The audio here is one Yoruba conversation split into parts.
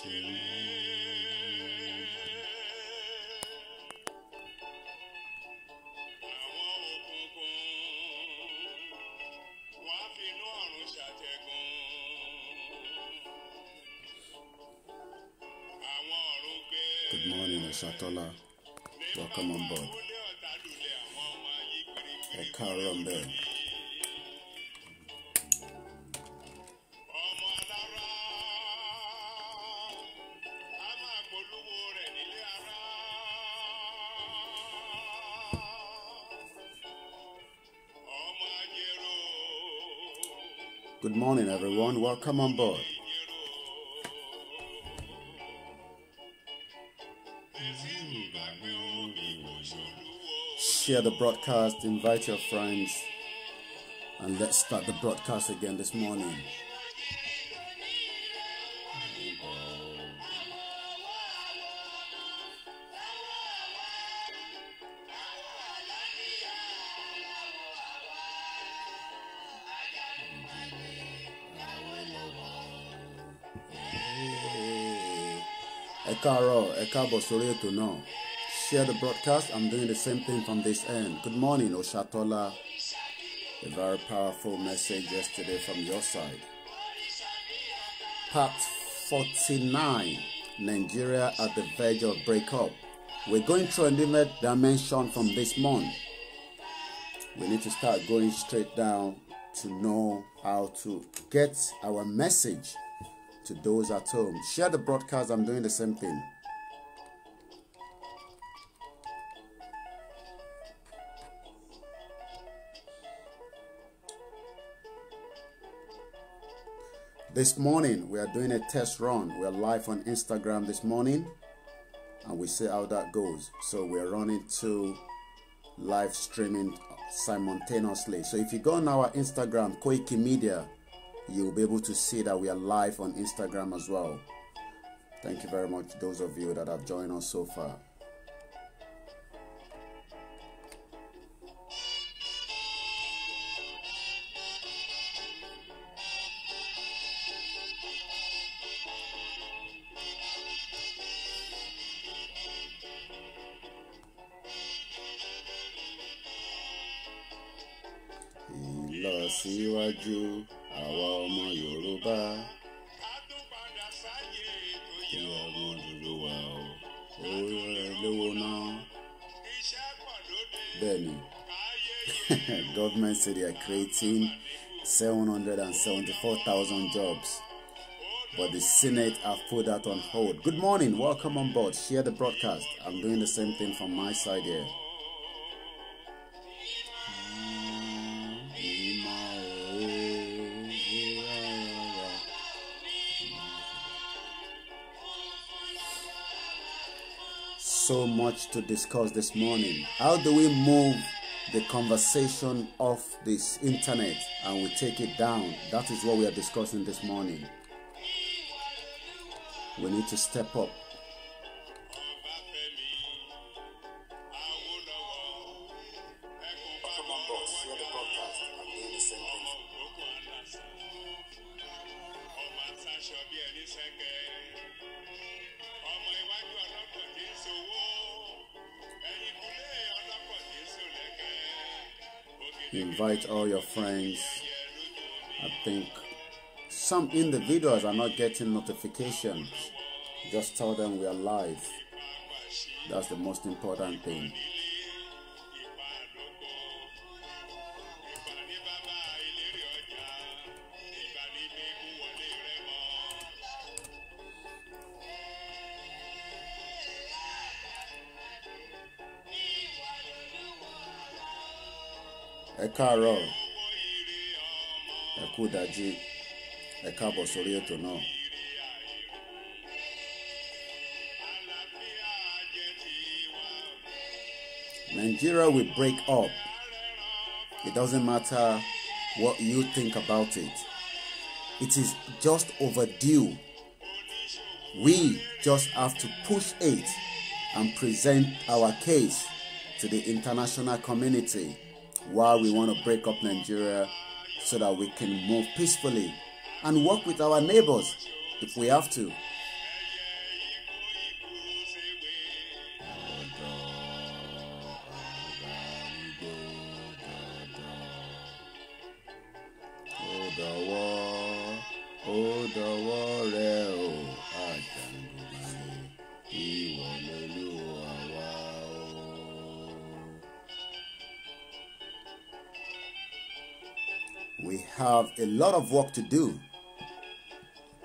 Good morning, Oshatola. Welcome on board. Ekarombe. Good morning, everyone. Welcome on board. Share the broadcast, invite your friends, and let's start the broadcast again this morning. Ekaro, Ekabo Soreto no. Share the broadcast. I'm doing the same thing from this end. Good morning, Oshatola. A very powerful message yesterday from your side. Part 49. Nigeria at the verge of breakup. We're going through a new dimension from this month. We need to start going straight down to know how to get our message to those at home. Share the broadcast. I'm doing the same thing. This morning, we are doing a test run. We are live on Instagram this morning, and we see how that goes. So we are running 2 live streaming simultaneously. So if you go on our Instagram, Koiki Media, you'll be able to see that we are live on Instagram as well. Thank you very much, those of you that have joined us so far. Ìlọsíwájú àwa ọmọ Yorùbá. Kí ọmọ dúró wá o, owó rẹ̀ lówó náà. Bẹ́ẹ̀ni, government say they are creating 774,000 jobs, but the Senate have put that on hold. Good morning, welcome on board. Share the broadcast. I'm doing the same thing from my side here. So much to discuss this morning. How do we move the conversation off this internet and we take it down? That is what we are discussing this morning. We need to step up. Invite all your friends. I think some individuals are not getting notifications. Just tell them we are live. That's the most important thing. Ẹ káàárọ̀, ẹ kú ìdájí, ẹ káàbọ̀ sórí ètò náà. Nigeria will break up. It doesn't matter what you think about it. It is just overdue. We just have to push it and present our case to the international community. Why we want to break up Nigeria so that we can move peacefully and work with our neighbors if we have to. have a lot of work to do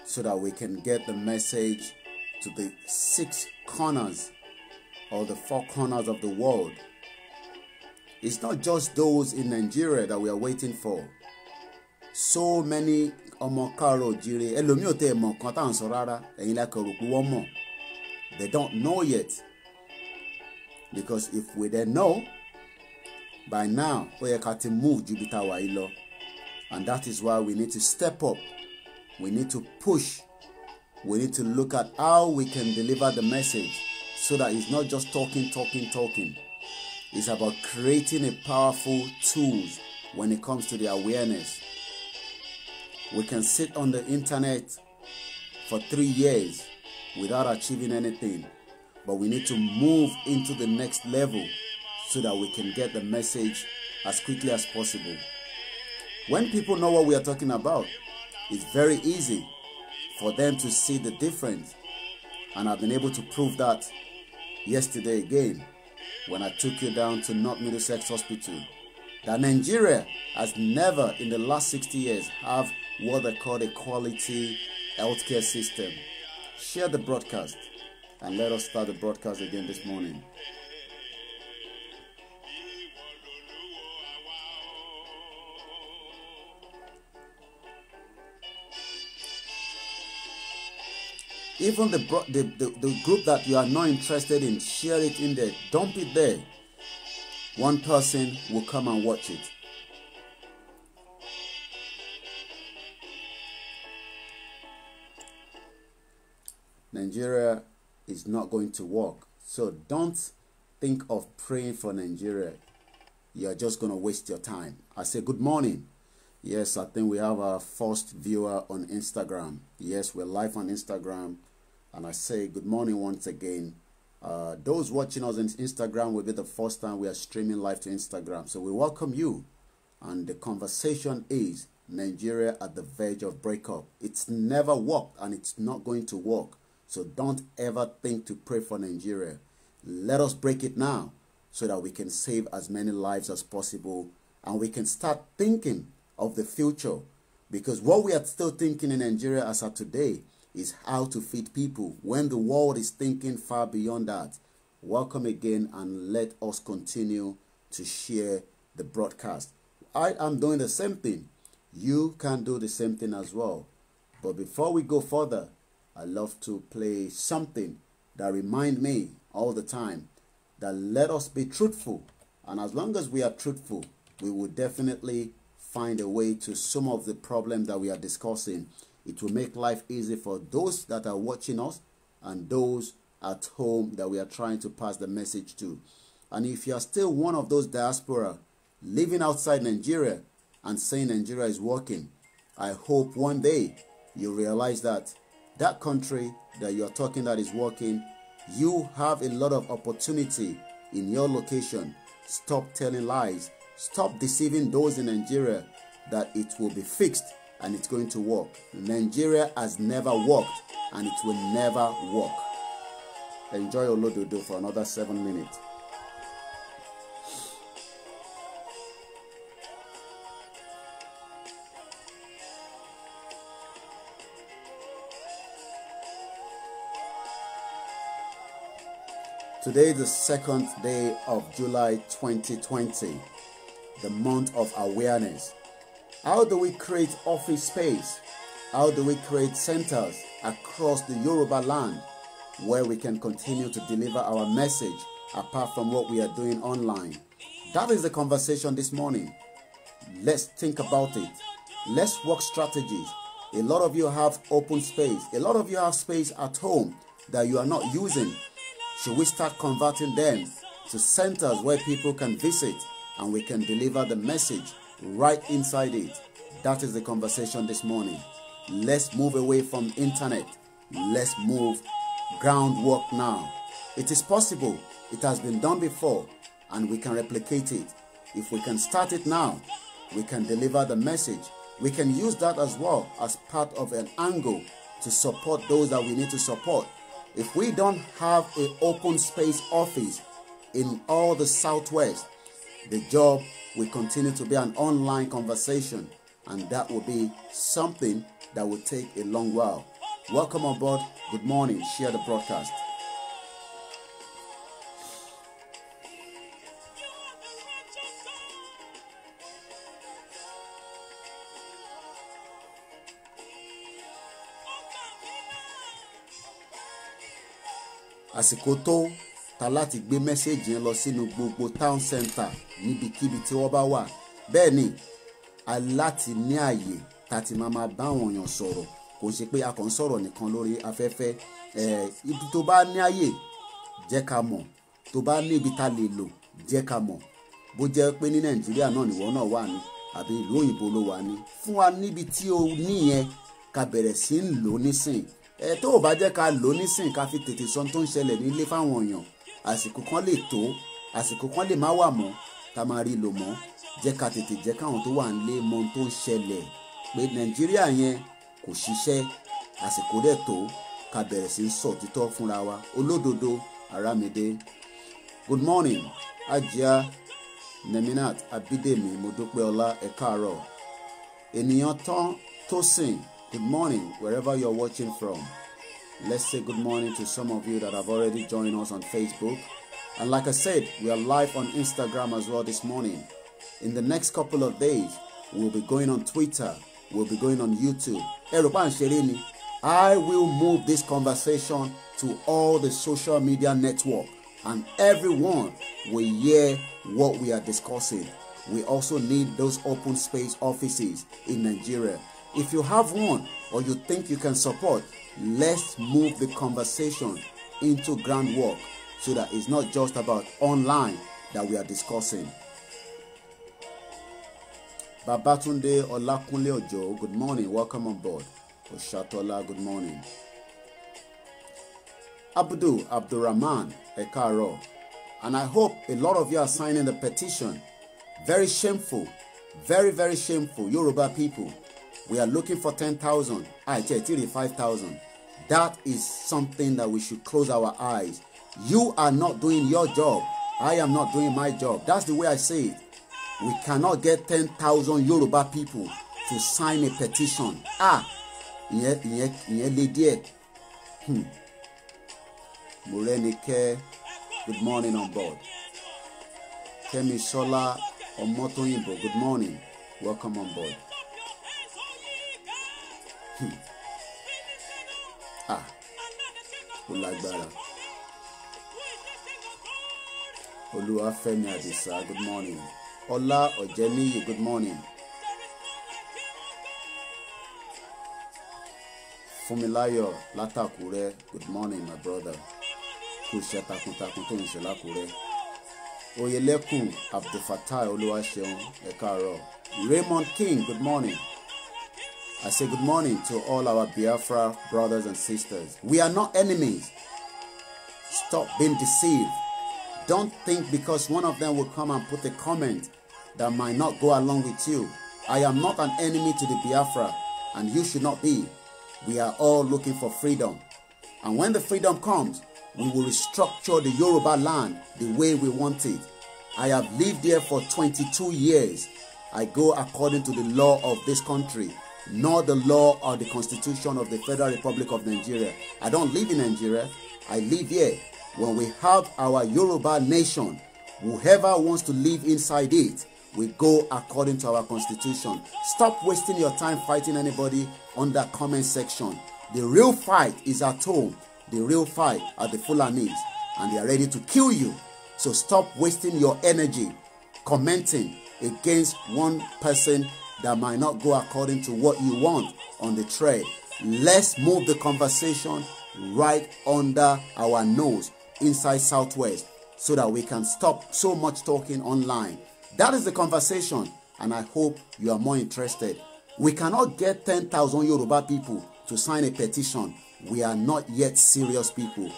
so that we can get the message to the 6 corners or the 4 corners of the world. It's not just those in Nigeria that we are waiting for. So many ọmọ káàárọ̀ oòjíire ẹlòmíì ò tẹ́ mọ̀ kan tá à ń sọ rárá, ẹ̀yin la kàn rò pé wọ́n mọ̀. They don't know yet. Because if we didn't know, by now ó yẹ ká ti move ju bí tá wà yìí lọ. And that is why we need to step up. We need to push. We need to look at how we can deliver the message so that it's not just talking. It's about creating a powerful tools when it comes to the awareness. We can sit on the internet for 3 years without achieving anything, but we need to move into the next level so that we can get the message as quickly as possible. When people know what we are talking about, it's very easy for them to see the difference. And I've been able to prove that yesterday again when I took you down to North Middlesex Hospital, that Nigeria has never in the last 60 years have what they call a quality healthcare system. Share the broadcast and let us start the broadcast again this morning. Even the group that you are not interested in, share it in there. Dump it there. One person will come and watch it. Nigeria is not going to work. So don't think of praying for Nigeria. You're just going to waste your time. I say good morning. Yes, I think we have our first viewer on Instagram. Yes, we're live on Instagram. And I say good morning once again. Those watching us on Instagram will be the first time we are streaming live to Instagram. So we welcome you. And the conversation is Nigeria at the verge of breakup. It's never worked and it's not going to work. So don't ever think to pray for Nigeria. Let us break it now so that we can save as many lives as possible. And we can start thinking of the future. Because what we are still thinking in Nigeria as of today is how to feed people when the world is thinking far beyond that. Welcome again and let us continue to share the broadcast. I am doing the same thing. You can do the same thing as well. But before we go further, I love to play something that reminds me all the time that let us be truthful. And as long as we are truthful, we will definitely find a way to some of the problems that we are discussing. It will make life easy for those that are watching us and those at home that we are trying to pass the message to. And if you are still one of those diaspora living outside Nigeria and saying Nigeria is working, I hope one day you realize that that country that you are talking that is working, you have a lot of opportunity in your location. Stop telling lies. Stop deceiving those in Nigeria that it will be fixed and it's going to work. Nigeria has never worked and it will never work. Enjoy Olododo for another 7 minutes. Today is the 2nd day of July 2020, the month of awareness. How do we create office space? How do we create centers across the Yoruba land where we can continue to deliver our message apart from what we are doing online? That is the conversation this morning. Let's think about it. Let's work strategies. A lot of you have open space. A lot of you have space at home that you are not using. Should we start converting them to centers where people can visit and we can deliver the message right inside it? That is the conversation this morning. Let's move away from internet. Let's move groundwork now. It is possible. It has been done before and we can replicate it. If we can start it now, we can deliver the message. We can use that as well as part of an angle to support those that we need to support. If we don't have an open space office in all the Southwest, the job will continue to be an online conversation. and that will be something that will take a long while. Welcome on board. Good morning. Share the broadcast. Àsìkò tó ta láti gbé mẹ́sẹ̀gì yẹn lọ sínú gbogbo town center níbikíbi tí wọ́n bá wà. Bẹ́ẹ̀ ni a láti ní àyè tàti máa bá àwọn èèyàn sọ̀rọ̀, kò ṣe pé a kàn ń sọ̀rọ̀ nìkan lórí afẹ́fẹ́. Ibi tó bá ní àyè jẹ́ ká mọ̀, tó bá ní ibi tá lè lò jẹ́ ká mọ̀. Bó jẹ́ pé ní Nàìjíríà náà nìwọ náà wà ní àbí ìlú òyìnbó ló wà ní, fún wa níbi tí o ní yẹn ká bẹ̀rẹ̀ sí ń lò nísìn. Tó o bá jẹ́ ká lò nísìn ká fi tètè sọ tó ń ṣẹlẹ̀ nílé fáwọn èèyàn. Àsìkò kan lè tó, àsìkò kan lè má wà mọ́, ká máa rí lò mọ́. Jẹ́ ká tètè jẹ́ káwọn tó wà nílé mọ ohun tó ń ṣẹlẹ̀, pé Nàìjíríà yẹn kò ṣiṣẹ́. Àsìkò dẹ̀ tó ká bẹ̀rẹ̀ sí sọ òtítọ́ fúnra wa. Olódodo Aramide. Good morning. Ajia Neminat Abidemi Modupeola ẹ káàárọ̀. Ènìyàn tán Tosin. Good morning, wherever you're watching from. Let's say good morning to some of you that have already joined us on Facebook. And like I said, we are live on Instagram as well this morning. In the next couple of days, we'll be going on Twitter. We'll be going on YouTube. I will move this conversation to all the social media networks, and everyone will hear what we are discussing. We also need those open space offices in Nigeria. If you have one or you think you can support, let's move the conversation into groundwork so that it's not just about online that we are discussing. Babatunde Olakunle Ojo, good morning. Welcome on board. Oshatola, good morning. Abdurrahman Ekaro. And I hope a lot of you are signing the petition. Very shameful. Very, very shameful. Yoruba people. We are looking for 10,000. 5,000. That is something that we should close our eyes. You are not doing your job. I am not doing my job. That's the way I say it. We cannot get 10,000 Yoruba people to sign a petition. Morenike, good morning on board. Kemi Sola Omotoyinbo, good morning. Welcome on board. Olagbara. Oluwafemi Adisa, good morning. Ola Ojeniyi, good morning. Fumilayo Latakure, good morning, my brother. Kushe takuntakun to nse lakure. Oyelekun Abdulfatai Oluwaseun, Ekaro. Raymond King, good morning. I say good morning to all our Biafra brothers and sisters. We are not enemies. Stop being deceived. Don't think because one of them will come and put a comment that might not go along with you. I am not an enemy to the Biafra, and you should not be. We are all looking for freedom. And when the freedom comes, we will restructure the Yoruba land the way we want it. I have lived here for 22 years. I go according to the law of this country, not the law or the constitution of the Federal Republic of Nigeria. I don't live in Nigeria. I live here. When we have our Yoruba nation, whoever wants to live inside it, we go according to our constitution. Stop wasting your time fighting anybody on that comment section. The real fight is at home. The real fight are the Fulanis, and they are ready to kill you. So stop wasting your energy commenting against one person that might not go according to what you want on the thread. Let's move the conversation right under our nose inside Southwest so that we can stop so much talking online. That is the conversation, and I hope you are more interested. We cannot get 10,000 Yoruba people to sign a petition. We are not yet serious people.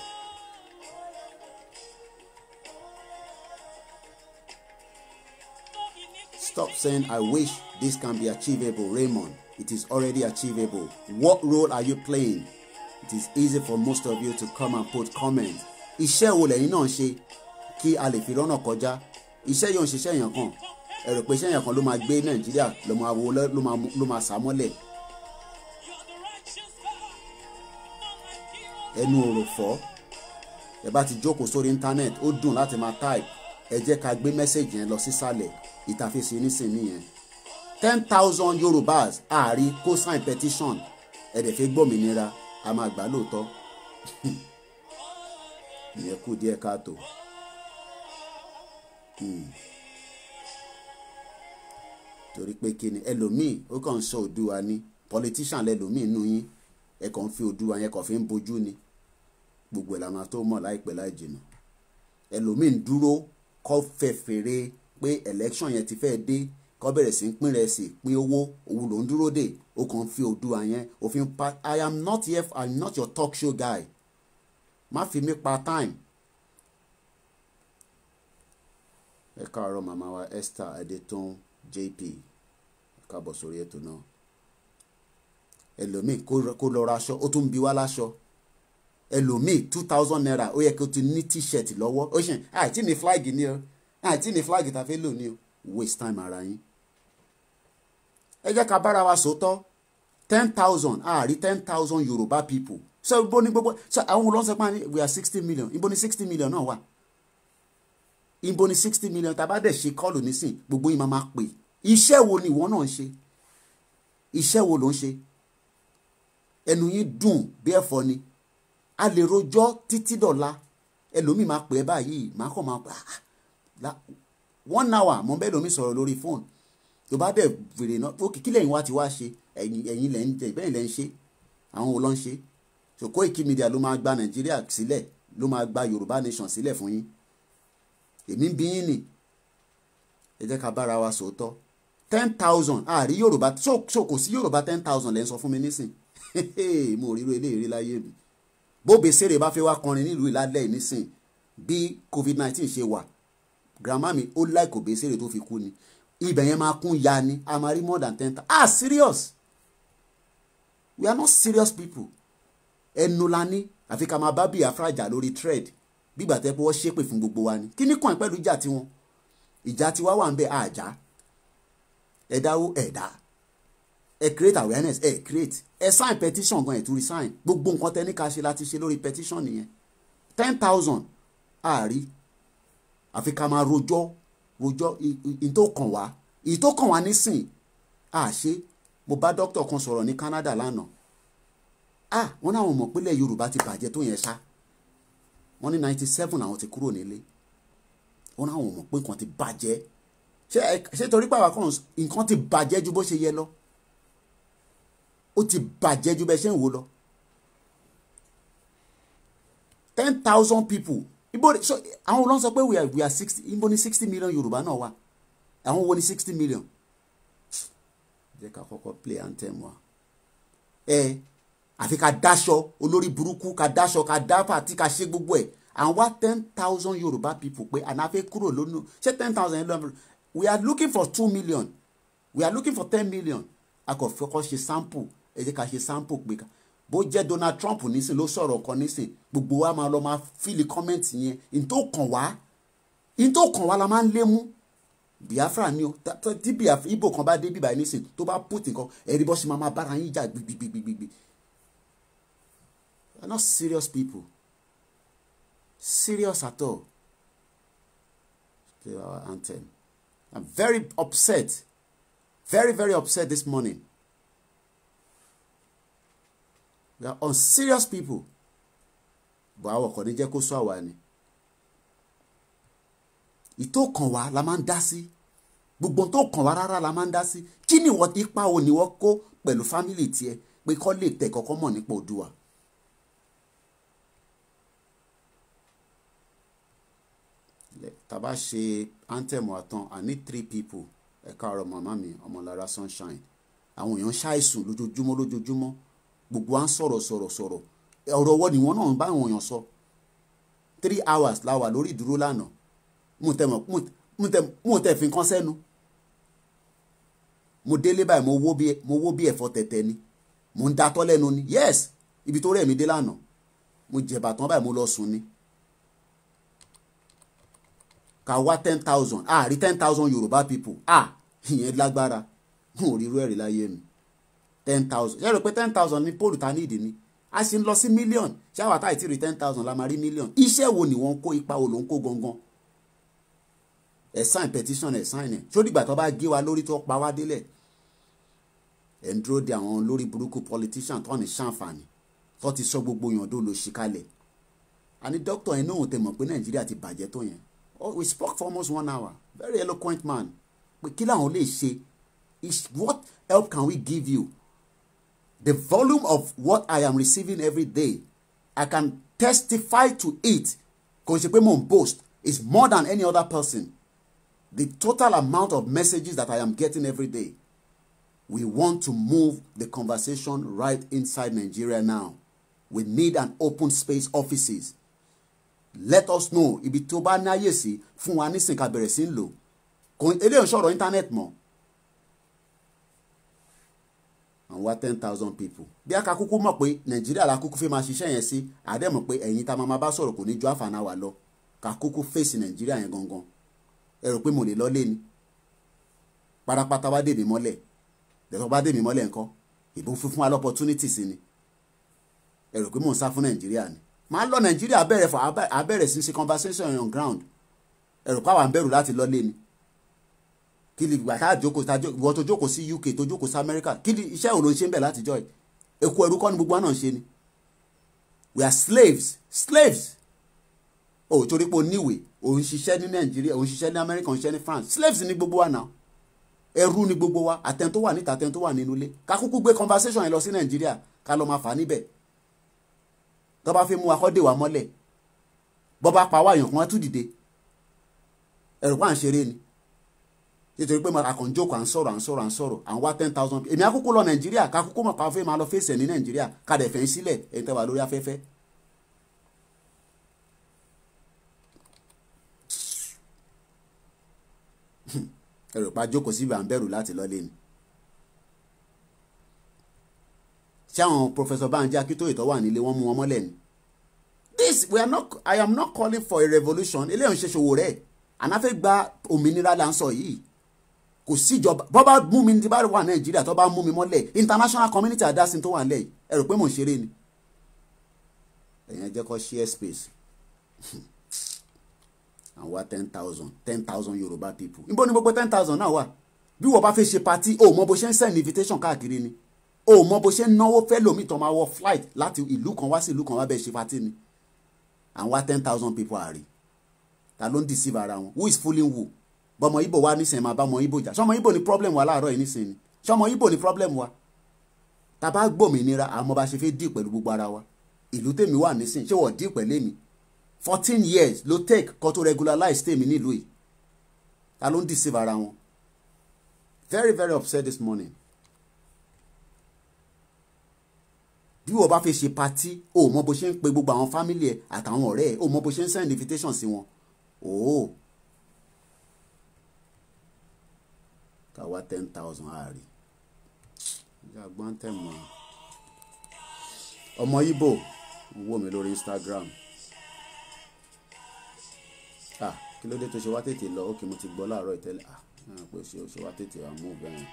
Stop saying, I wish this can be achievable, Raymond. It is already achievable. What role are you playing? It is easy for most of you to come and put comments. Iṣẹ́ wo lẹ́yìn náà ṣe kí a lè fi rọ́nà kọjá? Iṣẹ́ yóò ń ṣiṣẹ́ yàn kan. ẹ rò pé sẹ́yìn kan ló máa gbé Nàìjíríà ló máa sá mọ́lẹ̀. ẹnu ọ̀rọ̀ fọ́ ẹ bá ti jókòó sórí íńtánẹ́ẹ̀tì ó dùn láti máa type ẹ jẹ́ ká gbé mẹ́sẹ̀gì yẹn lọ sísàlẹ̀ ìtàfẹ́sẹ̀ nísìnyí yẹn 10,000 Yorùbás ààrí kó sign petition ẹ̀dẹ̀ fẹ́ gbòmìnira a máa gbà lóòótọ́ ìyẹn kù díẹ̀ káàtó. torí pé kí ni ẹlòmíì ó kàn ń sọ Oòduà ni politician lẹlòmíì nù yín ẹ kàn ń fi Oòduà yẹn kàn fi ń bojú ni gbogbo ìlànà tó mọ̀ láìpẹ́ láì jìnnà ẹlòmíì ń dúró kọ́ fẹ̀fẹ̀rẹ̀ pé election yẹn ti fẹ́ dé kọ́ bẹ̀rẹ̀ sí ń pín rẹ̀ sí pín owó òun ló ń dúró dè ó kàn ń fi Oòduà yẹn òfin pa I am not here I'm not your talk show guy má fi mí pa time. ẹ káàárọ̀ màmá wa Esther Adétún JP káàbọ̀ sórí ètò náà ẹlòmíì kó lọ ra aṣọ ó tún bí wá láṣọ ẹlòmíì 2,000 naira ó yẹ kó ti ní t-shirt lọ́wọ́ ó ṣe àìtí ní flag ni o àìtí ní flag tá a fẹ́ lò ní o waste time ara yín. ẹ jẹ́ ká bára wa sòótọ́ 10,000 àárí 10,000 Yorùbá people ṣé ibo ni gbogbo ṣé àwọn olóńsọ pa ni we are 60 million ibo ni 60 million náà wà ibo ni 60 million tá a bá dẹ̀ ṣe kọ́ọ̀lù nísìn gbogbo yín máa pè iṣẹ́ wo ni ìwọ náà ń ṣe iṣẹ́ wo ló ń ṣe ẹnu yín dùn bí ẹ̀fọ́ ni a lè rojọ́ títí dọ̀la ẹlòmíì máa pè é báyìí máa kàn máa 1 hour mo bẹ́ẹ̀ lómi sọ̀rọ̀ lórí fóònù tó bá dẹ̀ fèrè náà ó kí lẹ́yìn wá ti wá ṣe ẹ̀yin lẹ́ ń jẹ ìbẹ́yìn lẹ́ ń ṣe àwọn wo ló ń ṣe so Koiki Media ló máa gba Nàìjíríà sílẹ̀ ló máa gba Yorùbá Nation sílẹ̀ fún yín èmi ń bí yín ni ẹ jẹ́ ká bára wa sòótọ́ 10,000 àárí Yorùbá so kò sí Yorùbá 10,000 lẹ́ ń sọ fún mi nísìn mo ríro eléyìí láyé mi bó Besere bá fẹ́ wá kọrin nílùú ìlàlẹ́ nísìn bí COVID-19 ṣe wà grandma mi ó láìkò Besere tó fi kú ni ibẹ̀ yẹn máa kún ya ni a máa rí more than 10,000 serious we are not serious people ẹnu la ní àfi ká máa bá Biafra jà lórí thread bígbà tẹ́ pé wọ́n ṣépè fún gbogbo wa ni kí ni kàn pẹ̀lú ìjà tiwọn ìjà tiwa wà ń bẹ àjà ẹ̀dáwó ẹ̀dá ẹ create awareness ẹ create ẹ sign petition gan ẹ tún resign gbogbo nǹkan tẹ́ ní ká ṣe láti ṣe lórí petition nìyẹn 10,000 àárí àfi ká máa rojọ́ ìtòkàn wá nísìn àṣé mo bá dókítà kan sọ̀rọ̀ ní Canada lánàá wọ́n náà mọ̀ pé ilẹ̀ Yorùbá ti bàjẹ́ tó yẹn ṣá wọ́n ní 97 àwọn ti kúrò nílé wọ́n náà mọ̀ pé nǹkan ti bàjẹ́ ṣé torí pàwọ́ kan nǹkan ti bàjẹ́ ju bó ṣe yẹ lọ ó ti bàjẹ́ ju bẹ́ẹ̀ ṣe ń wò lọ 10,000 people ibo so àwọn olóńsọ sọ pé we are 60 ibo ni 60 million Yorùbá náà wà àwọn wo ni 60 million jẹ́ ká kọ́kọ́ play anthem wa àfi ká dáṣọ olórí burúkú ká dáṣọ ká dáfà tí ká ṣe gbogbo ẹ̀ àwọn wá 10,000 Yorùbá people pé ànáfẹ́ kúrò lónìí ṣé 10,000 yẹn lọ́nà we are looking for 2 million we are looking for 10 million a kò fọkọ́ ṣe sample ẹ jẹ́ ká ṣe sample pé ká bó jẹ́ Donald Trump nísìn ló sọ̀rọ̀ kan nísìn gbogbo wa máa lọ máa fíìlì kọ́mẹ́ǹtì yẹn in tó kàn wá la máa ń lé mú Biafra ni o tí Biafra Igbo kan bá dé bíbá yìí nísìn tó bá put nǹkan ẹ̀rí bọ́ sí máa bára yín jà gbigbigbigbi they are not serious people serious at all. Play our anthem. I'm very upset very upset this morning. We are unserious people. Bọ̀ àwọn ọkọ̀ ní jẹ́ kó sọ àwa ni. Ìtòkàn wa la máa ń dá sí. Gbogbo tó kàn wá rárá la máa ń dá sí. Kí ni wọ́n ipa wo ni wọ́n kó pẹ̀lú fámìlì tiẹ̀ pé kọ́ lè tẹ̀ kọ́kọ́ mọ̀ nípa Oòduà. Tá bá ṣe anthem wa tán, I need 3 people. Ẹ káàárọ̀ màmá mi, Ọmọlára Sunshine. Àwọn èèyàn ṣàìsùn lójoojúmọ́. Gbogbo wa ń sọ̀rọ̀ ọ̀rọ̀ ọwọ́ ni wọ́n náà ń bá àwọn èèyàn sọ 3 hours la wà lórí ìdúró lánàá mo tẹ̀ fi nǹkan sẹ́nu mo délé báyìí mo wó bí ẹ̀fọ́ tẹ̀tẹ̀ ni mo ń datọ́ lẹ́nu ni yes ibi tó rẹ̀ mí dé lánàá mo jẹ̀bà tán báyìí mo lọ sùn ni ká wá 10,000 rí 10,000 Yorùbá people ìyẹn lágbára n ò rí irú ẹ̀rí láyé mi 10,000 ṣé rò pé 10,000 ní pólù ta nídìí ni a sì ń lọ sí mílíọ̀n ṣé àwọn àtàyè tí rí 10,000 la máa rí mílíọ̀n iṣẹ́ wo ni wọ́n ń kó ipa wo ló ń kó gangan ẹ̀ sign petition ẹ̀ sign ẹ̀ ṣó dìgbà tó bá gé wa lórí tó pa wá délẹ̀ ẹ̀ ń dúró de àwọn lórí burúkú politician tó ní ṣàǹfààní tó ti sọ gbogbo yàn dó lọ sí kalẹ̀ àní dókítà yẹn náà tẹ̀ mọ̀ pé Nàìjíríà ti bàjẹ́ tó yẹn we spoke for almost 1 hour very eloquent man pé kí làwọn lè ṣe is what help can we give you the volume of what I am receiving every day I can testify to it kò ṣe pé mo ń boast is more than any other person the total amount of messages that I am getting every day. We want to move the conversation right inside Nigeria now. We need an open space offices. Let us know ibi tó bá ní àyè sí fún wa nísìn ká bẹ̀rẹ̀ sí ń lò. Eléyìí sọ̀rọ̀ internet mọ́. And what 10,000 people. Bí a ká kúkú mọ̀ pé Nàìjíríà la kúkú fẹ́ máa ṣiṣẹ́ yẹn sí, àdé mọ̀ pé ẹ̀yin tá máa bá sọ̀rọ̀ kò ní ju àfààná wa lọ. Ká kúkú fèsì Nàìjíríà yẹn gangan. Ẹ rò pé mo lè lọ lé ni. Parapata wá dè mí mọ́lẹ̀. Dẹ̀tọ́ bá dè mí mọ́lẹ̀ nǹkan. Ìbò fún wa l'opportunity sí ni. Ẹ rò pé mò ń sá fún Nàìjíríà ni. Máa lọ Nàìjíríà abẹ́rẹ̀ sí ṣe conversation on ground. Ẹ rò pé àwa ń bẹ̀rù láti lọ lé ni. Kí ni ìgbà ká jókòó ìwọ tó jókòó sí UK tó jókòó sí America kí ni iṣẹ́ òun ló ń ṣe ń bẹ̀ látijọ́ yìí eku ẹrú kọ́ ni gbogbo àná ń ṣe ni we are slaves torí pé o níwèé òun ṣiṣẹ́ ní Nàìjíríà òun ṣiṣẹ́ ní America òun ṣiṣẹ́ ní France slaves ni gbogbo wa náà ẹrú ni gbogbo wa àtẹn tó wà níta àtẹn tó wà nínú ilé ká kúkú gbé conversation yẹn lọ sí Nàìjíríà ká lọ máa fà níbẹ̀ tó bá fi mú wa kọ́ dé wa mọ́lẹ̀ bọ́ bá pa wá èèyàn kan wá tún dìde ẹ̀rù pa à ń ṣeré ni nítorí pé àkànjókòó à ń sọ̀rọ̀ à ń wá 10,000 èmi àkókò lọ Nàìjíríà ká kúkú mọ̀ ká fẹ́ máa lọ fèsì ẹ̀ ní Nàìjíríà ká dẹ̀ fẹ́ sílẹ̀ ẹ̀ tẹ́ wà lórí afẹ́fẹ́. ẹ̀rọ pa jókòó síbi à ń bẹ̀rù láti lọ lé ni. ṣé àwọn Professor Banji Akintoye tó wà nílé wọn mú wọn mọ́lẹ̀ ni. I am not calling for a revolution eléyìí ń ṣe ṣòwò rẹ̀ ànáfẹ́ gba òmìnira là ń sọ yìí kò síjọba bọ́ bá mú mi tí bá wà Nàìjíríà tó bá mú mi mọ́lẹ̀ international community àdásí tó wà nílẹ̀ yìí ẹ rò pé mò ń ṣeré ni ẹ̀yẹn jẹ́ kó share space àwọn 10,000 Yorùbá people níbo ni gbogbo 10,000 náà wà bí wọ́n bá fẹ́ ṣe party o mọ bó ṣe ń send invitation káàkiri ni o mọ bó ṣe ń náwó fẹ́ lómi tó máa wọ flight láti ìlú kan wá sí ìlú kan wá bẹ́ẹ̀ ṣe party ni àwọn 10,000 people àrí ta ló ń deceive ara wọn who is fooling who bọmọ Ìgbò wa nísìnyí máa bá ọmọ Ìgbò jà ṣọmọ Ìgbò ní problem wa láàárọ̀ yìí nísìnyí ṣọmọ Ìgbò ní problem wa tá bá gbòmìnira àmọ́ bá ṣe fẹ́ dì pẹ̀lú gbogbo ara wa ìlú tèmi wà nísìnyí ṣé wọ́n dì pẹ̀lú èmi 14 years ló take kó tó regularize tèmi nílùú yìí ta ló ń deceive ara wọn very very upset this morning bí wọ́n bá fẹ́ ṣe party o mọ bó ṣe ń pe gbogbo àwọn family ẹ̀ àtàwọn ọ̀rẹ́ ẹ̀ o mọ bó ṣe ń send invitation sí wọn káwa 10,000 ààrí ìjàgbọ́n tẹ̀mọ́ ọmọ Ìgbò wò mí lórí Instagram kí ló dé tó ṣe wá tètè lọ ókè mo ti gbọ́ láàárọ̀ ìtẹ́lẹ̀ pé ṣe wá tètè wá mú bẹ́ẹ̀.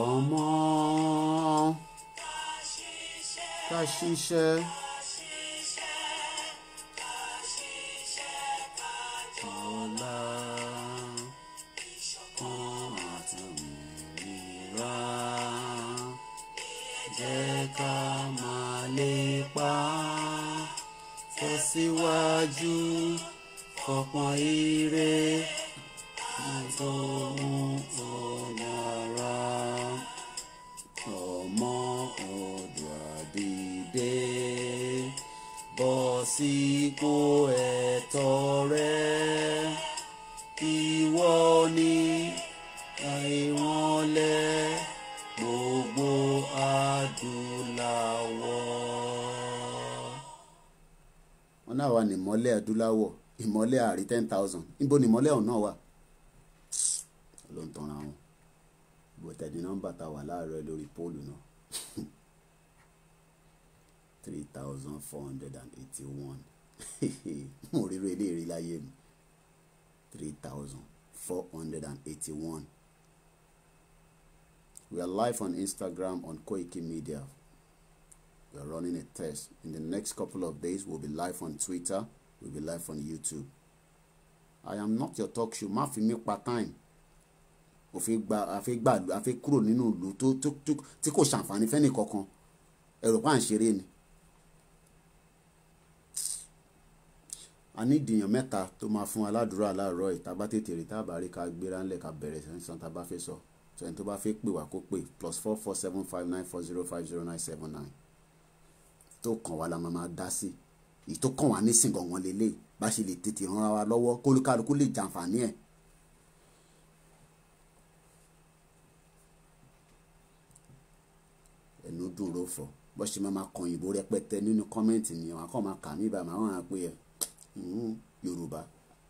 ọmọ ká ṣiṣẹ́ ọ̀la kan àtúnmìíràn jẹ́ ká máa lépa tẹ̀síwájú fọpọ́n ire nítorí ọ̀nàrà ọmọ ọdún àdìdẹ bọ́ lásìkò ẹ̀tọ́ rẹ ìwọ ni ìmọ́lẹ̀ gbogbo adúláwọ̀. Wọ́n náà wà ní ìmọ́lẹ̀ adúláwọ̀, ìmọ́lẹ̀ àrí 10,000 níbo ni ìmọ́lẹ̀ ọ̀hún náà wà? Ló ń tanra wọn. Bọ̀tẹ̀dì nọ́mbà tá wà láàárọ̀ lórí póòlù náà 3,481. Mo rí ilé rí láyé mi. 3,481. We are live on Instagram on Koiki Media. We are running a test. In the next couple of days, we'll be live on Twitter. We'll be live on YouTube. I am not your talk show. Má fi mí pa time. A fẹ́ kúrò nínú ìlú tí kò ṣàǹfààní fẹ́ni kankan. Ẹ̀rọ pa ń ṣeré ni. A ní ìdìyàn mẹ́ta tó máa fún aládùúrà láàárọ̀ yìí. Tá bá tètè rí tá bá rí ká gbéra ńlẹ̀ ká bẹ̀rẹ̀ sẹ́ńsán tá bá fẹ́ sọ. So ẹni tó bá fẹ́ pè wá kó pè +447594050979. Tó kàn wá la máa dá sí. Èyí tó kàn wá nísìn gangan lélẹ̀ bá ṣe lè tètè ràn wá lọ́wọ́ kólúkálukú lè jàǹfààní ẹ̀. Ẹnu dúró fọ bó ṣe máa kan ìbò rẹpẹtẹ nínú kọ́mẹ́ǹtì ni àwọn kan máa kà mí báyìí àwọn àpè ẹ̀ Yorùbá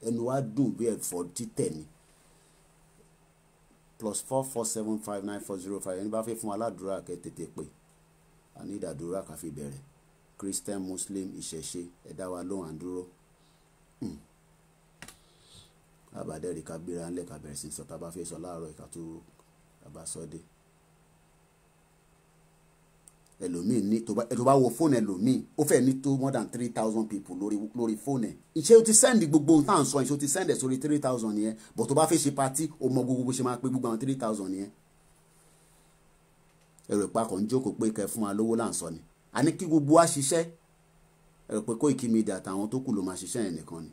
ẹnu wa dùn bí ẹ̀fọ́ títẹ̀ ni. +44759405 ẹni bá fẹ́ fún aládùúrà kẹ́ tètè pè a ní ìdádúrà ká fi bẹ̀rẹ̀ Christian Muslim ìṣẹ̀ṣe ẹ̀dá wa lóhùn àdúró àbádẹ́rì ká gbéra ńlẹ̀ ká bẹ̀rẹ̀ sí sọ tá bá fẹ́ sọ láàárọ̀ ìka tó bá sọ dé. Ẹlòmíì ní tó bá wo fóònù ẹlòmíì ó fẹ́ ní tó more than 3,000 people lórí fóònù ẹ̀. Ìṣe o ti send gbogbo tá à ń sọ ìṣe o ti send ẹ̀ sórí 3,000 yẹn but tó bá fẹ́ ṣe party o mọ gbogbo bó ṣe máa pé gbogbo àwọn 3,000 yẹn. Ẹ̀rọ ìpakọ̀ ń jókòó pé kẹ́ fún wa lówó là ń sọ ni. A ní kí gbogbo wa ṣiṣẹ́ ẹ̀rọ pé Koiki Media àtàwọn tó kù ló máa ṣiṣẹ́ yẹn nìkan ni.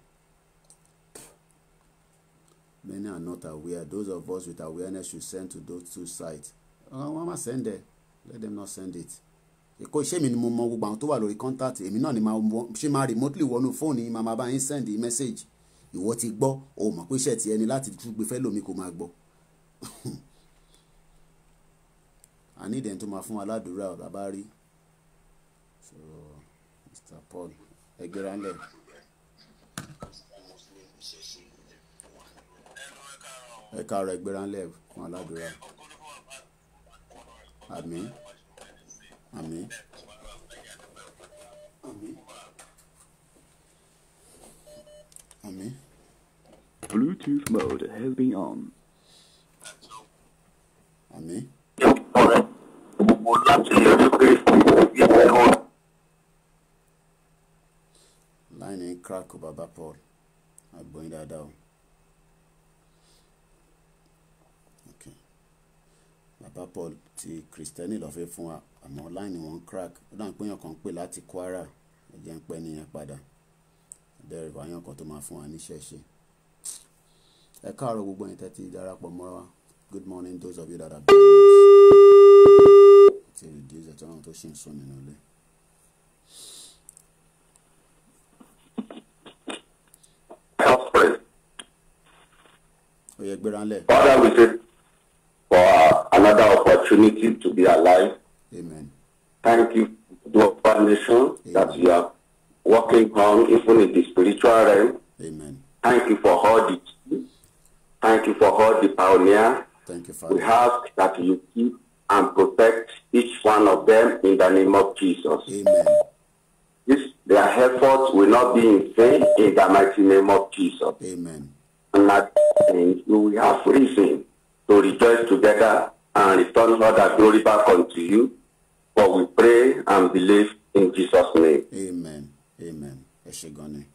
Many are not aware. Those of us with awareness should send to those two sites. Wọ́n máa send it. Let them not send it. Èkó iṣẹ́ mi ni mo mọ gbogbo àwọn tó wà lórí contact èmi náà ni ṣe máa remotely wọnú fóònù yìí máa bá yín send message. Ìwọ ti gbọ́ o mọ̀ pé iṣẹ́ ti ẹni láti gbé fẹ́ lómi kó máa gbọ́. I need them tó máa fún wa ládùúrà bàbá rí. So Mr. Paul ẹgbẹ́ra ńlẹ̀. Ẹ káàárọ̀ ẹgbẹ́ra ńlẹ̀ fún aládùúrà. Àmín. Àmín. Àmín. Àmín. Bluetooth mode has been on. Àmín. Line in crack Baba Paul. Àgbọ̀yìn dáadáa o. Okay. Baba Paul ti Kristẹni lọ fẹ́ fún wa àmọ́ line wọn crack ó dà ń pé yàn kan pè láti Kwara ẹ jẹ́ ń pẹ́ nìyẹn padà bẹ́ẹ̀ wáyàn kan tó máa fún wa níṣẹ́ ṣe. Ẹ káàárọ̀ gbogbo ẹ̀yin tẹ́tí darapọ̀ mọ́ wa. Good morning those of you that are ti reduce ẹ̀ tí wọ́n tó ṣì ń sùn nínú ilé. Ó yẹ gbéra ńlẹ̀. Father, we say for another opportunity to be alive. Amen. Thank you to our nation that you are working on, even in the spiritual realm. Amen. Thank you for all the pioneers. Thank you, Father. We ask that you keep and protect each one of them in the name of Jesus. Amen. Their efforts will not be in vain in the mighty name of Jesus. Amen. And that we will have reason to rejoice together and return all the glory back unto you. For we pray and believe in Jesus' name. Amen. Amen. Ẹ ṣé gan ni.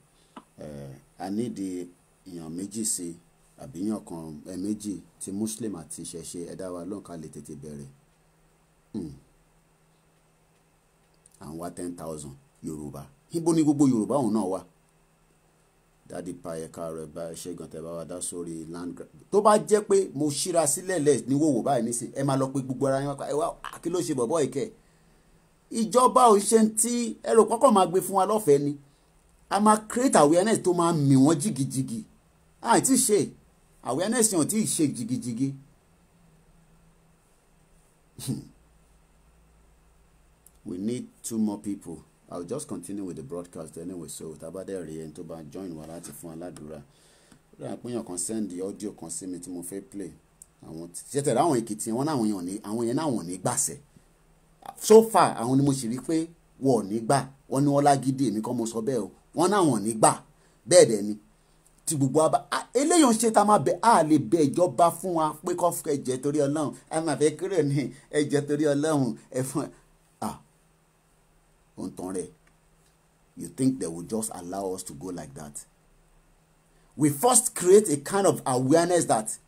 I need èèyàn méjì sí àbíyàn kan méjì ti Muslim àti ìṣẹ̀ṣe ẹ̀dá wa lóǹkà lè tètè bẹ̀rẹ̀. And wá 10,000 Yorùbá. Níbo ni gbogbo Yorùbá òun náà wà? Dádì pa ẹ̀ka rẹ̀ bá ṣe gan tẹ̀ bá wa dá sórí land grab. Tó bá jẹ́ pé mo ṣíra sílẹ̀ lẹ̀ ní wòwò báyìí nísìn ẹ máa lọ pé gbogbo ara yín wá ẹ wá kí ló ṣe bọ̀bọ̀ ìkẹ́. Ìjọba ò ṣe tí ẹrù kọ́kọ́ máa gbé fún wa lọ́fẹ̀ẹ́ ni. a máa create awareness tó máa mì wọ́n jìgìjìgì àìtí ṣe awareness yẹn ò tí ì ṣe jìgìjìgì. We need 2 more people. I'll just continue with the broadcast anyway, so tabade rí ẹni tó bá join wa láti fún aládùúrà. Ó dà pé èèyàn kan send the audio kan sí mi tí mo fẹ́ play. Àwọn ṣètẹ̀lẹ̀ àwọn Èkìtì wọn náà àwọn yẹn náà wọ́n ní gbàṣẹ. So far àwọn ni mo sì rí pé wọ́n ò ní gbà wọ́n ní wọ́n lágídí èmi kan mo sọ bẹ́ẹ̀ o wọ́n náà wọ́n ní gbà bẹ́ẹ̀ dẹ̀ ni tí gbogbo àbá eléyìí ń ṣe tá a máa bẹ á lè bẹ ìjọba fún wa pé kọ́ fún ẹ̀jẹ̀ torí Ọlọ́run a máa fẹ́ kúrò ní ẹ̀jẹ̀ torí Ọlọ́run ẹ̀fọn ohun rẹ̀. You think they will just allow us to go like that? We first create a kind of awareness that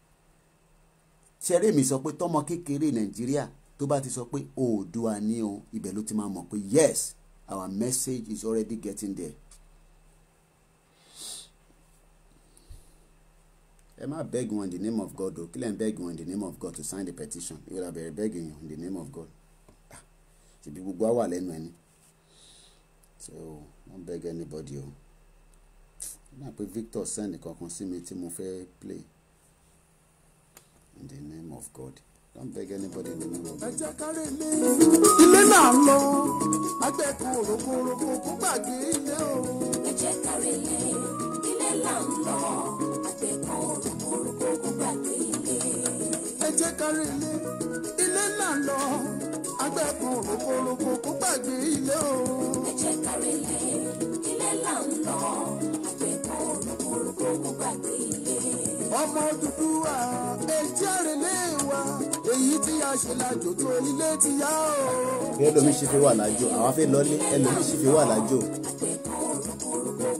ṣeré mi sọ pé tọmọ kékeré Nàìjíríà tó bá ti sọ pé Oòduà ni o ibẹ̀ ló ti máa mọ̀ pé yes our message is already getting there. Ẹ má beg wọn in the name of God o kí lẹ́ ń beg wọn in the name of God to sign the petition you will be begging you in the name of God. Ṣèbí gbogbo á wà lẹ́nu ẹni. So don't beg anybody o. Náà pé Victor send kankan sí mi tí mo fẹ́ play in the name of God. Don't beg anybody in the name of God. Ilé náà ń lọ agbẹ́kùn òrókòrókò kó gbàgbé ilé o. Ẹ jẹ́ kárí ilé ilé náà ń lọ agbẹ́kùn òrókòrókò kó gbàgbé ilé. Ẹ jẹ́ kárí ilé ilé náà ń lọ agbẹ́kùn òrókòrókò kó gbàgbé ilé o. Ẹ jẹ́ kárí ilé ilé náà ń lọ agbẹ́kùn òrókòrókò kó gbàgbé ilé. Ọmọ Odùduwà etí àrèlé wa èyí tí a ṣe lájò tó ilé ti yá o. Bí ẹlòmíì ṣe fi wà lájò àwa fẹ́ lọlé ẹlòmíì ṣe fi wà lájò.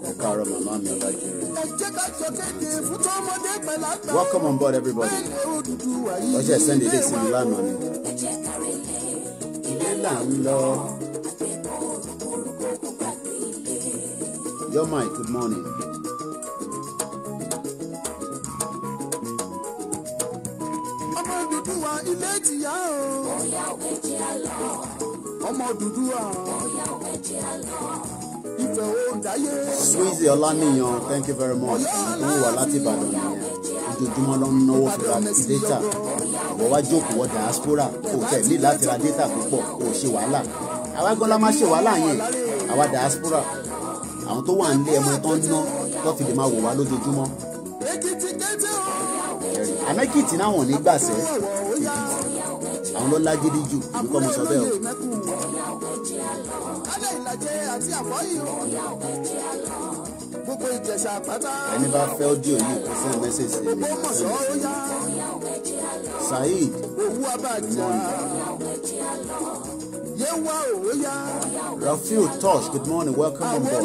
Ẹ káàárọ̀ màmá mi ọ̀dájú rẹ̀. Ẹ jẹ́ ká jọ kéde fún tọmọdé pẹ̀lú àgbà. Welcome on board everybody. Ọjọ́ ìsẹ́ndì ilé ìsinmi lánàá ni. Ilé là ń lọ. Your mic, good morning. Ọmọ Odùduwà ilé ti yá o. Bóyá òwe jẹ́ àlọ́. Ọmọ Odùduwà. Bóyá òwe jẹ́ àlọ́. Ìfẹ́ òun dáyé. Sweezy Ọláníyan, thank you very much. Àwọn wà láti Ìbàdàn nìyẹn. Ojoojúmọ́ ló ń náwó fi ra data. Wọ́n wá jókòó wọ diaspora. Kò tẹ̀ ní láti ra data púpọ̀. Kò ṣe wàhálà. Àwa gan la máa ṣe wàhálà yẹn. Àwa diaspora. Àwọn tó wà nílé ẹmọ tó ń ná tó fi lè máa wò wá lójoojúmọ́. Àmẹ́kìtì náà wọ̀n ní gbàṣẹ́. Àwọn ló lágídí jù bí kò mo sọ bẹ́ẹ̀ o. Ẹni bá fẹ́ ọdíò yìí kò send message sí mi. Saheed Rafiu Tosh, good morning, welcome on board.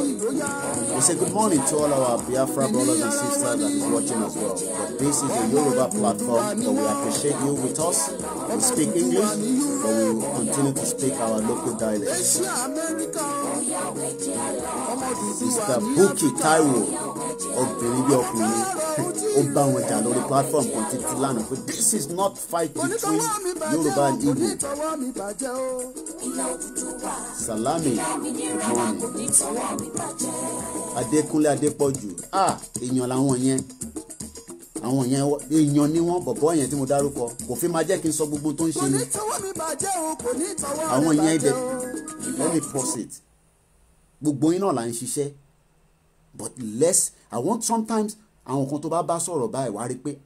We say good morning to all our Biafra brothers and sisters that is watching as well. But this is a Yoruba platform, but we appreciate you with us. We speak English, but we will continue to speak our local dialect. Sister Buki Taiwo, obìnrin bí ọkùnrin, ó bá wọn jà lórí platform kan títí lánàá pé this is not fight between Yoruba and Igbo. Salami, good morning. Adékúnlé Adépọ̀jù, èèyàn làwọn yẹn. Àwọn yẹn èèyàn ni wọ́n bọ̀bọ̀ yẹn tí mo dárúkọ. Kò fi máa jẹ́ kí n sọ gbogbo tó ń ṣe ni. Àwọn yẹn dẹ̀, let me pause it. Gbogbo yín náà là ń ṣiṣẹ́. But I want sometimes àwọn kan tó bá sọ̀rọ̀ báyìí wá rí pé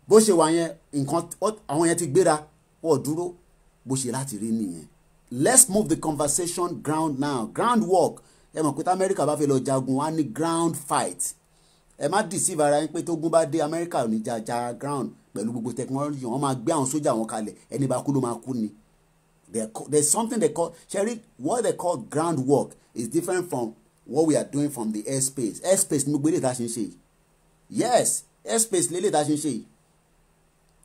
bó ṣe wà yẹn nǹkan àwọn yẹn ti gbéra wọ́n dúró bó ṣe láti rí nìyẹn. Let's move the conversation ground now. Ground work. Ẹ mọ̀ pé tí Amẹ́ríkà bá fẹ́ lọ jagun wá ní ground fight. Ẹ má deceive ara yín pé tógun bá dé Amẹ́ríkà ò ní ja ground pẹ̀lú gbogbo technology wọ́n máa gbé àwọn sójà wọn kalẹ̀ ẹni bá kú ló máa kú ni. There's something they call what they call ground work is different from what we are doing from the airspace. Airspace ni gbogbo ilé ìta ṣe ń ṣe yìí. Yes, airspace lélẹ̀ ìta ṣe ń ṣe yìí.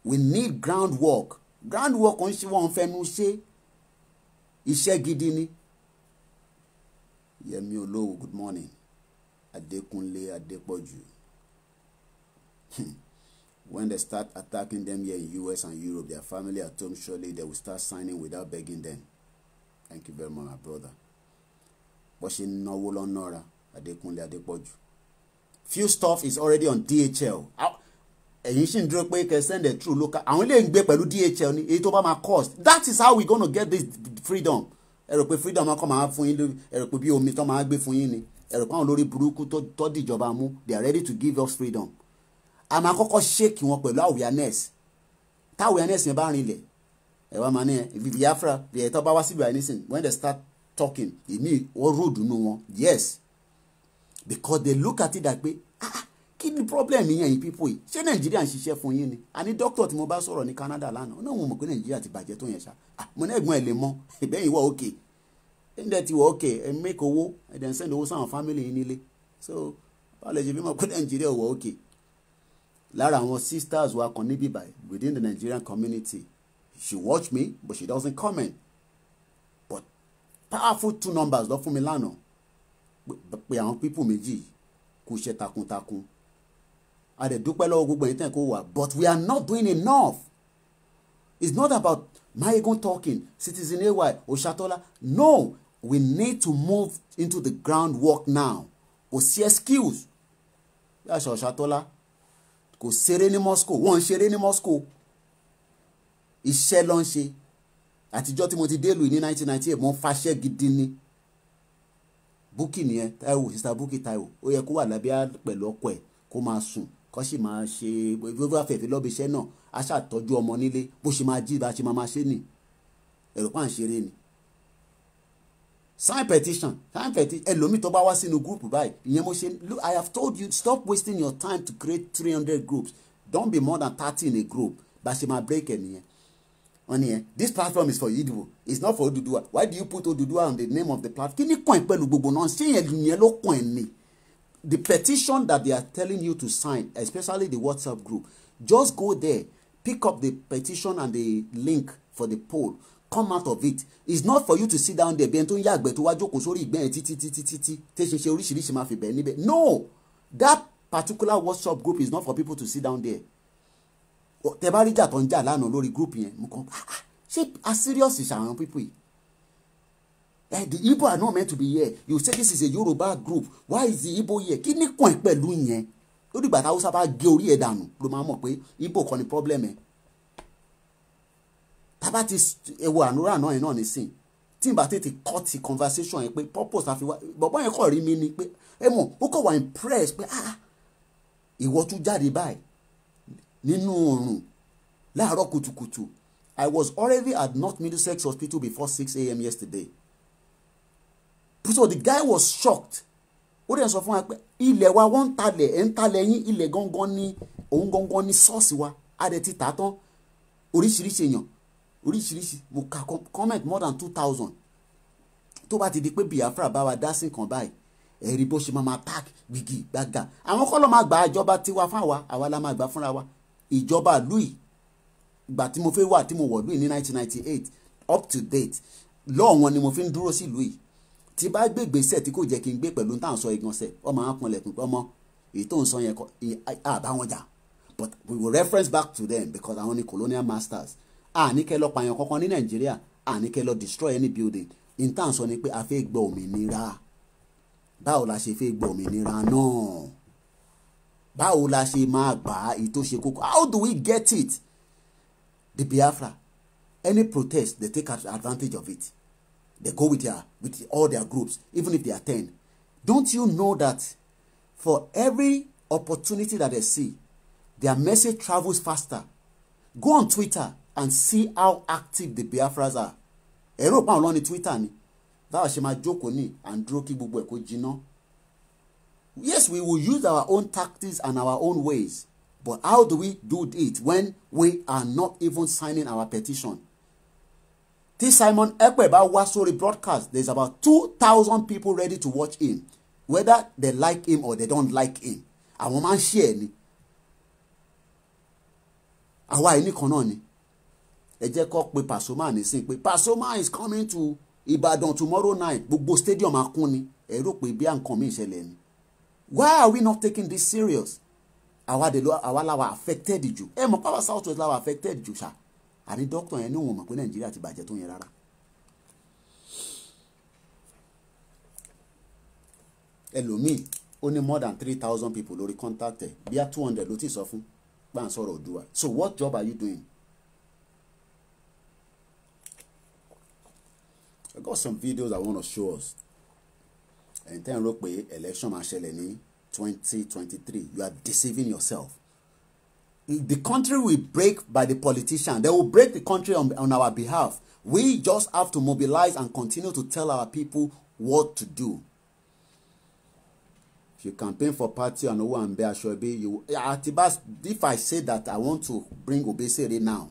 We need ground work. Ground work kò ń ṣe wọ́n fẹnu ṣe iṣẹ́ gidi ni. Yẹmi Olówó, good morning. Adékúnlé Adépọ̀jù. When they start attacking them here in US and Europe, their family at home, surely they will start signing without begging them. Thank you very much, my brother. bó ṣe náwó lọ́nà ra Adékúnlé Adépọ̀jù. Few stuff is already on DHL. Ẹ̀yin ṣì ń dúró pé kẹ́ send it through local. Àwọn ilé ń gbé pẹ̀lú DHL ní èyí tó bá máa cost. That is how we gonna get this freedom. Ẹ rò pé freedom máa kọ́ máa fún yín lórí, ẹ rò pé bí omi tó máa gbé fún yín ni. Ẹ rò pé àwọn lórí burúkú tó dìjọba mú, they are ready to give us freedom. A máa kọ́kọ́ shake wọn pẹ̀lú awareness. Tá awareness yẹn bá rinlẹ̀, ẹ wá máa ní ẹ Biafra bí ẹ tó bá wá síbi àìnísìn when they start talking èmi wọ́n ròdù nù wọn yes because they look at it that pé kí ni problem yẹn yìí people yìí ṣé Nàìjíríà ń ṣiṣẹ́ fún yín ni àní doctor tí mo bá sọ̀rọ̀ ní Canada lánàá náà wọn mọ̀ pé Nàìjíríà ti bàjẹ́ tó yẹn ṣá mo ní ẹ̀gbọ́n ẹ̀ lè mọ ìbẹ́yìn wọ̀ òkè ẹ̀ńdẹ̀ ti wọ̀ òkè ẹ̀ make owó ẹ̀ dẹ̀ ń send owó sáwọn family yín nílé so báwo lè ṣe bí mọ̀ pé Nàìjíríà wọ̀ òkè lára àwọn sisters wa kan níbí báyìí within the Nigerian community she watch me but she doesn't comment but powerful 2 numbers lọ fún mi lánàá pé àwọn people méjì kò ṣe takuntakun a dẹ̀ dúpẹ́ lọ́wọ́ gbogbo ẹ̀yin tẹ́ kó wà but we are not doing enough. It's not about Mayegun talking Citizen AY Oshatola no we need to move into the groundwork now kò sí excuse bí àṣà Oshatola kò ṣeré ní Moscow wọ́n ń ṣeré ní Moscow iṣẹ́ ló ń ṣe àtijọ́ tí mo ti délùú ní 1998 mo ń faṣẹ́ gidi ni Bukky nìyẹn Táíwò sista Bukky Táíwò ó yẹ kó wà lábẹ́ pẹ̀lú ọkọ ẹ̀ kó máa sùn kó sì máa ṣe gbogbo àfẹ́fẹ́ lọ́bi iṣẹ́ náà á ṣàtọ́jú ọmọ nílé bó ṣe máa jí bá ṣe máa ṣe nì ẹ̀rọ pa ń ṣeré ni sign petition ẹlòmíì tó bá wá sínú group báyìí ìyẹn mo ṣe I have told you stop wasting your time to create 300 groups don't be more than 30 in a group bá ṣe máa break ẹ̀ nìyẹn wọ́n ní ẹ this platform is for Igbo it's not for Oduduwa why do you put Oduduwa on the name of the platform kí ni kàn ẹ́ pẹ̀lú gbogbo náà ṣé yẹn ló kàn ẹ́ ni the petition that they are telling you to sign especially the WhatsApp group just go there pick up the petition and the link for the poll come out of it it's not for you to sit down there bí ẹni tó ń yàgbẹ́ tó wá jókòó sórí ìgbẹ́ yẹn títí tẹ́ ṣe oríṣiríṣi máa fi bẹ̀ẹ́ níbẹ̀ no that particular WhatsApp group is not for people to sit down there tẹ bá rí jà tó ń jà lánàá lórí group yẹn mo kàn ṣé a serious ṣàwọn people yìí the Igbo are not meant to be here you say this is a Yoruba group why is the Igbo here kí ni kàn ẹ́ pẹ̀lú yẹn ó dìgbà táwọn sábà gé orí ẹ̀ dànù ló máa mọ̀ pé Igbo kọ́ ni problem ẹ̀ tábà ti ewu ànúrà náà yẹn náà nísìn tí n bá tètè cut the conversation yẹn pé purpose àfi wá bọ̀bọ̀ yẹn kọ̀ rí mi ni pé ẹ mọ̀ ó kọ̀ wá impressed pé ìwọ tún jáde báyìí nínú oòrùn láàárọ̀ kùtùkùtù I was already at North Middlesex Hospital before 6 a.m. yesterday so the guy was shocked ó dẹ̀ sọ fún wa pé ilẹ̀ wa wọ́n ń talẹ̀ ẹ̀ ń talẹ̀ yín ilẹ̀ gangan ní òun gangan ní ṣọ́ọ̀ṣì wa a dẹ̀ ti tà tán oríṣiríṣi èèyàn oríṣiríṣi mo ka comment more than 2,000 tó bá ti di pé Biafra bá wa dá sí nǹkan báyìí ẹ̀rí bó ṣe máa tag gbìgì gbàgà àwọn kọ́ ló máa gba ìjọba tiwa fún àwa la máa gbà fúnra wa ìjọba lùi ìgbà tí mo fẹ́ wà tí mo wọ̀ lùi ní 1998 up to date lọ́ọ̀ wọn ni mo fi ń dúró sí lùi tí bá gbé gbèsè tí kò jẹ́ kí n gbé pẹ̀lú táwọn sọ ìgbọ̀nsẹ̀ ọmọ àwọn pọnlẹ̀kùn ọmọ èyí tó ń sọ yẹn àbá wọn jà but we will reference back to them because àwọn ni colonial masters àníkẹ́ lọ pààyàn kankan ní Nàìjíríà àníkẹ́ lọ destroy any building in táwọn sọ ni pé a fẹ́ gbọ́ òmìnira báwo la ṣe fẹ́ gbọ́ òmìnira náà báwo la ṣe máa gbà á èyí tó ṣe kókó how do we get it the Biafra any protest they take advantage of it. They go with all their groups, even if they are 10. Don't you know that for every opportunity that they see, their message travels faster? Go on Twitter and see how active the Biafras are. Ẹ̀rọ pa ọ̀lọ́ ní Twitter ni. Báwo ṣe máa jókòó ní àǹdúró kí gbogbo ẹ̀ kó jiná. Yes, we will use our own tactics and our own ways. But how do we do it when we are not even signing our petition? Tí Simon Ekpe bá wá sórí broadcast there's about 2,000 people ready to watch him whether they like him or they don't like him àwọn máa ń ṣe ẹ̀ ni àwa yìí nìkan náà ni ẹ jẹ́ kó pe Pasuma nísìn pé Pasuma is coming to Ibadan tomorrow night gbogbo stadium akún ni ẹ rò pé bí nǹkan mi ìṣẹ̀lẹ̀ ni why are we not taking this serious àwa làwa affected jù ẹ mọ̀ pàwọ́ South West làwa affected jù ṣá àní dókítà yẹn ní òun mọ̀ pé Nàìjíríà ti bàjẹ́ tó yẹn rárá ẹlòmíì ó ní more than 3,000 people lórí contact ẹ̀ bí i 200 ló ti sọ fún gbà ń sọ̀rọ̀ Oòduà. So what job are you doing? I got some videos I want to show us. And then rò pé election máa ṣẹlẹ̀ ní 2023. You are deceiving yourself. The country will break by the politician. They will break the country on our behalf. We just have to mobilize and continue to tell our people what to do. If you campaign for party and Owo and Ashobe, you if I say that I want to bring Obesere now,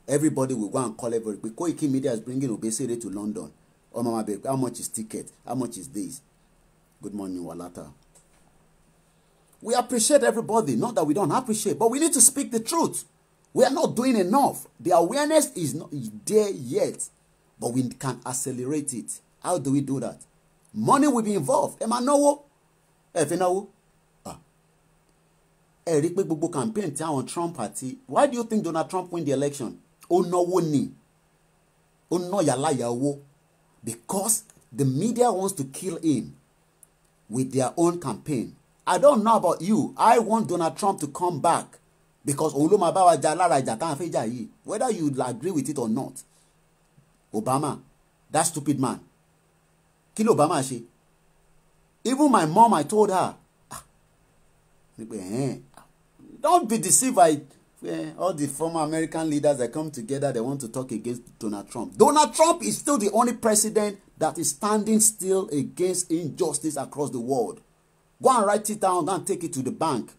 everybody will go and call everybody. Koiki Media is bringing Obesere to London. Oh, Mama Babe, how much is ticket? How much is this? Good morning, Walata. We appreciate everybody. Not that we don't appreciate, but we need to speak the truth. We are not doing enough. The awareness is not there yet, but we can accelerate it. How do we do that? Money will be involved. Am I know? If you know, rí pé gbogbo campaign tí àwọn Trump àti why do you think Donald Trump win the election? Ó náwó ni. Ó ná yàláyà owó. Because the media wants to kill him with their own campaign. I don't know about you. I want Donald Trump to come back because òun ló máa bá wa jà lára ìjà tá à ń fẹ́ jà yìí, whether you agree with it or not. Obama, that stupid man. Kí ló Obama ṣe? Even my mom, I told her, don't be deceived by all the former American leaders that come together. They want to talk against Donald Trump. Donald Trump is still the only president that is standing still against injustice across the world. Go and write it down and take it to the bank.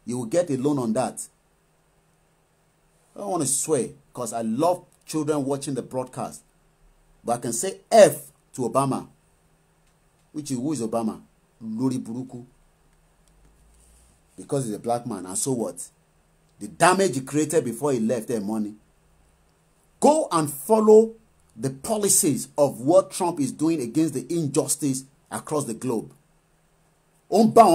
You will get a loan on that. I don't want to swear because I love children watching the broadcast. But I can say F to Obama. Which is, who is Obama? Lori Buruku. Because he's a black man. And so what? The damage he created before he left their money. Go and follow the policies of what Trump is doing against the injustice across the globe. I don't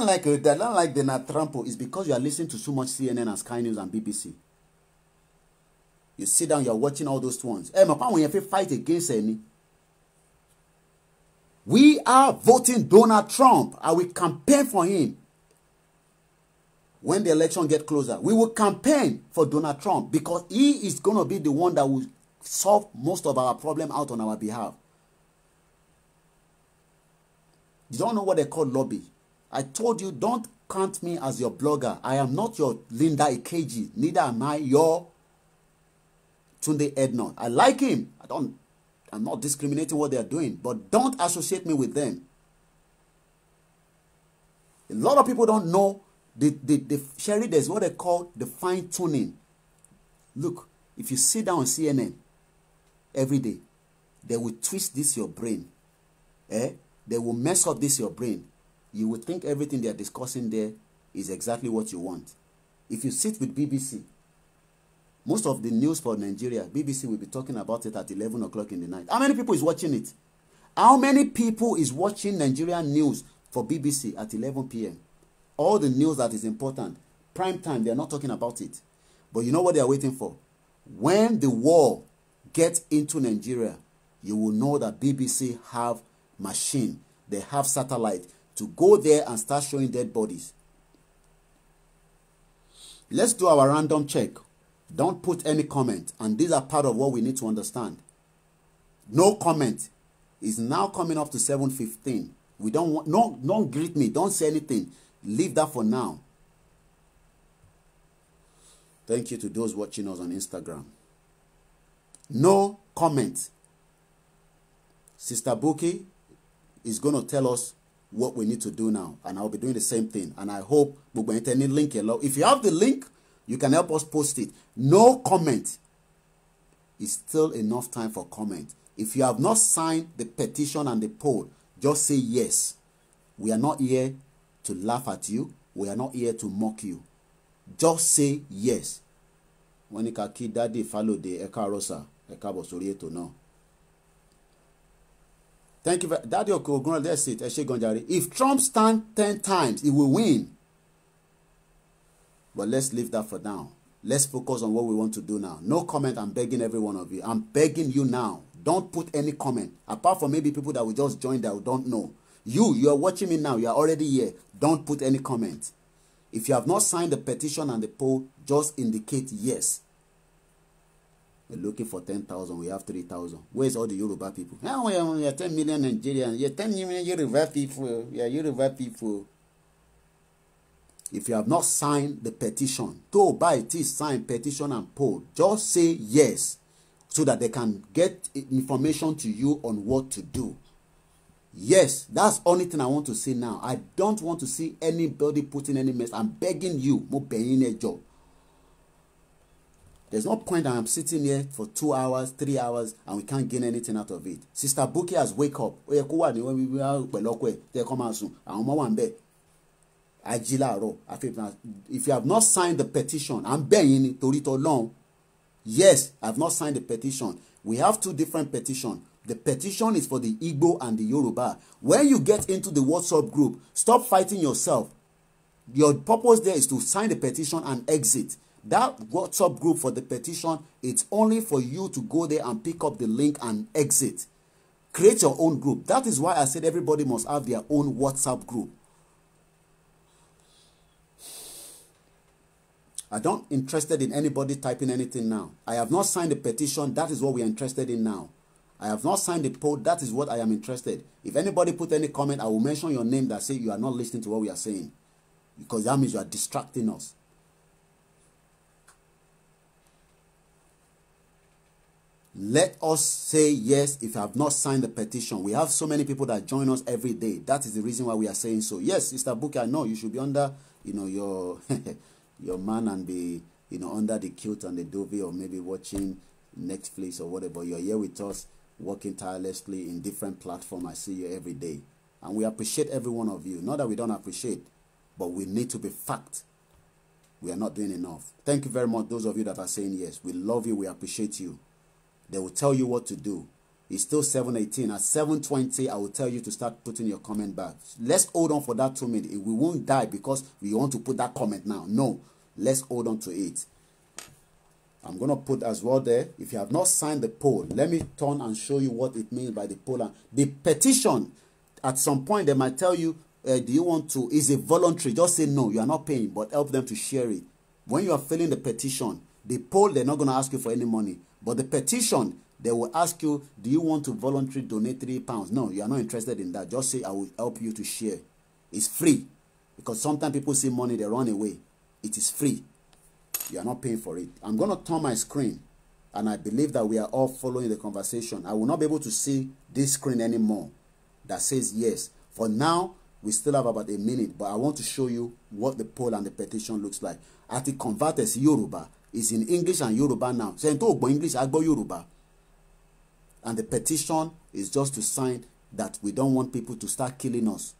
like Donald Trump. It's because you are listening to so much CNN and Sky News and BBC. You sit down, you are watching all those ones. When you fight against any, we are voting Donald Trump. I will campaign for him. When the election gets closer, we will campaign for Donald Trump because he is going to be the one that will solve most of our problem out on our behalf. You don't know what they call lobby. I told you, don't count me as your blogger. I am not your Linda Ikeji. Neither am I your Tunde Ednor. I like him. I'm not discriminating what they are doing, but don't associate me with them. A lot of people don't know Sherry, there's what they call the fine tuning. Look, if you sit down on CNN every day, they will twist this your brain. They will mess up this your brain. You will think everything they are discussing there is exactly what you want. If you sit with BBC, most of the news for Nigeria, BBC will be talking about it at 11 o'clock in the night. How many people is watching it? How many people is watching Nigerian news for BBC at 11 p.m.? All the news that is important, prime time, they are not talking about it. But you know what they are waiting for? When the war gets into Nigeria, you will know that BBC have machine. They have satellite to go there and start showing dead bodies. Let's do our random check. Don't put any comment. And these are part of what we need to understand. No comment is now coming up to 7:15. We don't want, don't greet me. Don't say anything. Leave that for now. Thank you to those watching us on Instagram. No comment. Sister Buki is going to tell us what we need to do now. And I'll be doing the same thing. And I hope link here. If you have the link, you can help us post it. No comment. It's still enough time for comment. If you have not signed the petition and the poll, just say yes. We are not here to laugh at you. We are not here to mock you. Just say yes. When you can keep daddy follow the Eka Rosa, Eka Bosorieto now. Thank you. Daddy Okogun, that's it. If Trump stands 10 times, he will win. But let's leave that for now. Let's focus on what we want to do now. No comment. I'm begging every one of you. I'm begging you now. don't put any comment. Apart from maybe people that will just join that don't know. You are watching me now. You are already here. Don't put any comment. If you have not signed the petition and the poll, just indicate yes. We're looking for 10,000. We have 3,000. Where's all the Yoruba people? Oh, we are 10 million Nigerians. You're 10 million Yoruba people. We are Yoruba people. If you have not signed the petition, to buy it is sign petition and poll. Just say yes so that they can get information to you on what to do. Yes, that's the only thing I want to say now. I don't want to see anybody putting any mess. I'm begging you. Mo begging a job. There's no point that I'm sitting here for 2 hours, 3 hours, and we can't gain anything out of it. Sister Buki has wake up. If you have not signed the petition, I'm begging it to read along. Yes, I've not signed the petition. We have 2 different petitions. The petition is for the Igbo and the Yoruba. When you get into the WhatsApp group, stop fighting yourself. Your purpose there is to sign the petition and exit. That WhatsApp group for the petition, it's only for you to go there and pick up the link and exit. Create your own group. That is why I said everybody must have their own WhatsApp group. I don't interested in anybody typing anything now. I have not signed the petition. That is what we are interested in now. I have not signed the poll. That is what I am interested. If anybody put any comment, I will mention your name that say you are not listening to what we are saying. Because that means you are distracting us. Let us say yes if you have not signed the petition. We have so many people that join us every day. That is the reason why we are saying so. Yes, Sister Buki, I know you should be under, your your man and be, under the kilt and the dovey, or maybe watching Netflix or whatever. You're here with us, working tirelessly in different platforms. I see you every day. And we appreciate every one of you. Not that we don't appreciate, but we need to be fact. We are not doing enough. Thank you very much, those of you that are saying yes. We love you. We appreciate you. They will tell you what to do. It's still 7:18. At 7:20, I will tell you to start putting your comment back. Let's hold on for that 2 minutes. We won't die because we want to put that comment now. No. Let's hold on to it. I'm going to put as well there. If you have not signed the poll, let me turn and show you what it means by the poll. The petition, at some point, they might tell you, do you want to, is it voluntary? Just say no, you are not paying, but help them to share it. When you are filling the petition, the poll, they're not going to ask you for any money. But the petition, they will ask you, do you want to voluntarily donate £3? No, you are not interested in that. Just say, I will help you to share. It's free. Because sometimes people see money, they run away. It is free. You are not paying for it. I'm going to turn my screen. And I believe that we are all following the conversation. I will not be able to see this screen anymore that says yes. For now, we still have about a minute. But I want to show you what the poll and the petition looks like. At the converters Yoruba. It's in English and Yoruba now. So in English, I go Yoruba. And the petition is just to sign that we don't want people to start killing us.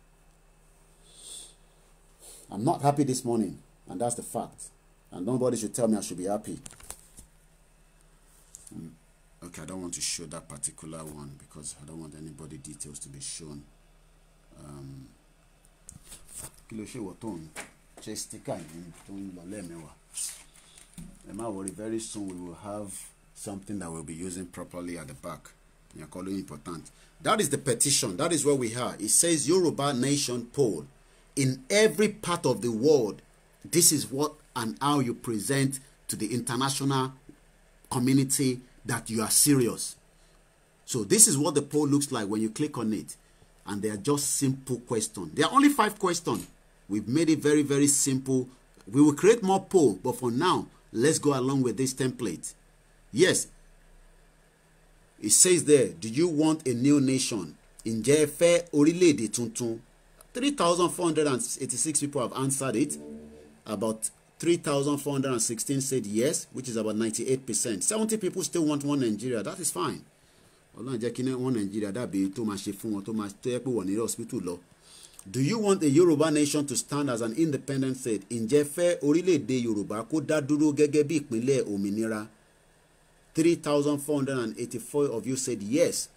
I'm not happy this morning. And that's the fact. And nobody should tell me I should be happy. Okay, I don't want to show that particular one because I don't want anybody details to be shown. Very soon we will have something that we'll be using properly at the back. Important. That is the petition. That is where we are. It says Yoruba Nation poll. In every part of the world, this is what and how you present to the international community that you are serious. So this is what the poll looks like when you click on it. And they are just simple questions. There are only 5 questions. We've made it very, very simple. We will create more polls, but for now, let's go along with this template. Yes. It says there, do you want a new nation? Ǹjẹ́ ẹ fẹ́ orílẹ̀-èdè tuntun? 3,486 people have answered it. About 3,416 said yes, which is about 98%. 70 people still want one Nigeria. That is fine. Do you want a Yoruba nation to stand as an independent state? Ǹjẹ́ fẹ́ Orilede Yoruba kó dá dúró gẹ́gẹ́ bí ìpínlẹ̀ òmìnira? 3,484 of you said yes.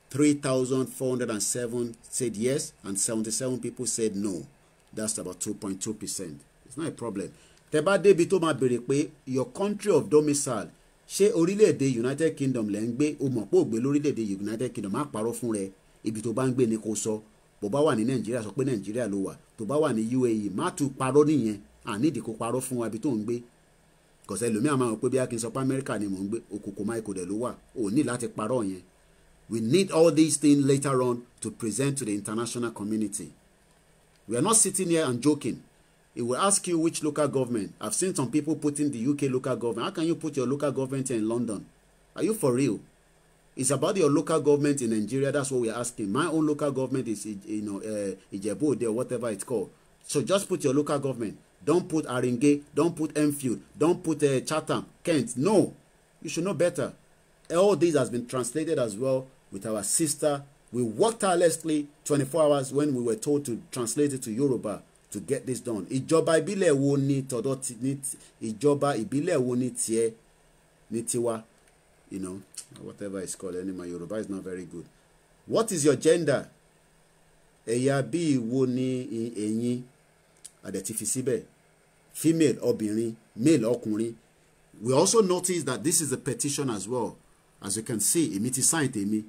3,407 said yes, and 77 people said no. That's about 2.2%. It's not a problem. Tẹ́ bá débi tó máa béèrè pé your country of domicile, ṣé orílẹ̀-èdè United Kingdom lẹ́ ń gbé o mọ̀ pé ò gbé lórílẹ̀-èdè United Kingdom má parọ́ fún rẹ ibi tó bá ń gbé ni kò sọ bó bá wà ní Nàìjíríà sọ pé Nàìjíríà ló wà tó bá wà ní UAE má tún parọ́ nìyẹn àníìdí kó parọ́ fún wa ibi tó ń gbé kọ̀sẹ́ ẹlòmíà máa mọ̀ pé bí a kì í sọ pé Amẹ́ríkà ni mò ń gbé òkùnkùn máìkò dẹ̀ ló wà ò ní láti parọ́ yẹn. We need all these things later on to present to the international community. We are not sitting here and joking. It will ask you which local government. I've seen some people putting the UK local government. How can you put your local government here in London? Are you for real? It's about your local government in Nigeria. That's what we're asking. My own local government is, Ijebu Ode or whatever it's called. So just put your local government. Don't put Aringe. Don't put Enfield. Don't put Chatham, Kent. No. You should know better. All this has been translated as well with our sister. We worked tirelessly 24 hours when we were told to translate it to Yoruba to get this done. Ìjọba ìbílẹ̀ wo ni tọ̀dọ̀ ní ìjọba ìbílẹ̀ wo ni tiẹ̀ ní tiwa, you know, whatever it's called anyway. Yoruba is not very good. What is your gender? Ẹ̀yà bí wo ni ẹ̀yin àdẹ̀tí fi síbẹ̀? Female obìnrin, male ọkùnrin. We also notice that this is a petition as well. As you can see, èmi ti sign tèmi.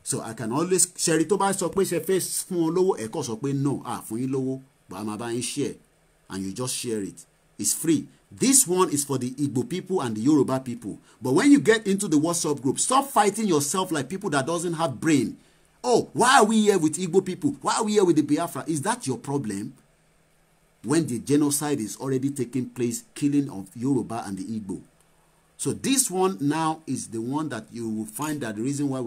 So I can always share it. Tó bá sọ pé ṣe fẹ́ fún ọ lówó ẹ̀kọ́ sọ pé no, fún yín lówó, but I'm about to share, and you just share it. It's free. This one is for the Igbo people and the Yoruba people. But when you get into the WhatsApp group, stop fighting yourself like people that doesn't have brain. Oh, why are we here with Igbo people? Why are we here with the Biafra? Is that your problem? When the genocide is already taking place, killing of Yoruba and the Igbo. So this one now is the one that you will find that the reason why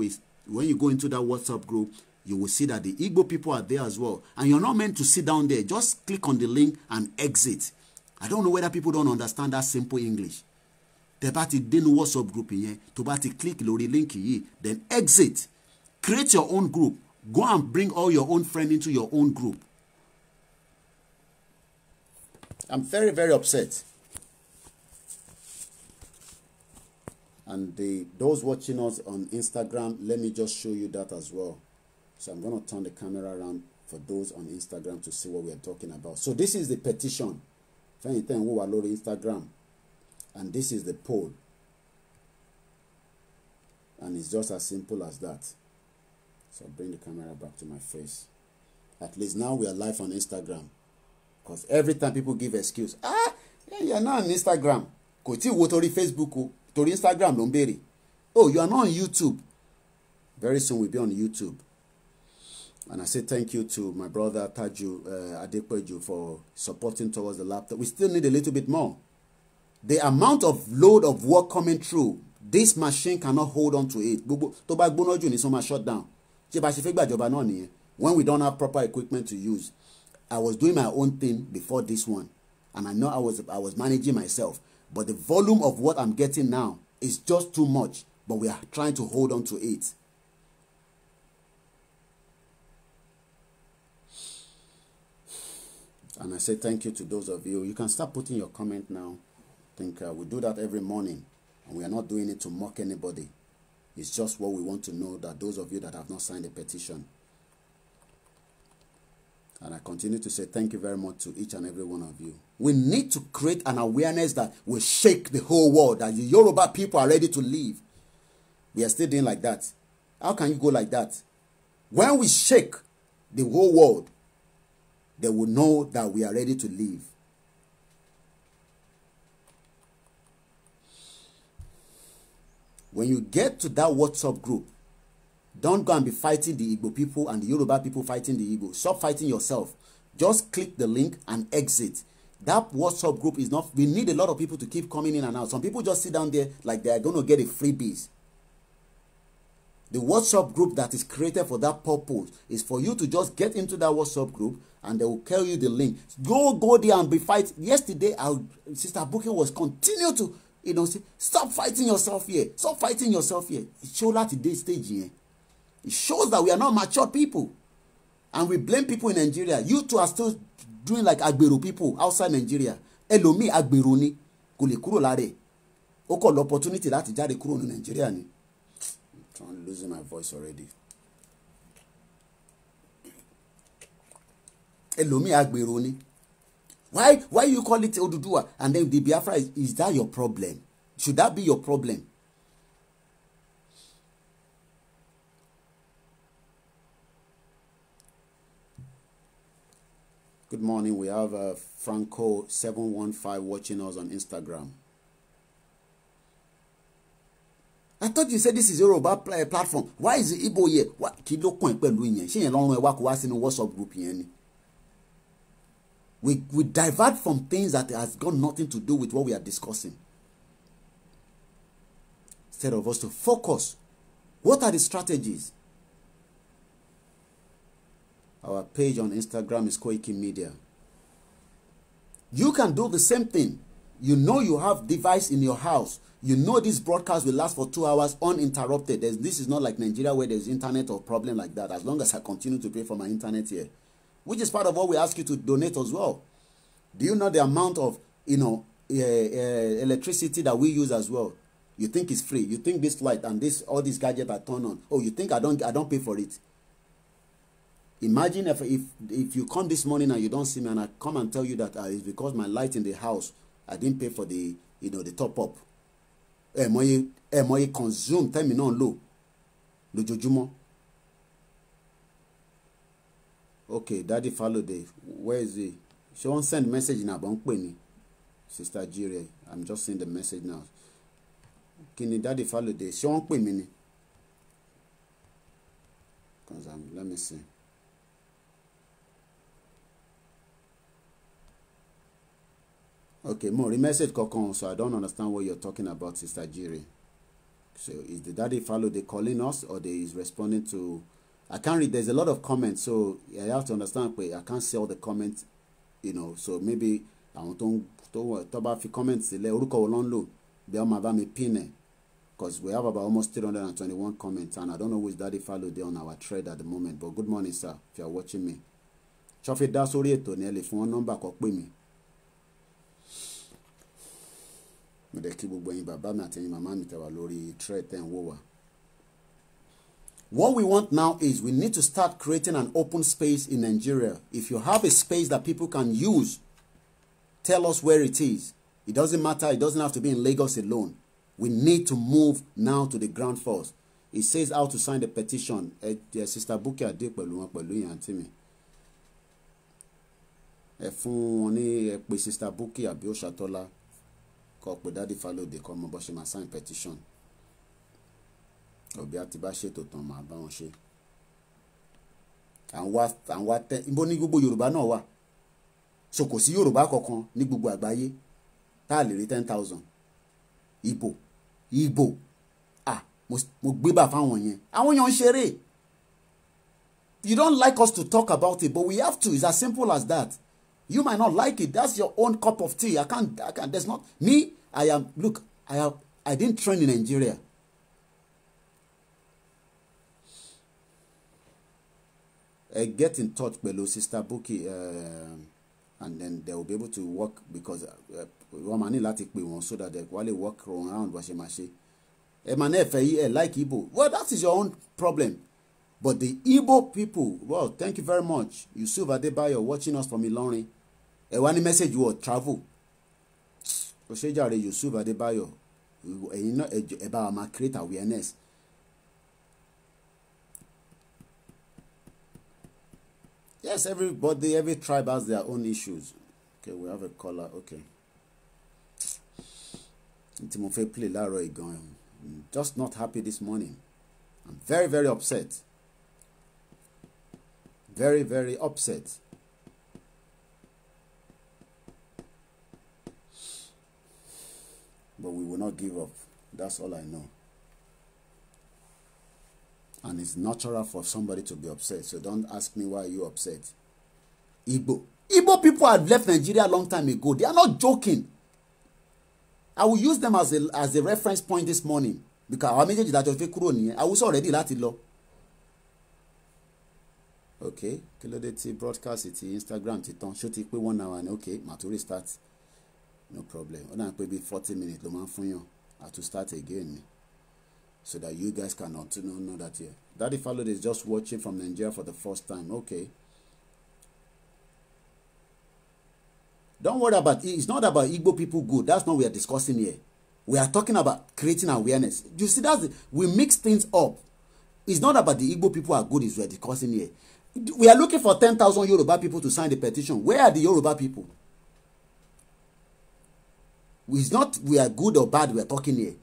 when you go into that WhatsApp group, you will see that the Igbo people are there as well. And you're not meant to sit down there. Just click on the link and exit. I don't know whether people don't understand that simple English. Tẹ́ bá ti dé ní WhatsApp group yẹn, tó bá ti click lórí link yìí, then exit. Create your own group. Go and bring all your own friends into your own group. I'm very, very upset. And those watching us on Instagram, let me just show you that as well. So I'm going to turn the camera around for those on Instagram to see what we are talking about. So this is the petition. Instagram. And this is the poll. And it's just as simple as that. So I'll bring the camera back to my face. At least now we are live on Instagram. Because every time people give excuse, you're not on Instagram. Kò tí wo torí Facebook o, torí Instagram ló ń béèrè. Oh, you are not on YouTube. Very soon we'll be on YouTube. And I say thank you to my brother Taju Adepeju for supporting towards the laptop. We still need a little bit more. The amount of load of work coming through, this machine cannot hold on to it. Tó bá gbóná jù ní so máa shut down. Ṣé bá ṣe fẹ́ gbàjọba náà nìyẹn. When we don't have proper equipment to use. I was doing my own thing before this one. And I know I was managing myself. But the volume of what I'm getting now is just too much. But we are trying to hold on to it. And I say thank you to those of you. You can start putting your comment now. I think we do that every morning. And we are not doing it to mock anybody. It's just what we want to know, that those of you that have not signed a petition. And I continue to say thank you very much to each and every one of you. We need to create an awareness that will shake the whole world, that the Yoruba people are ready to leave. We are still doing like that. How can you go like that? When we shake the whole world, they will know that we are ready to leave. When you get to that WhatsApp group, don't go and be fighting the Igbo people and the Yoruba people fighting the Igbo. Stop fighting yourself. Just click the link and exit. That WhatsApp group is not... We need a lot of people to keep coming in and out. Some people just sit down there like they are going to get a freebies. The WhatsApp group that is created for that purpose is for you to just get into that WhatsApp group and they will tell you the link. Go there and be fighting. Yesterday, our Sister Booking was continue to, say, stop fighting yourself here. Stop fighting yourself here. It shows that today's stage here. It shows that we are not mature people. And we blame people in Nigeria. You two are still doing like Agbero people outside Nigeria. Elomi Agbero ni. Kò lè kúrò láre. Ó kọ̀ l'opportunity láti jáde kúrò ní Nigeria ni. I'm losing my voice already. Elomi Agbero ni. Why you call it Oduduwa? And then the Biafra, is that your problem? Should that be your problem? Good morning. We have Franco715 watching us on Instagram. I thought you said this is Yoruba platform. Why is the Igbo here? What? Kí ló kàn pẹ̀lú yẹn? Ṣé yẹn lọ́rùn ẹ wá kó wá sínú WhatsApp group yẹn ni? We divert from things that has got nothing to do with what we are discussing. Instead of us to focus. What are the strategies? Our page on Instagram is Koiki Media. You can do the same thing. You know you have device in your house. You know this broadcast will last for 2 hours uninterrupted. This is not like Nigeria where there's internet or problem like that. As long as I continue to pay for my internet here. Which is part of what we ask you to donate as well. Do you know the amount of, electricity that we use as well? You think it's free. You think this light and all these gadgets are turned on. Oh, you think I don't pay for it. Imagine if you come this morning and you don't see me and I come and tell you that it's because my light in the house, I didn't pay for the top up. Mo consume time non low. Lójoojúmọ́. Okay, Daddy Falode, where is he? She won't send message now, but Sister Jire, I'm just seeing the message now. Kini Daddy Falode, she won't pay me. Let me see. Okay, more message kokon, so I don't understand what you're talking about, Sister Jiri. So is the Daddy Falode calling us, or they is responding to? I can't read. There's a lot of comments, so I have to understand. I can't see all the comments, So maybe I want to talk about the comments. Because we have about almost 321 comments, and I don't know who is Daddy Falode on our thread at the moment. But good morning, sir. If you are watching me, Chofi dasori eto ni ele phone number ko pe mi. Mo de ki gbogbo yin bàbá mi àti yin màmá mi tẹ́ wà lórí thread ten wo wa. What we want now is we need to start creating an open space in Nigeria. If you have a space that people can use, tell us where it is. It doesn't matter. It doesn't have to be in Lagos alone. We need to move now to the ground force. It says how to sign the petition. Sister Buki ade pẹ̀lú yin àǹtí mi. Fún wọn ní pé Sister Buki àbí Oṣatola kó pé Daddy Falode kó mọ bó ṣe máa sign petition. Òbí àti bá ṣètò tán máa bá wọn ṣe. Àwọn tẹ ibo ní gbogbo Yorùbá náà wà. So kò sí Yorùbá kankan ní gbogbo àgbáyé tá lè rí 10,000. Igbo. Mo gbé bá fáwọn yẹn. Àwọn yẹn ń ṣeré. You don't like us to talk about it, but we have to. It's as simple as that. You might not like it. That's your own cup of tea. I can't. There's not me. I didn't train in Nigeria. Get in touch below Sister Buki, and then they will be able to work because woman láti pè wọ́n so that they will work around what she must say. Like Igbo. Well, that is your own problem. But the Igbo people, well, thank you very much. Yusuf Adebayo watching us from Ilorin. One message you will travel. Oshejare Yusuf Adebayo. You know about my create awareness. Yes, everybody, every tribe has their own issues. Okay, we have a caller. Okay. I'm just not happy this morning. I'm very, very upset. Very, very upset. But we will not give up. That's all I know. And it's natural for somebody to be upset. So don't ask me why you're upset. Igbo people have left Nigeria a long time ago. They are not joking. I will use them as a reference point this morning. Because our message that I was already láti lọ. Okay. Kílódé tí broadcast ti Instagram ti tán. Ṣó ti pé 1 hour. Okay. Maturi start. No problem. Ó dà pé bí 40 minutes ló máa ń fún yàn. I have to start again. So that you guys cannot know that here. Daddy Falode is just watching from Nigeria for the first time. Okay. Don't worry about it. It's not about Igbo people good. That's not what we are discussing here. We are talking about creating awareness. You see, we mix things up. It's not about the Igbo people are good, is we are discussing here. We are looking for 10,000 Yoruba people to sign the petition. Where are the Yoruba people? It's not we are good or bad we are talking here.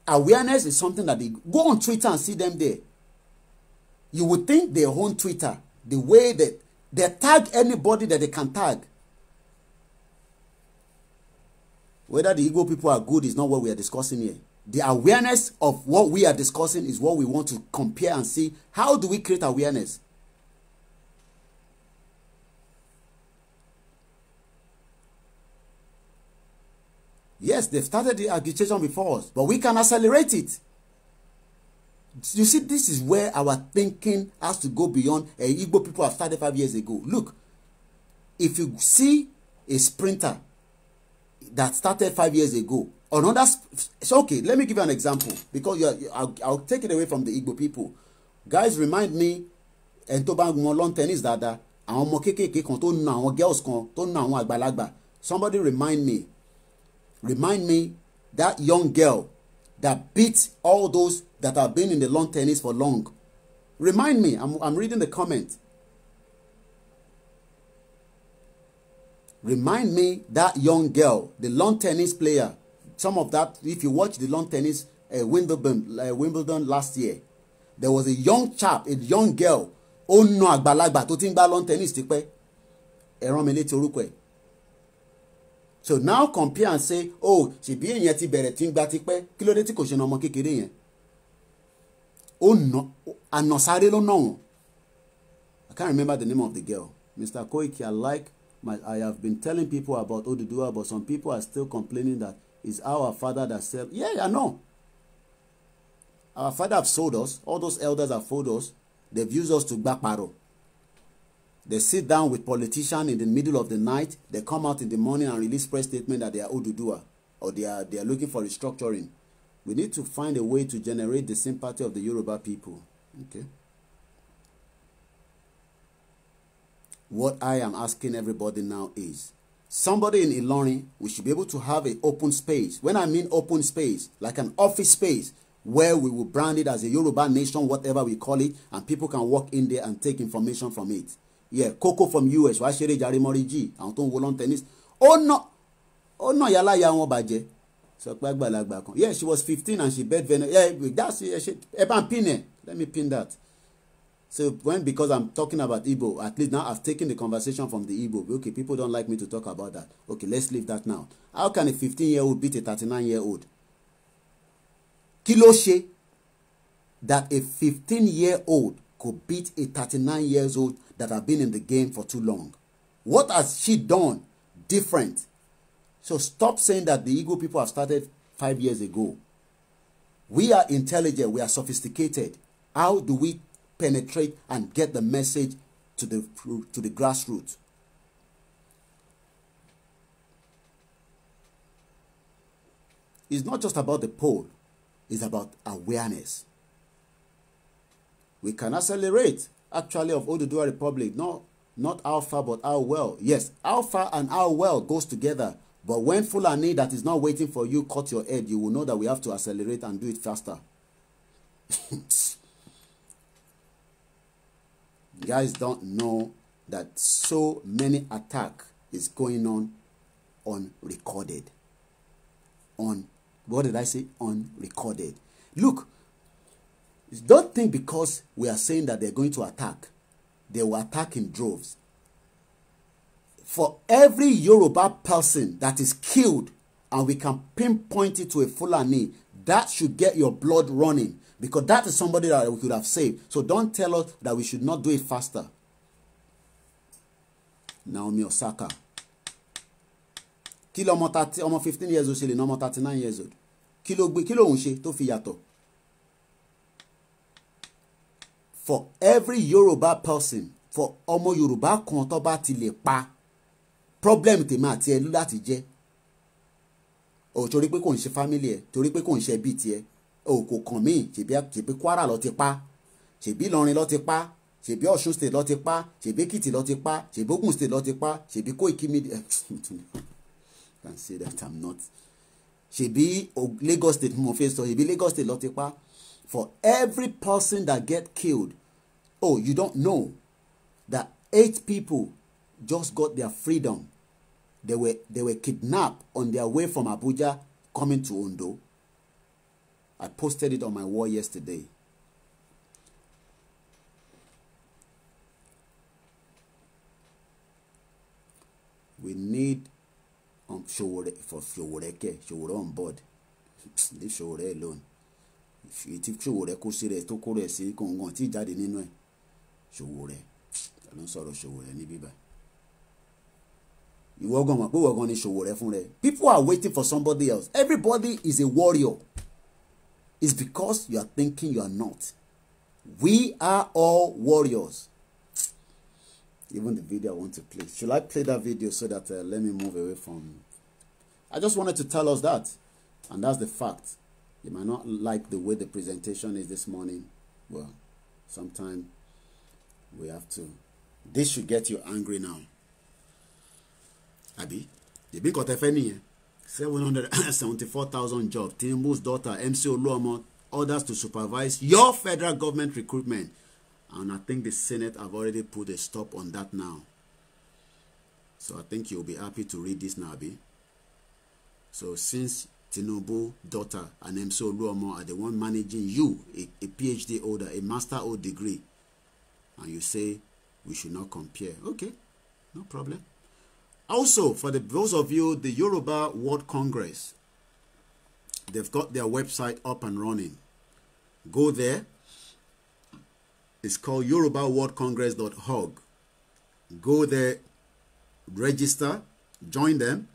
Awareness is something that they go on Twitter and see them there. You would think their own Twitter, the way that they tag anybody that they can tag. Whether the Igbo people are good is not what we are discussing here. The awareness of what we are discussing is what we want to compare and see. How do we create awareness? Yes, they've started the agitation before us, but we can accelerate it. You see, this is where our thinking has to go beyond. Igbo people have started 5 years ago. Look, if you see a sprinter that started 5 years ago, another, so okay, let me give you an example, because I'll take it away from the Igbo people. Guys, remind me, and to bang lawn tennis dada, àwọn ọmọ kékèké kan tó na àwọn girls kan tó na àwọn àgbàlagbà. Somebody remind me that young girl that beat all those that have been in the lawn tennis for long. Remind me. I'm reading the comment. Remind me that young girl, the lawn tennis player. Some of that, if you watch the lawn tennis Wimbledon last year, there was a young chap, a young girl. Oh no, àgbàlagbà tó ti ń gbá lawn tennis ti pẹ́. Ẹ rán mi létí orúkọ ẹ̀. So now compare and say, oh, ṣebí èyàn ti bẹ̀rẹ̀ tí ń gba tipẹ́, kí ló dé tí kò ṣe na ọmọ kékeré yẹn? Ó nà ànàsáré ló nà wọ́n. I can't remember the name of the girl. Mr. Koiki, I have been telling people about Oduduwa, but some people are still complaining that it's our father that said, yeah, I know. Our father have sold us. All those elders have sold us. They've used us to gbaparo. They sit down with politicians in the middle of the night. They come out in the morning and release press statement that they are Oduduwa, or they are looking for restructuring. We need to find a way to generate the sympathy of the Yoruba people. Okay. What I am asking everybody now is, somebody in Ilorin, we should be able to have an open space. When I mean open space, like an office space, where we will brand it as a Yoruba nation, whatever we call it, and people can walk in there and take information from it. Yeah, Coco from US, wá ṣeré jàre Moriji, àwọn tó ń wo lawn tennis. Oh no, yàrá ya wọn bàjẹ́. Sọ pé àgbàlagbà kan. Yeah, she was 15 and she bet venom. Yeah, that's it. Let me pin that. So because I'm talking about Igbo, at least now I've taken the conversation from the Igbo. Okay, people don't like me to talk about that. Okay, let's leave that now. How can a 15-year-old beat a 39-year-old? Kí ló ṣe that a 15-year-old could beat a 39-year-old that have been in the game for too long? What has she done different? So stop saying that the Igbo people have started 5 years ago. We are intelligent. We are sophisticated. How do we penetrate and get the message to the grassroots? It's not just about the poll. It's about awareness. We can accelerate, actually, of Oduduwa Republic. Not how far, but how well. Yes, how far and how well goes together. But when Fulani that is not waiting for you cut your head, you will know that we have to accelerate and do it faster. Guys don't know that so many attack is going on unrecorded. What did I say? Unrecorded. Look, don't think because we are saying that they're going to attack, they will attack in droves. For every Yoruba person that is killed, and we can pinpoint it to a Fulani, that should get your blood running, because that is somebody that we could have saved. So don't tell us that we should not do it faster. Naomi Osaka. Kí ló ọmọ 15 years old ṣe lè ná ọmọ 39 years old. Kí ló ń ṣe tó fi yàtọ̀. For every Yoruba person, for ọmọ Yoruba kan tó bá ti lè pa, problem tèmi àti ẹ láti jẹ́. O torí pé kò ń ṣe family ẹ, torí pé kò ń ṣe bí tiẹ̀. O kò kàn mí, ṣebí Kwara ló ti pa, ṣebí Ìlọrin ló ti pa, ṣebí Ọ̀ṣun state ló ti pa, ṣebí Èkìtì ló ti pa, ṣebí Ògùn state ló ti pa, ṣebí Koiki media. Can say that I'm not. Ṣebí Lagos state mo fẹ́ sọ, ṣebí Lagos state ló ti pa. For every person that get killed, oh, you don't know that 8 people just got their freedom. They were kidnapped on their way from Abuja coming to Ondo. I posted it on my wall yesterday. We need Showore on board. Leave Showore alone. If Showore kó sí rẹ̀ tó kó rẹ̀ sí kọ̀ọ̀kan tí jáde nínú ẹ̀. Showore. I don't sọ̀rọ̀ Showore ní bíbá. Ìwọ gan mọ̀ pé ìwọ gan ni Showore fún rẹ̀. People are waiting for somebody else. Everybody is a warrior. It's because you are thinking you are not. We are all warriors. Even the video I want to play. Should I play that video so that let me move away from... I just wanted to tell us that. And that's the fact. You might not like the way the presentation is this morning. Well, sometimes we have to. This should get you angry now. Abi, the big Otefeni, 774,000 jobs. Tinubu's daughter, MC Oluomo, orders to supervise your federal government recruitment. And I think the Senate have already put a stop on that now. So I think you'll be happy to read this now, Abi. So since Tinubu's daughter and MC Oluomo are the one managing you, a PhD holder, a master or degree, and you say we should not compare. Okay, no problem. Also, for those of you, the Yoruba World Congress, they've got their website up and running. Go there. It's called yorubaworldcongress.org. Go there, register, join them.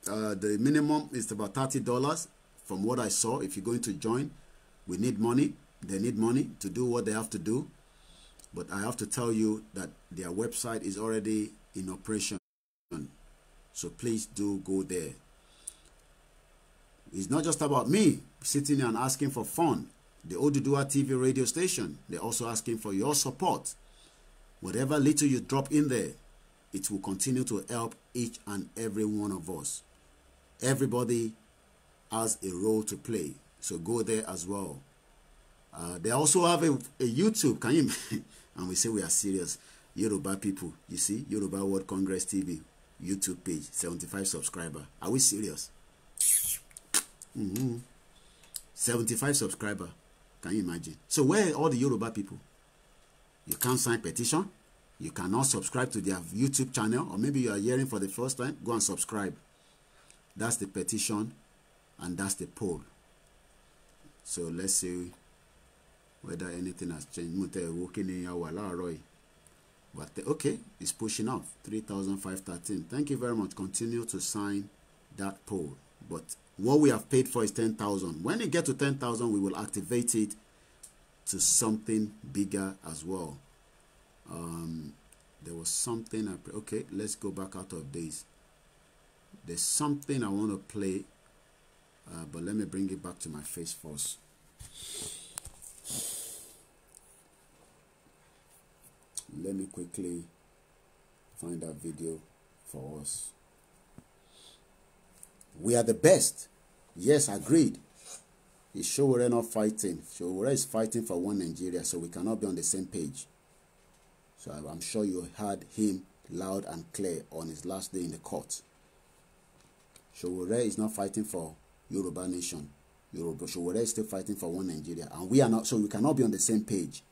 The minimum is about $30 from what I saw. If you're going to join, we need money. They need money to do what they have to do. But I have to tell you that their website is already in operation. So please do go there. It's not just about me sitting here and asking for fun. The Oduduwa TV radio station, they're also asking for your support. Whatever little you drop in there, it will continue to help each and every one of us. Everybody has a role to play, so go there as well. They also have a YouTube, can you? And we say we are serious. Yoruba people, you see, Yoruba World Congress TV, YouTube page, 75 subscribers. Are we serious? 75 subscribers. Can you imagine? So where are all the Yoruba people? You can't sign petition. You cannot subscribe to their YouTube channel. Or maybe you are hearing for the first time. Go and subscribe. That's the petition. And that's the poll. So let's see whether anything has changed. But okay, it's pushing up. 3,513. Thank you very much. Continue to sign that poll. But what we have paid for is 10,000. When you get to 10,000, we will activate it to something bigger as well. There was something. Okay, let's go back out of this. There's something I want to play, but let me bring it back to my face first. Let me quickly find that video for us. We are the best. Yes, agreed. Is Showore not fighting? Showore is fighting for one Nigeria, so we cannot be on the same page. So I'm sure you heard him loud and clear on his last day in the court. Showore is not fighting for Yoruba nation. Showore is still fighting for one Nigeria, and we are not. So we cannot be on the same page.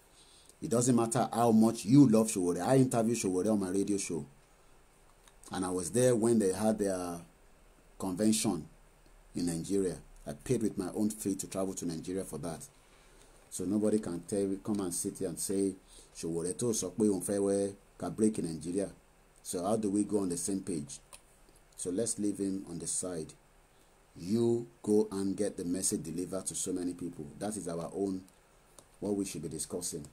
It doesn't matter how much you love Showore. I interviewed Showore on my radio show, and I was there when they had their convention in Nigeria. I paid with my own fee to travel to Nigeria for that. So nobody can come and sit here and say Showore to sọ pé òun fẹ́ wẹ́ ká break in Nigeria. So how do we go on the same page? So let's leave him on the side. You go and get the message delivered to so many people. That is our own, what we should be discussing.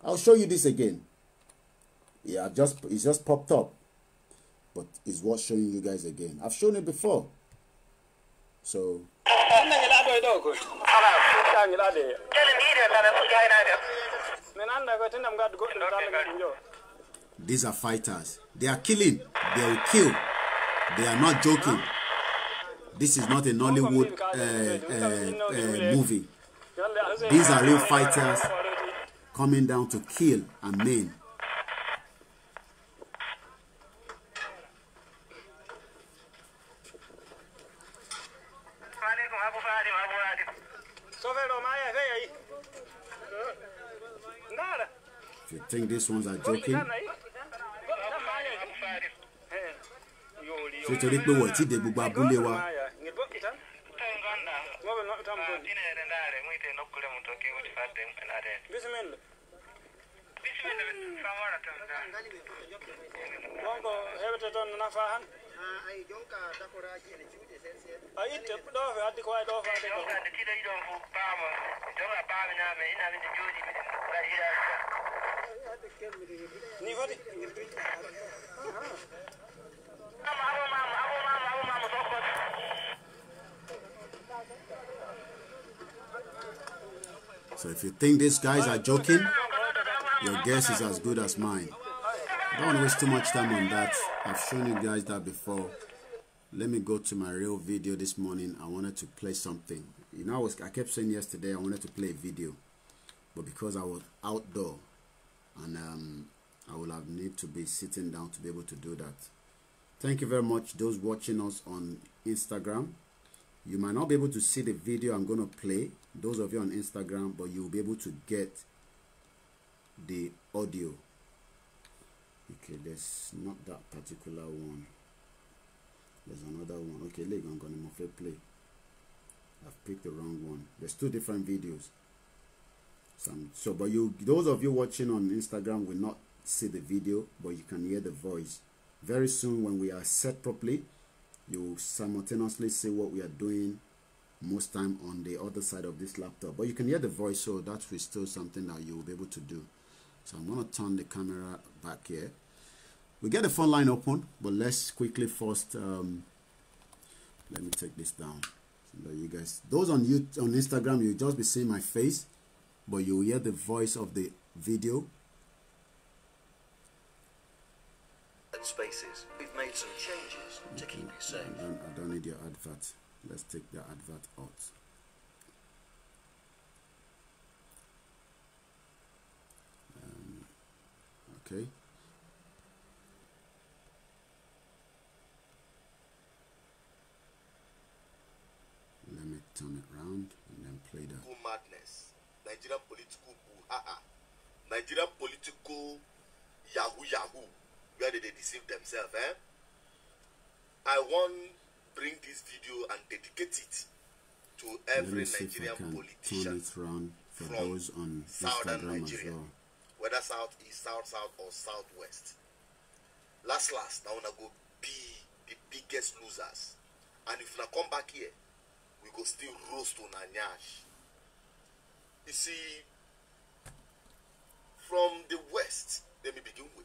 I'll show you this again. Yeah, it's just popped up. But it's worth showing you guys again. I've shown it before. So these are fighters. They are killing. They will kill. They are not joking. This is not a Nollywood movie. These are real fighters coming down to kill and maim. you think these ones are joking, so torí pé wọ́n ti dé gbogbo abúlé wa. So if you think these guys are joking, your guess is as good as mine. I don't want to waste too much time on that. I've shown you guys that before. Let me go to my real video this morning. I wanted to play something. You know, I kept saying yesterday I wanted to play a video, but because I was outdoor and I will have need to be sitting down to be able to do that. Thank you very much, those watching us on Instagram. You might not be able to see the video I'm going to play, those of you on Instagram, but you'll be able to get the audio. Okay, there's not that particular one. There's another one. Okay, I'm going to play. I've picked the wrong one. There's two different videos. But those of you watching on Instagram will not see the video, but you can hear the voice. Very soon, when we are set properly, you will simultaneously see what we are doing most time on the other side of this laptop. But you can hear the voice, so that is still something that you will be able to do. So I'm going to turn the camera back here. We get the phone line open, but let's quickly first, let me take this down. So you guys, those on Instagram, you'll just be seeing my face, but you'll hear the voice of the video. Spaces. We've made some changes to keep you safe. I don't need your advert. Let's take the advert out. Okay. Let me turn it around and then play that. Madness. Nigerian political brouhaha. Nigerian political yahoo. Where did they deceive themselves, eh? I want to bring this video and dedicate it to every Nigerian politician from those on southern Instagram Nigeria, as well. whether southeast, south, or southwest. Last, I wanna go be the biggest losers, and if I come back here, we go still roast on Anyash. You see, from the west, let me begin with.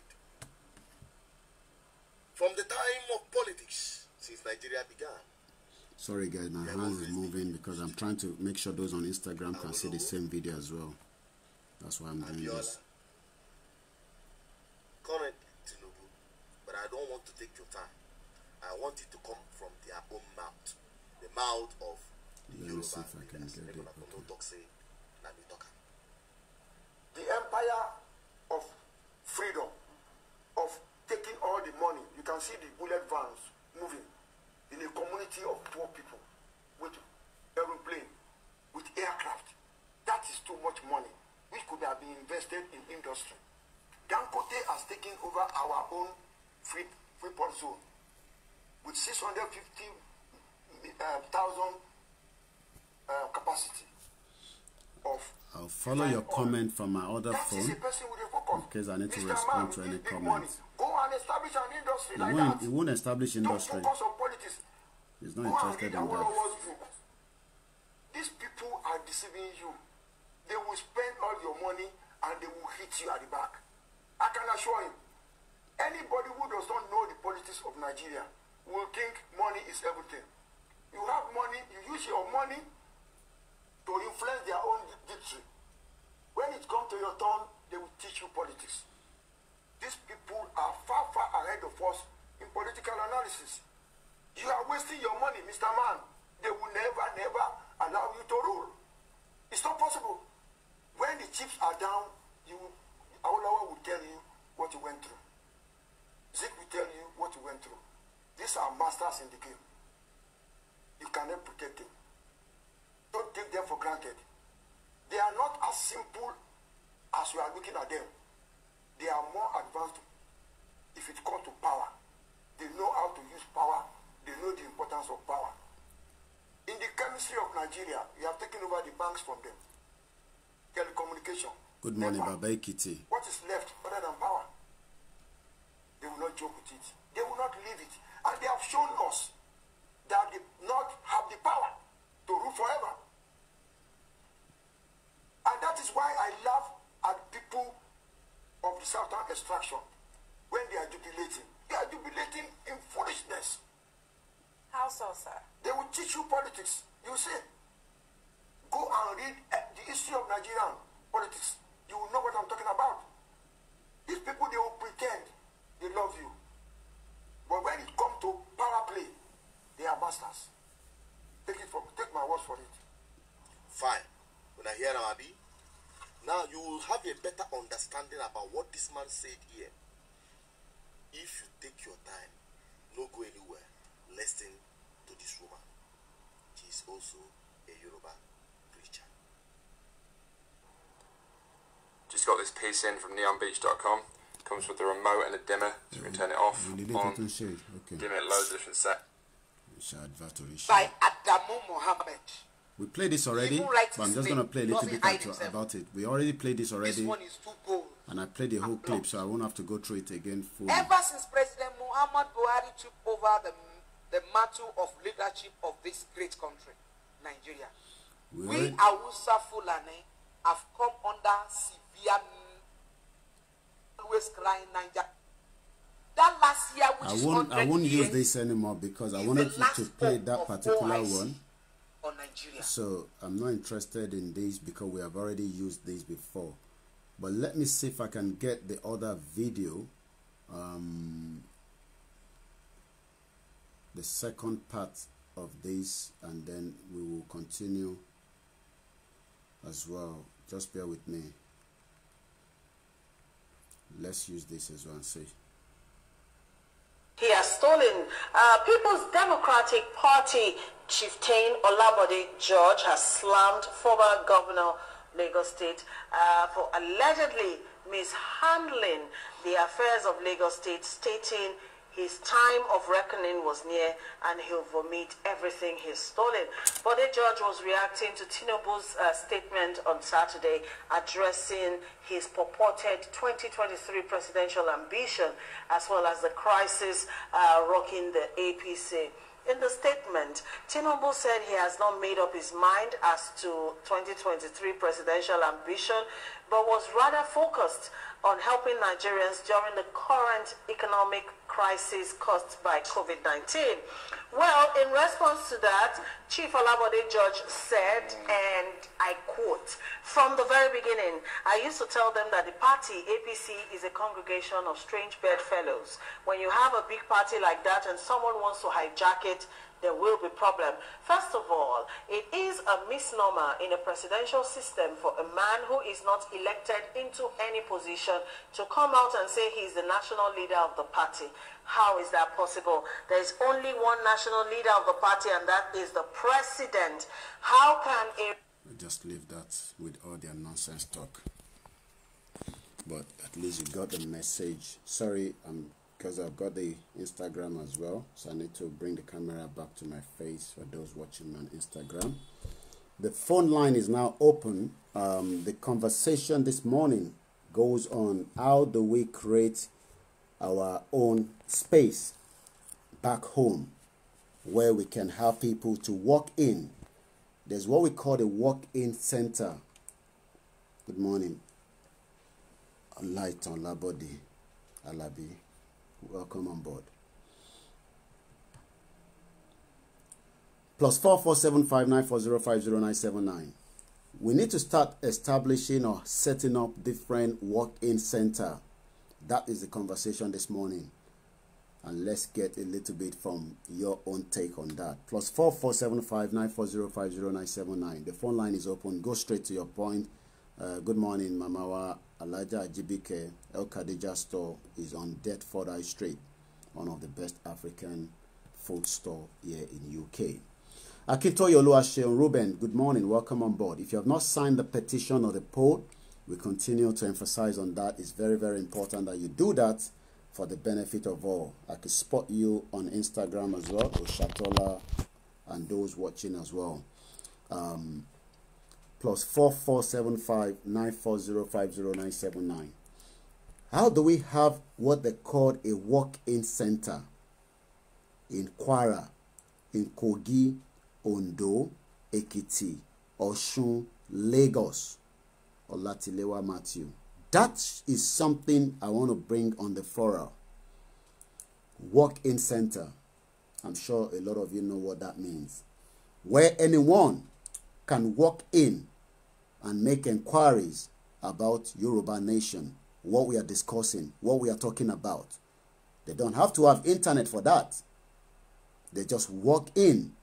From the time of politics, since Nigeria began. Sorry guys, my hand is moving because I'm trying to make sure those on Instagram can see the same video as well. That's why I'm doing this. Currently, Tinubu, but I don't want to take your time. I want it to come from their own mouth. The mouth of the Yoruba. See if I can get it. Okay. The empire of freedom, of taking all the money. You can see the bullet vans moving in a community of poor people with aeroplane, with aircraft. That is too much money, which could have been invested in industry. Dangote has taken over our own Freeport zone with 650,000 capacity of. I'll follow your comment from my other phone in case I need to respond to any comments. Go and establish an industry like that. He won't establish industry. Don't focus on politics. He's not interested in that. These people are deceiving you. They will spend all your money and they will hit you at the back. I can assure you, anybody who does not know the politics of Nigeria will think money is everything. You have money, you use your money to influence their own victory. When it comes to your turn, they will teach you politics. These people are far ahead of us in political analysis. You are wasting your money, Mr. Man. They will never allow you to rule. It's not possible. When the chips are down, Awolowo will tell you what you went through. Zik will tell you what you went through. These are masters in the game. You cannot protect them. Don't take them for granted. They are not as simple as you are looking at them. they are more advanced if it comes to power. They know how to use power. They know the importance of power. In the chemistry of Nigeria, you have taken over the banks from them. Telecommunication. Good morning, Baba Ekiti. What is left other than power? They will not joke with it. They will not leave it. And they have shown us that they not have the power to rule forever. And that is why I laugh at people of the Southern extraction when they are jubilating. They are jubilating in foolishness. How so, sir? They will teach you politics. You see, go and read the history of Nigerian politics. You will know what I'm talking about. These people, they will pretend they love you. But when it comes to power play, they are masters. Take my word for it. Fine. When I hear Abi, now you will have a better understanding about what this man said here. If you take your time, no go anywhere, listen to this woman. She is also a Yoruba preacher. Just got this piece in from neonbeach.com. Comes with the remote and a dimmer, so we can turn it off, on, dim it, loads of different set. By Adamu Mohammed. We played this already, but I'm just going to play a little bit about it. We already played this already, This one is too bold. and I played the whole clip, so I won't have to go through it again fully. Ever since President Muhammad Buhari took over the mantle of leadership of this great country, Nigeria, we Hausa Fulani have come under severe, always crying Nigeria. That last year, which I won't use this anymore because I wanted you to play that particular one. On Nigeria. So I'm not interested in this because we have already used this before. But let me see if I can get the other video, the second part of this, and then we will continue as well. Just bear with me. Let's use this as well and see. He has stolen. People's Democratic Party chieftain Olabode George has slammed former governor Lagos State for allegedly mishandling the affairs of Lagos State, stating his time of reckoning was near and he'll vomit everything he's stolen. Bode George was reacting to Tinubu's statement on Saturday, addressing his purported 2023 presidential ambition, as well as the crisis rocking the APC. In the statement, Tinubu said he has not made up his mind as to 2023 presidential ambition, but was rather focused on helping Nigerians during the current economic crisis caused by COVID-19. Well, in response to that, Chief Olabode George said, and I quote, "From the very beginning, I used to tell them that the party, APC, is a congregation of strange bedfellows. When you have a big party like that and someone wants to hijack it, there will be problem. First of all, it is a misnomer in a presidential system for a man who is not elected into any position to come out and say he is the national leader of the party. How is that possible? There is only one national leader of the party, and that is the president. How can a..." Just leave that with all their nonsense talk. But at least you got the message. Sorry, because I've got the Instagram as well, so I need to bring the camera back to my face for those watching on Instagram. The phone line is now open. The conversation this morning goes on how do we create our own space back home where we can have people to walk in. There's what we call the walk-in center. Good morning. Light on Labodi Alabi. Welcome on board. +447594050979. We need to start establishing or setting up different walk-in center. That is the conversation this morning. And let's get a little bit from your own take on that. +447594050979. The phone line is open. Go straight to your point. Good morning, Mamawa. Alaja Ajibike El Khadija store is on Deptford High Street, one of the best African food store here in UK. Akintoye Oluwaseun Ruben, good morning, welcome on board. If you have not signed the petition or the poll, We continue to emphasize on that. It's very, very important that you do that for the benefit of all. I can spot you on Instagram as well, Oshatola, and those watching as well. Plus 4475 940 How do we have what they call a walk-in center in Kwara, in Kogi, Ondo, Ekiti, Osun, Lagos, Olatilewa Matthew? That is something I want to bring on the forum. Walk-in center. I'm sure a lot of you know what that means. Where anyone can walk in and make inquiries about Yoruba Nation, what we are discussing, what we are talking about. They don't have to have internet for that. They just walk in,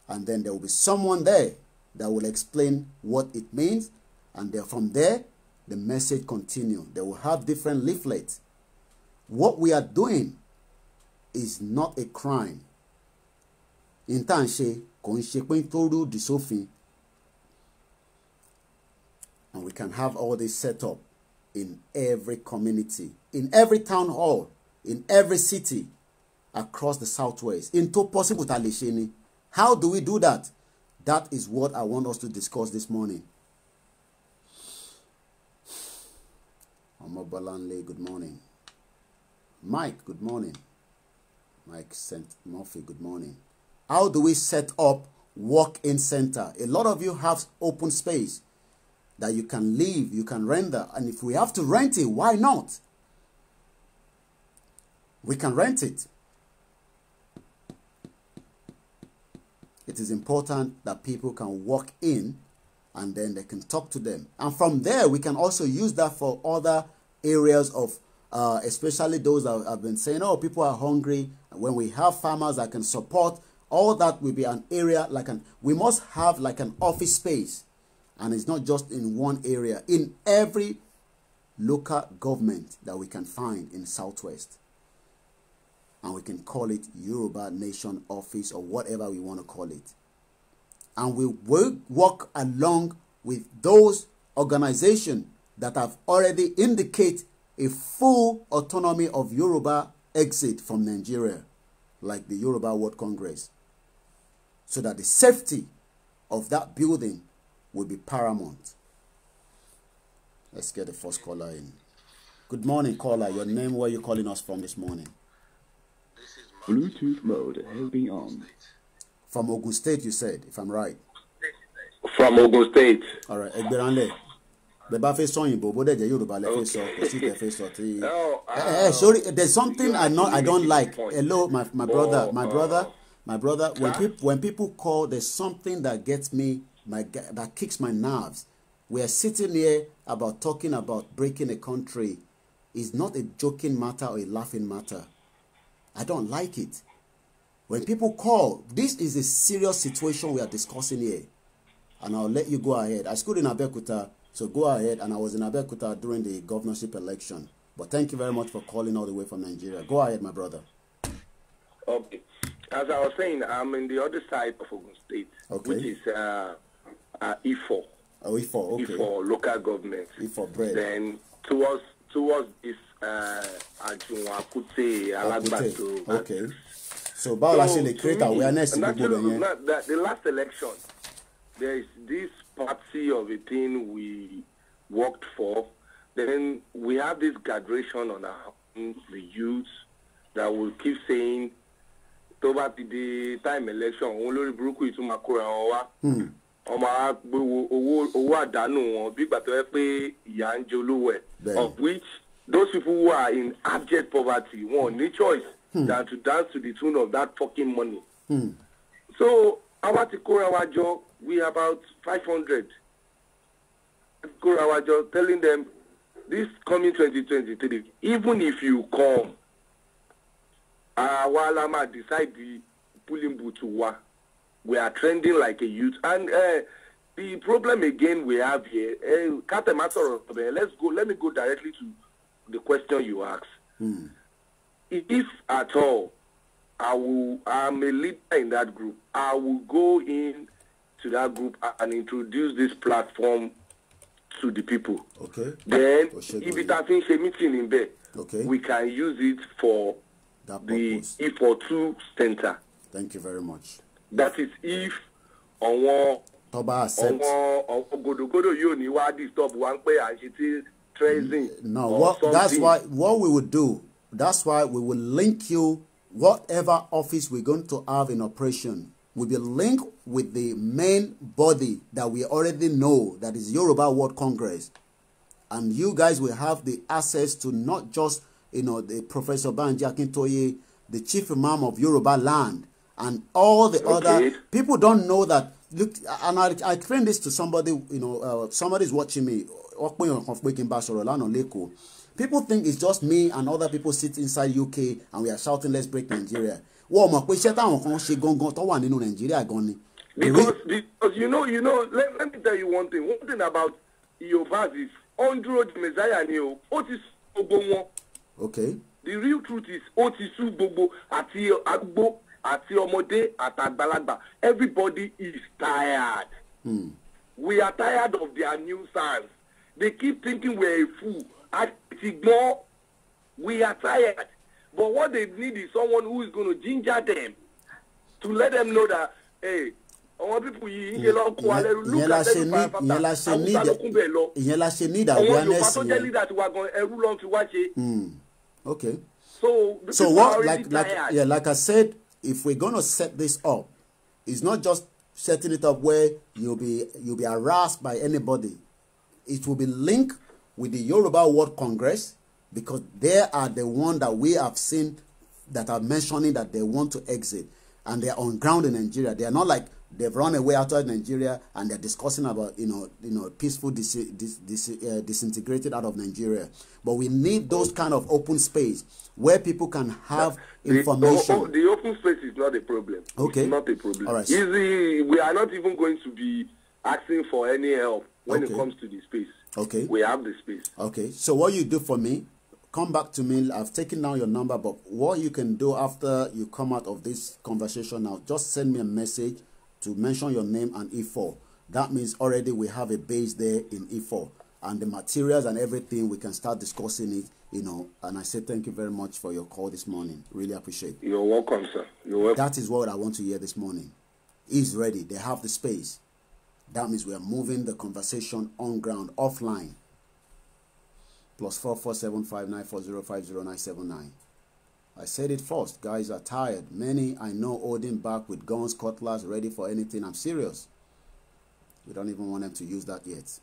and then there will be someone there that will explain what it means, and then from there, the message continue. They will have different leaflets. What we are doing is not a crime. Intanse konse toru disofin, and we can have all this set up in every community, in every town hall, in every city across the Southwest. Into possible talisheni. How do we do that? That is what I want us to discuss this morning. Omobalanle, good morning. Mike, good morning. Mike St. Murphy, good morning. How do we set up walk-in center? A lot of you have open space that you can leave, you can render. And if we have to rent it, why not? We can rent it. It is important that people can walk in and then they can talk to them. And from there, we can also use that for other areas of, especially those that have been saying, oh, people are hungry. When we have farmers that can support, all that will be an area like we must have like an office space. And it's not just in one area, in every local government that we can find in Southwest. And we can call it Yoruba Nation Office or whatever we want to call it. And we will work along with those organizations that have already indicated a full autonomy of Yoruba exit from Nigeria, like the Yoruba World Congress, so that the safety of that building will be paramount. Let's get the first caller in. Good morning, caller. Your name, where are you calling us from this morning? Bluetooth mode has been on. From Ogun State, you said, if I'm right. From Ogun State. All right, Egberanle. Beba face on Igbo, but there's Yoruba le face so, face so. Sorry, there's something I don't like. Hello, my brother. When people call, there's something that gets me, that kicks my nerves. We are sitting here talking about breaking a country. It's not a joking matter or a laughing matter. I don't like it. When people call, this is a serious situation we are discussing here. And I'll let you go ahead. I schooled in Abeokuta, so go ahead. And I was in Abeokuta during the governorship election. But thank you very much for calling all the way from Nigeria. Go ahead, my brother. Okay. As I was saying, I'm in the other side of Ogun State, which is Ifo. Oh, Ifo, okay. Ifo local government. Ifo bread. Then towards this Ajunwakute, Alagbato. Okay. So, they create awareness. The last election, there is this party of a thing we worked for. Then we have this graduation on our own, the youth, that will keep saying, "Toba the time election, only Bruku is Makura." Of which those people who are in abject poverty want no choice than to dance to the tune of that fucking money. So our job, we are about 500. Job, telling them this coming 2023, even if you come, Walama decide the pulling butuwa. We are trending like a youth. And the problem again we have here, let me go directly to the question you asked. If at all I'm a leader in that group, I will go in to that group and introduce this platform to the people. Okay. Then, if it has been a meeting in there, we can use it for that the purpose. E42 center. Thank you very much. That is if on Toba accept. No, that's what we would do. That's why we will link you. Whatever office we're going to have in operation will be linked with the main body that we already know, that is Yoruba World Congress. And you guys will have the access to not just, the Professor Banji Akintoye, the chief imam of Yoruba land, and all the other people don't know that. Look, and I explained this to somebody, somebody's watching me. People think it's just me and other people sit inside UK and we are shouting, let's break Nigeria. Because you know, let me tell you one thing. One thing about Yorubas is Ondro the Messiah Neo, Otis Ogbonwo. Okay. The real truth is Otisu Bobo Ati Agbo Ati Omode Atagbalagba. Everybody is tired. We are tired of their nuisance. They keep thinking we're a fool. We are tired. But what they need is someone who is going to ginger them to let them know that, hey, our people need awareness. Okay. So what, like I said, if we're going to set this up, it's not just setting it up where you'll be harassed by anybody. It will be linked with the Yoruba World Congress, because they are the one that we have seen that are mentioning that they want to exit, and they are on ground in Nigeria. They are not like they've run away outside Nigeria and they're discussing about peaceful disintegrated out of Nigeria. But we need those kind of open space where people can have information. The open space is not a problem. Okay, it's not a problem. All right. We are not even going to be asking for any help when it comes to the space. Okay. We have the space. Okay. So what you do for me, come back to me. I've taken down your number, but what you can do after you come out of this conversation now, just send me a message to mention your name and E4. That means already we have a base there in E4. And the materials and everything, we can start discussing it, And I say thank you very much for your call this morning. Really appreciate it. You're welcome, sir. You're welcome. That is what I want to hear this morning. He's ready. They have the space. That means we are moving the conversation on ground, offline. +447594050979. I said it first. Guys are tired. Many I know holding back with guns, cutlass, ready for anything. I'm serious. We don't even want them to use that yet.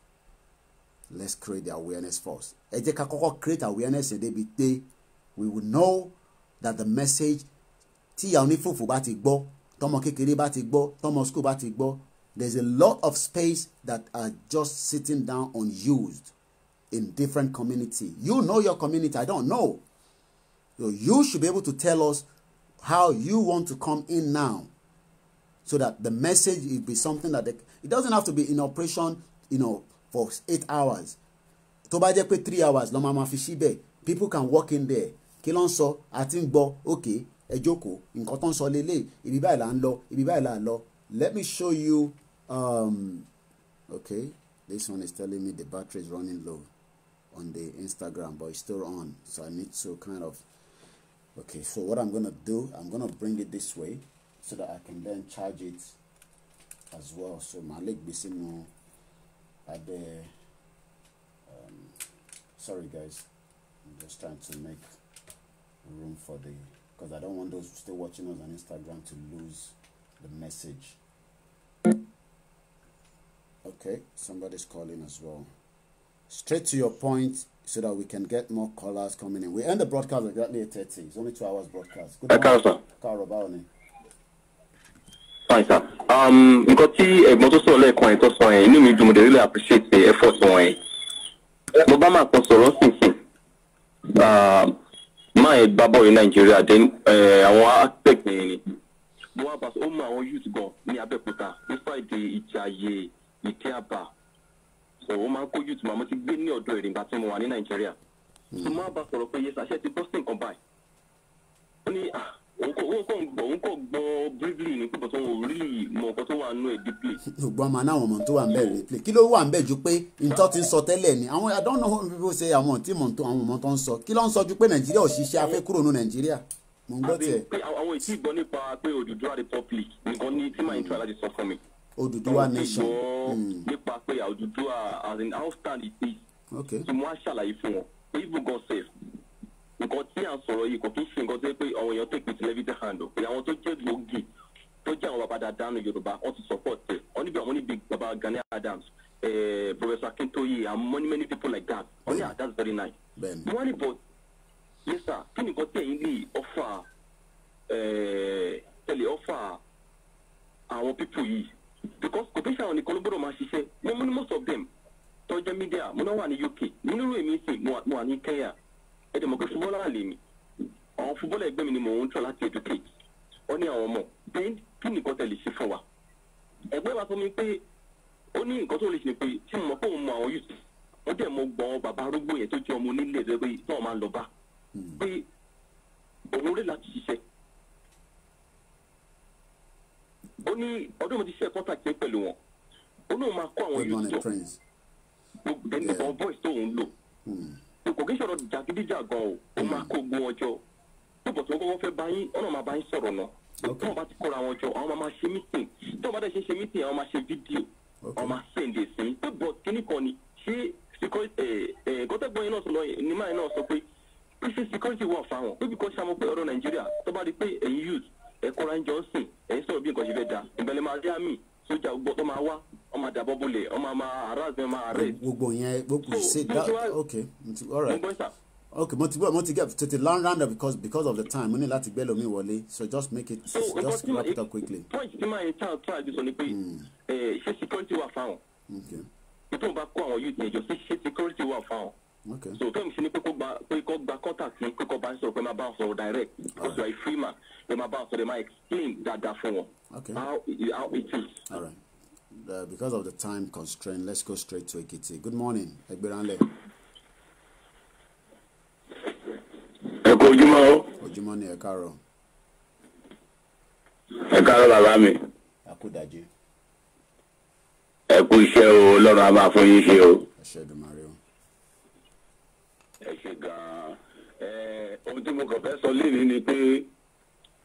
Let's create the awareness first. Create awareness and we will know that the message there's a lot of space that are just sitting down unused in different community. You know your community. I don't know. So you should be able to tell us how you want to come in now, so that the message will be something that it doesn't have to be in operation, for 8 hours. To buy 3 hours, people can walk in there. Kilonso, I think, okay, ejoko, inkoton so lele, ibiba la lo. Let me show you. Okay, this one is telling me the battery is running low on the Instagram, but it's still on, so I need to kind of. Okay, so what I'm gonna do, I'm gonna bring it this way so that I can then charge it as well. So my leg bisimo at the sorry guys, I'm just trying to make room for because I don't want those still watching us on Instagram to lose the message. Okay, somebody's calling as well. Straight to your point so that we can get more callers coming in. We end the broadcast exactly at 8:30. It's only 2 hours broadcast. Good morning, sir. Fine, sir. Nǹkan tí ẹ̀gbọ́n tó sọ̀rọ̀ lẹ́ẹ̀kan ẹ̀ tó sọ yẹn, inú mi dùn, mo dẹ̀ really appreciate the effort wọn yẹn. Mo bá máa kan sọ̀rọ̀ sínsìn. Máa ẹ̀ bá bọ̀ ní Nàìjíríà, then àwọn aspect yẹn ni. Mo wá bá ó mú àwọn youth gan ní Abẹ́òkúta, ní Friday Ìjàyè, Ìtẹ́àbà. So ó máa ń kó youth màmú ti gbé ní ọ̀dọ̀ èrè nígbà tí mo wà ní Nàìjíríà. So máa bá sọ̀rọ̀ pé yẹsà ṣe ti bọ́ sí nǹkan báyìí. Ó ní òun kò gbọ́ briefly ní pípọ̀ tó ń rí mọ̀ nǹkan tó wà nínú ẹ̀ deeply. ṣùgbọ́n máa náwọn ọmọ tó wà ń bẹ̀ replay kí ló wà ń bẹ̀ ju pé nǹkan ti ń sọ tẹ́lẹ̀ ni àwọn I don't know how people say àwọn tí mọ̀ tó àwọn ọmọ tó ń sọ kí ló ń sọ ju pé Nàìjíríà ò ṣiṣẹ́ afẹ́ kúrò ní Nàìjíríà mo ń gbọ́ tiẹ̀. àwọn èsì ìgbọ́ nípa pé Odùduwà republic nǹkan ní tí màá ń try láti sọ fún mi. Odùduwà nation. nípa pé Odùduwà as in how stand it is. tí mo á ṣàlàyé fún wọn even God safe nǹkan tí à ń sọ̀rọ̀ yìí kò kí ń ṣe nǹkan tó yẹ pé àwọn èèyàn take it levity hand o pé àwọn tó jẹ́ gbòógì tó jẹ́ àwọn bàbá dáadáa ní Yorùbá wọ́n ti support ẹ̀ wọ́n níbi àwọn níbi bàbá Gani Adams Professor Akintoye and many people like that wọ́n ní that's very nice. wọ́n ní but yes sir kí ni nǹkan tí ẹ̀yin lè offer tẹ̀lé offer àwọn people yìí because kò kí ń ṣe àwọn nìkan ló gbọ́dọ̀ máa ṣiṣẹ́ mo ní most of them tó jẹ́ media mo náà wà ní UK mo nírú èmi sì mo wà ní Kenya ẹ̀dẹ̀ mọ̀ pé fúbọ́lá lè mi àwọn fúbọ́lá ẹgbẹ́ mi ni mò ń tọ́ láti educate wọ́n ní àwọn ọmọ bẹ́ẹ̀ kí nìkan tẹ̀ lè ṣe fún wa ẹgbẹ́ wa sọ mi pé ó ní nǹkan tó lè ṣe pé tí mo mọ̀ pé òun mọ àwọn youth wọ́n dẹ̀ mọ gbọ́n bàbá arúgbó yẹn tó jẹ́ ọmọ onílé ẹ̀ pé náà máa ń lọ bá pé òun rí láti ṣiṣẹ́ ó ní ọdún mo ti ṣe contact pẹ̀lú wọn ó náà máa kó àwọn youth jọ ẹni àwọn voice tó ń lò kò kí n sọ̀rọ̀ jàgídíjà gan o ó máa kó gbó wọn jọ tó bọ̀ tó wọ́n fẹ́ bá yín ọ̀nà máa bá yín sọ̀rọ̀ náà tí wọ́n bá ti kóra wọn jọ àwọn máa ṣe meeting tí wọ́n bá dẹ̀ ṣe meeting àwọn máa ṣe fídíò àwọn máa send it sí tó bọ̀ kíní kan ni ṣé gọ́tẹ́gbọ́n yẹn náà sọ ní máa náà sọ pé ṣé security wà fáwọn pé bí kò ṣàmú pé ọ̀rọ̀ Nàìjíríà tó bá di pé ẹ̀yin youth ẹ̀kọ́ra ń jọ ń sìn ẹ̀yin sọ̀rọ̀ bí nǹkan ṣe fẹ́ da ìbẹ̀lẹ̀ máa rí àmì sójà gbọ́ tó máa wá ọmọ àdàbọ̀ bolẹ̀ ọmọ máa arás ẹ̀ máa arrest. gbogbo yẹn gbogbo ṣe that okay all right okay mo ti get tètè round up because of the time mo ní láti gbẹ́ lómi wọlé so just make it just wrap it up quickly. point tí máa ń tàn tún àjọsọ ni pé ṣé security wà fáwọn nítorí bá kó àwọn youth yẹn jọ ṣé security wà fáwọn so fẹ́mi sí ni pé kó gba contact ní pé kó bá ń sọ̀rọ̀ pé máa bá ń sọ̀rọ̀ direct because you are a free man ẹ máa bá ń sọ̀rọ̀ ẹ máa explain dáadáa fún wọn how it is. All right. Because of the time constraint, let's go straight to Ekiti. Good morning, Egberanle. Ẹ kú ojúmọ́ o. Ojúmọ́ ni ẹ káàárọ̀. Ẹ káàárọ̀ bàbá mi. A kú ìdájí. Ẹ kú iṣẹ́ o, Ọlọ́run á máa fún yín ṣe o. Ẹ ṣé Èdùmàrè o. Ẹ ṣé gan-an. Ohun tí mo kàn fẹ́ sọ lénìí ni pé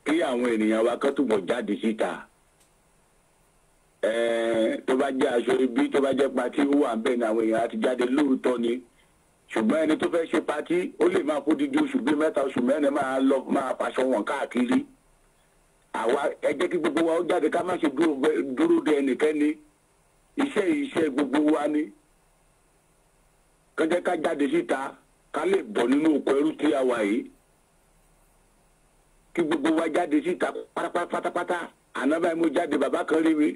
kí àwọn ènìyàn wa kán túbọ̀ jáde síta. Tó bá jẹ́ aṣọ ibi tó bá jẹ́ patí ó wà bẹ́ẹ̀ ni àwọn èèyàn á ti jáde lóòótọ́ ni ṣùgbọ́n ẹni tó fẹ́ ṣe patí ó lè máa kó dídí oṣù bíi 3 oṣù 4 máa fàṣọ wọn káàkiri àwa ẹ jẹ́ kí gbogbo wa ó jáde ká má ṣe dúró de ẹnikẹ́ni iṣẹ́ gbogbo wa ni kán jẹ́ ká jáde síta ká lè bọ̀ nínú oko ẹrú tí a wà yìí kí gbogbo wa jáde síta pátápátá àná báyìí mo jáde bàbá kan rí mi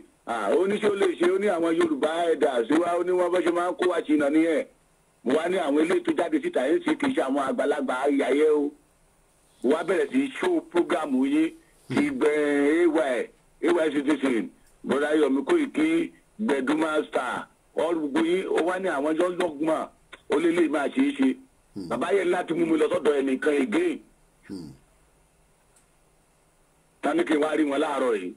oníṣẹ́ ó lè ṣe ó ní àwọn Yorùbá ẹ̀dà síwá ó ní wọ́n bọ́ ṣe máa ń kó wa ṣìnà nìyẹn mo wá ní àwọn ilé tó jáde síta yẹn sì kì í ṣe àwọn àgbàlagbà ayẹyẹ o mo wá bẹ̀rẹ̀ sí ṣó prógámù yìí ti gbẹ ay citizen bọ́dá Yomi Koiki gbẹ̀dú master gbogbo yìí ó wá ní àwọn jọ́ndọ̀gbọ̀n ó lè lè máa ṣe é ṣe bàbá yẹn láti mú mi lọ sọ́dọ̀ ẹnìkan again tani kí n wá rí wọn láàárọ̀ yìí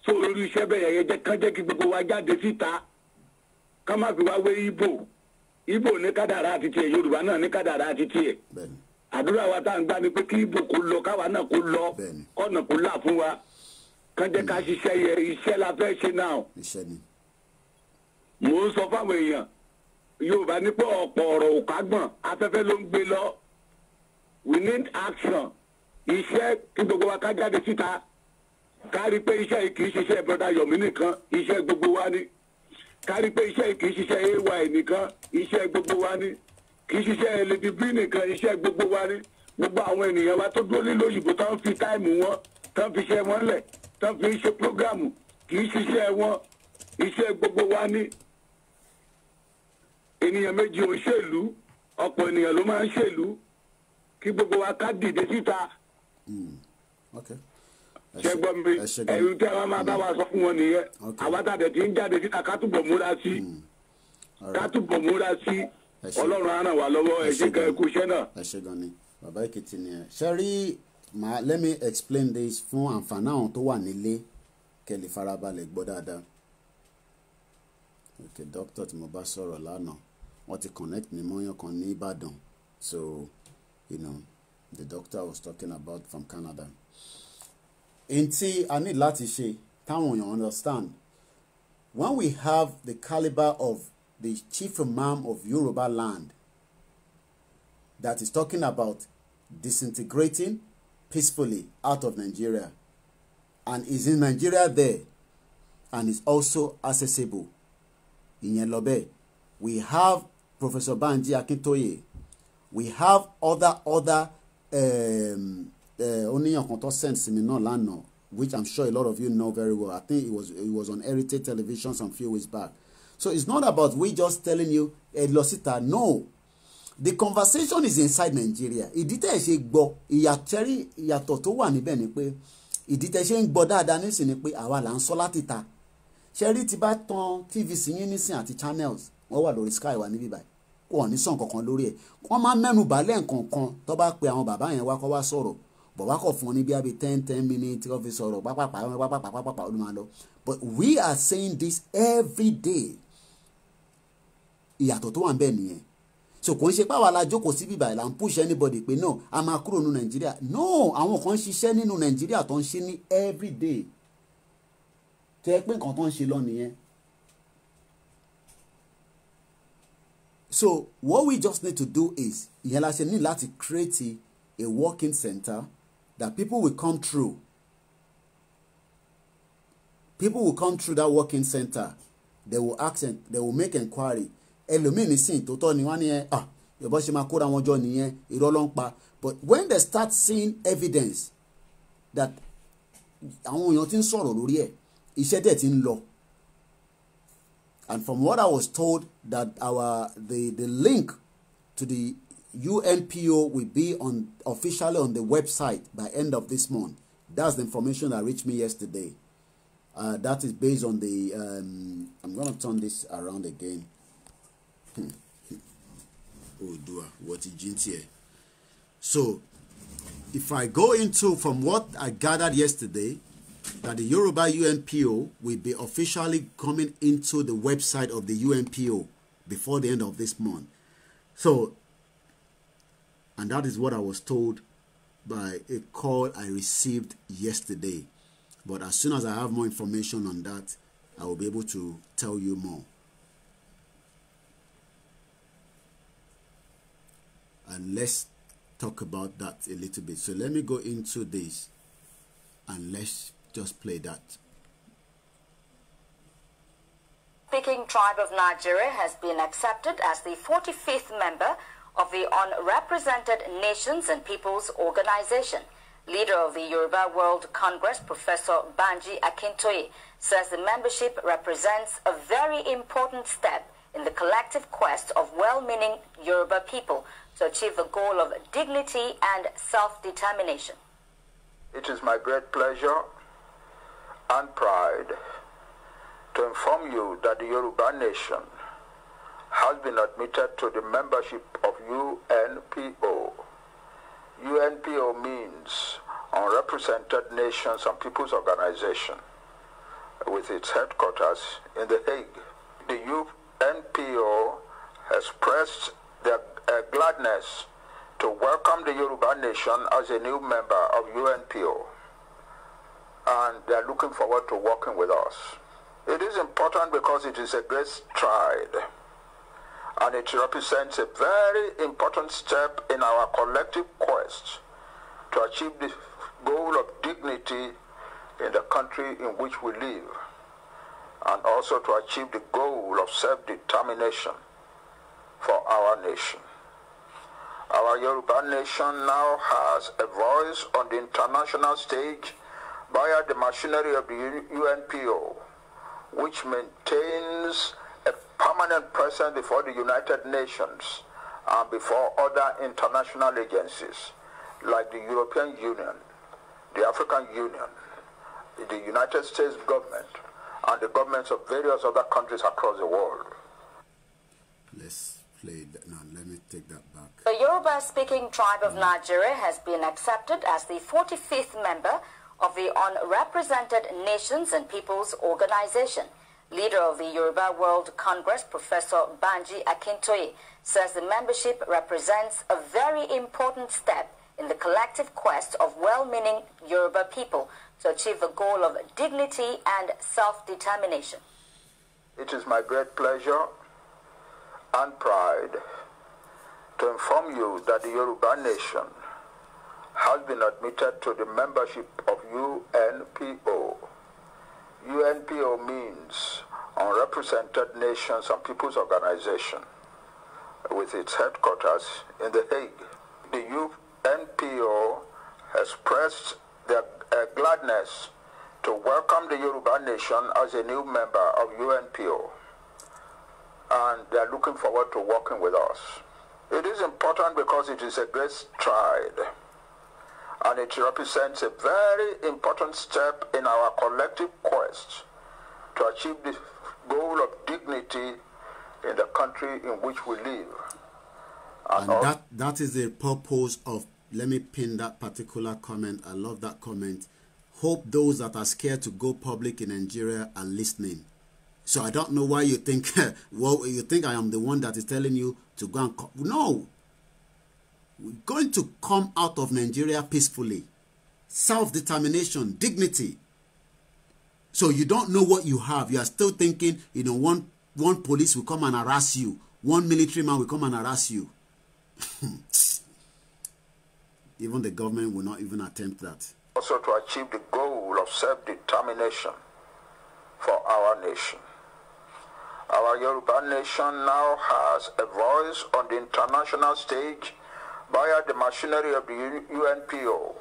so lórí iṣẹ́ bẹ́ẹ̀ yẹn jẹ́ kán jẹ́ kí gbogbo wa jáde síta ká má fi wá wé Ìgbò ní kádàrá àti tiẹ̀ Yorùbá náà ní kádàrá àti tiẹ̀ àdúrà wa tá à ń gbà ní pé kí Ìgbò kó lọ káwa náà kó lọ kọ́nà kó là fún wa kán jẹ́ ká ṣiṣẹ́ yẹ iṣẹ́ la fẹ́ ṣe náà mò ń sọ fáwọn èèyàn Yorùbá ní pé ọ̀pọ̀ ọ̀rọ̀ òkágbọ̀n afẹ́fẹ́ ló ń gbé lọ we need action iṣẹ́ kí gbogbo wa ká jáde síta kárí pé iṣẹ́ yìí kì í ṣiṣẹ́ brother Yomi nìkan iṣẹ́ gbogbo wa ni kárí pé iṣẹ́ yìí kì í ṣiṣẹ́ ay nìkan iṣẹ́ gbogbo wa ni kì í ṣiṣẹ́ Lady B nìkan iṣẹ́ gbogbo wa ni gbogbo àwọn ènìyàn wa tó dúró nílò òyìnbó tó ń fi táìmù wọn tó ń fi iṣẹ́ wọn lẹ̀ tó ń fi ṣe prógrámù kì í ṣiṣẹ́ wọn iṣẹ́ gbogbo wa ni ènìyàn méjì ò ń ṣèlú ọ̀pọ̀ ènìyàn ló máa ń ṣèlú kí gbogbo wa ká dìde síta. ṣe gbọ́ mi ẹ̀rù tí a máa bá wa sọ fún wọn nìyẹn àwa tàbí tí ń jáde síta ká túbọ̀ múra sí Ọlọ́run á ràn wá lọ́wọ́ ẹ ṣé gan ikú iṣẹ́ náà. ẹ ṣé gan ni bàbá Èkìtì ni ẹ ṣe rí let me explain this fún àǹfààní àwọn tó wà nílé kẹ́ lè farabalẹ̀ gbọ́ dáadáa. Okay, doctor tí mo bá sọ̀rọ̀ lánàá wọ́n ti connect mi mọ́yàn kan ní Ìbàdàn, so you know the doctor I was talking about from Canada. Ntí a need láti ṣe táwọn èèyàn understand, when we have the caliber of the chief imam of Yoruba land that is talking about disintegrating peacefully out of Nigeria, and is in Nigeria there, and is also accessible in Yelobe. We have Professor Banji Akintoye. We have other Oniyan Konto sent me no lano, which I'm sure a lot of you know very well. I think it was on Heritage Television some few weeks back. So it's not about we just telling you Losita. No, the conversation is inside Nigeria. Ìdí tẹ́ ṣe gbọ́ ìyàtọ̀ tó wà níbẹ̀ ni pé ìdí tẹ́ ṣe ń gbọ́ dáadáa nísìn ni pé àwa là ń sọ láti ta. Ṣẹ́rí ti bá tan TVC yín nísìn àti channels wọ́n wà lórí Sky wà níbí báyìí. Wọ́n ní sàn kankan lórí ẹ̀. Wọ́n máa mẹ́nu bàálẹ̀ nǹkan tó bá pe àwọn bàbá yẹn wá kó wá sọ̀rọ̀. But wá kọ̀ fún ní bí i 10 minutes kó fi sọ̀rọ̀ pápápá ló máa lọ. But we are saying this every day. Ìyàtọ̀ tó wà ń bẹ nìyẹn. So kò ń ṣe pàwọn alájókòó sí bíbá ìlà ń push anybody pé no a máa kúrò nínú Nàìjíríà. No, àwọn kan ń ṣiṣẹ́ nínú Nàìjíríà tó ń ṣe ní every day. Tó yẹ pé nǹkan tó ń ṣe lọ nìyẹn. So what we just need to do is ìyẹn la ṣe ní láti create a working center that people will come through. People will come through that working center. They will ask and they will make inquiry. Ẹlòmíì nísìn tó tọ́ ni wọ́n ní Yorùbá ṣe máa kóra wọn jọ nìyẹn irọ́ ló ń pa. But when they start seeing evidence that àwọn èèyàn ti ń sọ̀rọ̀ lórí ẹ̀ iṣẹ́ dẹ̀ ti ń lọ. And from what I was told that the link to the UNPO will be officially on the website by end of this month. That's the information that reached me yesterday. That is based on the I'm going to turn this around again. Oh, what is here? So, if I go into from what I gathered yesterday, that the Yoruba UNPO will be officially coming into the website of the UNPO before the end of this month. So, and that is what I was told by a call I received yesterday. But as soon as I have more information on that, I will be able to tell you more. And let's talk about that a little bit. So let me go into this and let's just play that. Speaking Tribe of Nigeria has been accepted as the 45th member of the Unrepresented Nations and Peoples Organization. Leader of the Yoruba World Congress, Professor Banji Akintoye, says the membership represents a very important step in the collective quest of well-meaning Yoruba people to achieve the goal of dignity and self-determination. It is my great pleasure and pride to inform you that the Yoruba nation has been admitted to the membership of UNPO. UNPO means Unrepresented Nations and Peoples Organization, with its headquarters in The Hague. The UNPO has expressed their gladness to welcome the Yoruba nation as a new member of UNPO, and they are looking forward to working with us. It is important because it is a great stride, and it represents a very important step in our collective quest to achieve the goal of dignity in the country in which we live, and also to achieve the goal of self-determination for our nation. Our Yoruba nation now has a voice on the international stage via the machinery of the UNPO, which maintains a permanent presence before the United Nations and before other international agencies like the European Union, the African Union, the United States government, and the governments of various other countries across the world. Let's played. Now, let me take that back. The Yoruba-speaking tribe of Nigeria has been accepted as the 45th member of the Unrepresented Nations and Peoples Organization. Leader of the Yoruba World Congress, Professor Banji Akintoye, says the membership represents a very important step in the collective quest of well-meaning Yoruba people to achieve the goal of dignity and self-determination. It is my great pleasure and pride to inform you that the Yoruba nation has been admitted to the membership of UNPO. UNPO means Unrepresented Nations and Peoples Organization, with its headquarters in The Hague. The UNPO expressed their gladness to welcome the Yoruba nation as a new member of UNPO, and they are looking forward to working with us. It is important because it is a great stride, and it represents a very important step in our collective quest to achieve the goal of dignity in the country in which we live. And that is the purpose of, let me pin that particular comment. I love that comment. Hope those that are scared to go public in Nigeria are listening. So I don't know why you think, well, you think I am the one that is telling you to go and... No. We're going to come out of Nigeria peacefully. Self-determination, dignity. So you don't know what you have. You are still thinking, you know, one police will come and harass you. One military man will come and harass you. Even the government will not even attempt that. Also to achieve the goal of self-determination for our nation. Our Yoruba nation now has a voice on the international stage via the machinery of the UNPO,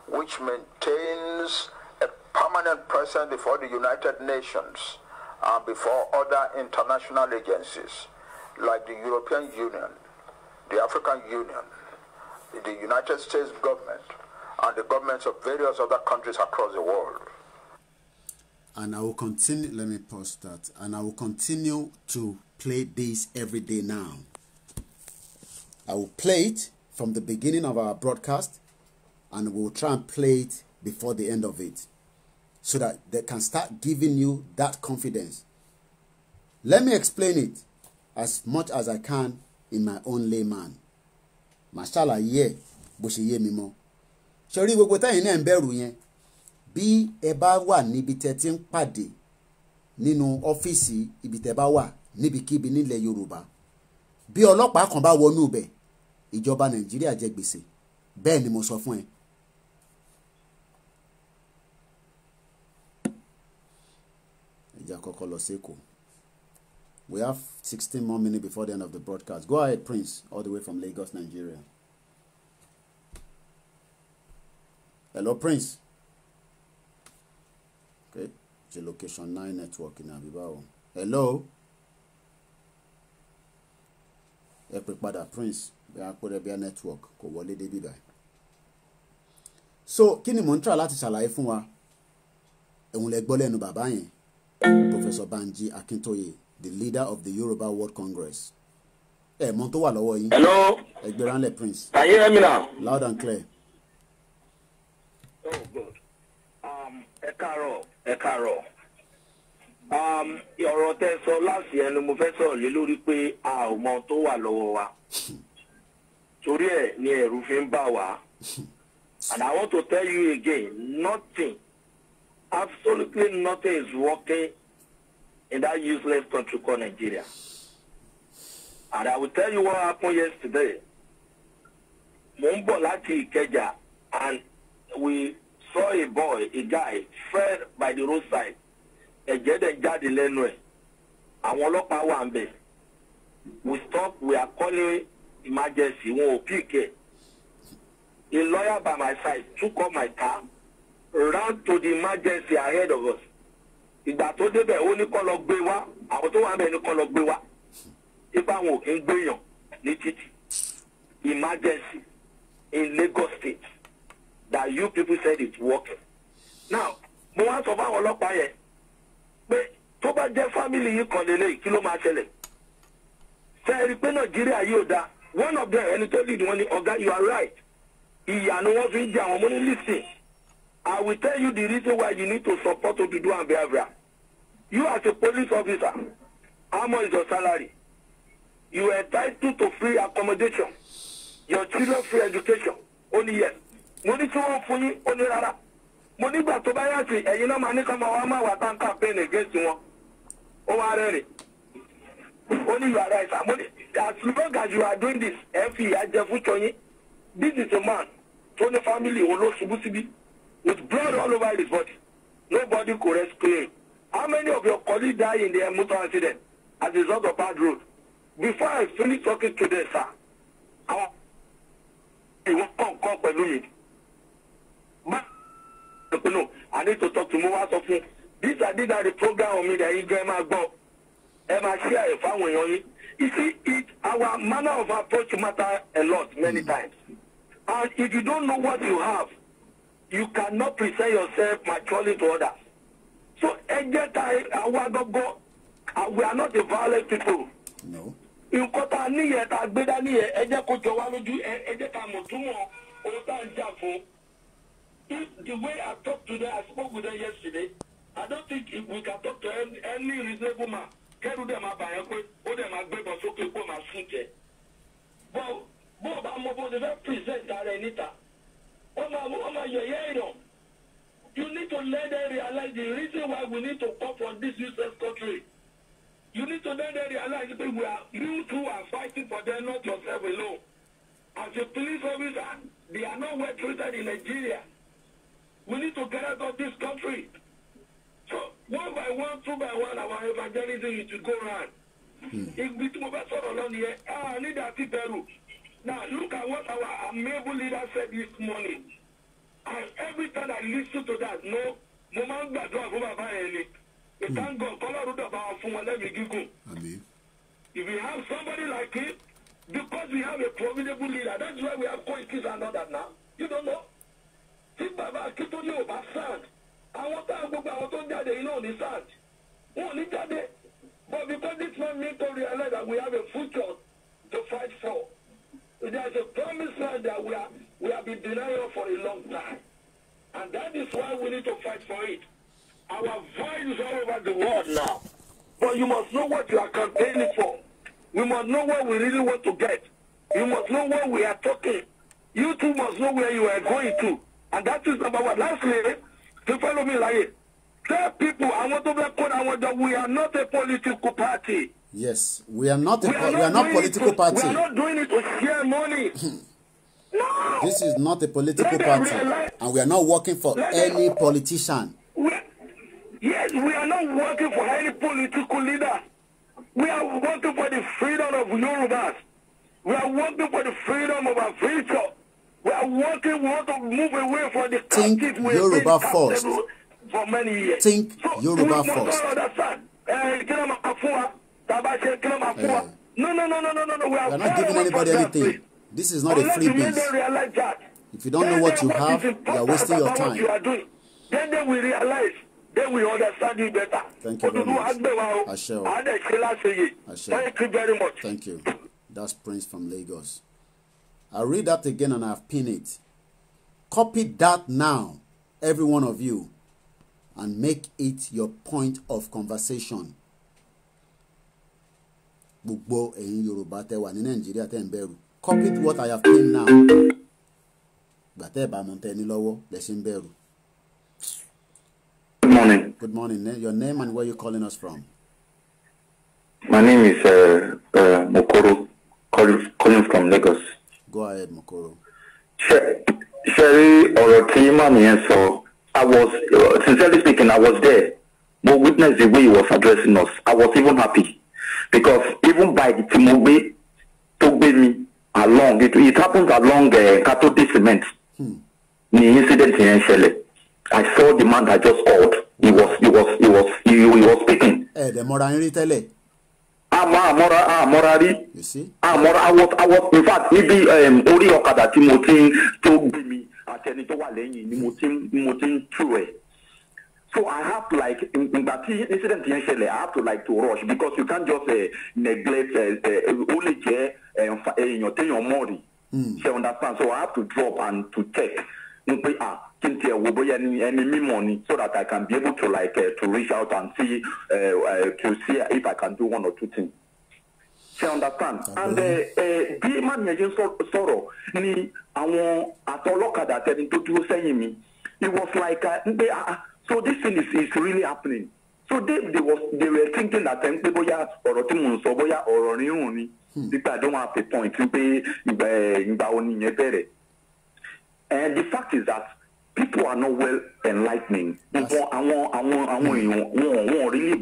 which maintains a permanent presence before the United Nations and before other international agencies like the European Union, the African Union, the United States government, and the governments of various other countries across the world. And I will continue, let me pause that, and I will continue to play this every day now. I will play it from the beginning of our broadcast, and we'll try and play it before the end of it, so that they can start giving you that confidence. Let me explain it as much as I can in my own layman. Mashallah, yeah, bó ṣe yé mi mọ́. Ṣorí gbogbo tẹ́yin náà ń bẹ̀rù yẹn. Bí ẹ bá wà níbi tẹ́ ti ń pàdé nínú ọ́fíìsì ibi tẹ́ bá wà níbikíbi nílẹ̀ Yorùbá. Bí ọlọ́pàá kan bá wọnú bẹ̀, ìjọba Nàìjíríà jẹ gbèsè. Bẹ́ẹ̀ ni mo sọ fún ẹ. Ẹja kọ́kọ́ lọ sí Èkó. We have 16 more minutes before the end of the broadcast. Go ahead, Prince, all the way from Lagos, Nigeria. Hello, Prince. Okay, the location 9 network in Abibao. Hello. Ẹ pè padà, Prince. Bí a pè rẹ̀ bí a network kò wọlé dé bíbá. So, kí ni mò ń try láti ṣàlàyé fún wa? Ẹ̀hún lẹ gbọ́ lẹ́nu bàbá yẹn. Professor Banji Akintoye, the leader of the Yoruba World Congress. Mọ̀ tó wà lọ́wọ́ yín. Hello. Ẹgbẹ̀ránlẹ̀ Prince. Can you hear me now? Loud and clear. Oh, good. Ẹ káàárọ̀. Ọ̀rọ̀ tẹ́ sọ láti ẹnu mo fẹ́ sọ̀rọ̀ lé lórí pé a ò mọ̀ tó wà lọ́wọ́ wa. Torí ẹ̀ ni ẹ̀rù fi ń bà wá. And I want to tell you again, nothing, absolutely nothing is working in that useless country called Nigeria. And I will tell you what happened yesterday. Mo ń bọ̀ láti Ìkẹjà, and we saw a boy, a guy, fell by the roadside. Ẹ̀jẹ̀ dẹ̀ jáde lẹ́nu ẹ̀. Àwọn ọlọ́pàá wà ń bẹ̀. We stopped, we are calling emergency, wọn ò pick it. A lawyer by my side took up my car, ran to the emergency ahead of us. Ìgbà tó débẹ̀ ó ní kó lọ gbé wá, àwọn tó wà ń bẹ̀ ní kó lọ gbé wá. Ipa wọn ò kí ń gbéyàn ní títì. Emergency in Lagos State that you people said it's working. Now, mo wá sọ fáwọn ọlọ́pàá yẹn pé tó bá jẹ́ family yìí kan lélẹ́yìí kí ló máa ṣẹlẹ̀? One of them, and he told you, Oga, you are right. Listen, I will tell you the reason why you need to support Oduduwa and Biafra. You as a police officer, how much is your salary? You are entitled to free accommodation. Your children free education. Only yes. Money to one for you, only rara. Money back to buy and you know money come out what I'm campaign against you. Oh, already. Only you are right. Money. As long as you are doing this, this is a man, Tony family, with blood all over his body. Nobody could rescue him. How many of your colleagues died in the motor accident as a result of bad road? Before I finish talking to them, sir, I need to talk to more of you. These are the program on me that you get my go. And I share a family on it. You see, our manner of approach matter a lot, many times. And if you don't know what you have, you cannot present yourself maturely to others. So, we are not a violent people. No. The way I talked to them, I spoke with them yesterday, I don't think we can talk to any reasonable man. But you need to let them realize the reason why we need to come from this useless country. You need to let them realize that you two are fighting for them, not yourself alone. As a police officer, they are not well treated in Nigeria. We need to get out of this country. So, one by one, two by one, our evangelism is to go around. Now, look at what our amiable leader said this morning. And every time I listen to that, no, moment that thank God, if we have somebody like him, because we have a formidable leader, that's why we have coaches and all that now. You don't know? Think Baba told you about sand. I want to go back to that, you know, the sand. Only that day. But because this man made to realize that we have a future to fight for. There's a promised land that we have been denying for a long time. And that is why we need to fight for it. Our voice is all over the world now. But you must know what you are campaigning for. We must know what we really want to get. You must know what we are talking. You too must know where you are going to. And that is number one. Lastly, to follow me like it. Tell people, I want to be clear that we are not a political party. Yes, we are not political party. We are not doing it to share money. No. This is not a political party. And we are not working for any politician. Yes, we are not working for any political leader. We are working for the freedom of Yorubas. We are working for the freedom of our future. We are working, we want to move away from the Think Yoruba first. For many years. Think Yoruba first. No. We are not giving anybody anything. This is not a freebie. If you don't know what you have, you are wasting your time. Then we realize, then we understand you better. Thank you very much. Thank you very much. Thank you. That's Prince from Lagos. I'll read that again and I've pinned it. Copy that now, every one of you, and make it your point of conversation. Gbogbo ẹ̀yin Yorùbá tẹ́ wà ní Nàìjíríà tẹ́ ń bẹ̀rù. Copy what I have pinned now. Gbàtẹ́ bá mọ̀ tẹ́ ní lọ́wọ́ lẹ́sìn bẹ̀rù. Good morning. Good morning. Your name and where you calling us from? My name is Mokoro, calling from Lagos. Go ahead, Mokoro. Sherry or Timmy, so I was, sincerely speaking, I was there. But witness the way he was addressing us. I was even happy. Because even by the Timothy took me along, it happened along Catholic Cement. The incident in Shelley. I saw the man that just called. He was speaking. The Moran tele. Morari. You see? I was in fact maybe Ori Okada Timothy told me at any to Waleni, Timothy true. So I have to like in that incident I have to like to rush because you can't just neglect only care your money. She understand. So I have to drop and to check. Money so that I can be able to like to reach out and see if I can do one or two things. She understand. And the man sorrow ni awon atoloka that to do saying me. It was like so this thing is really happening. So they were thinking that I don't have a point. And the fact is that people are not well enlightening. People really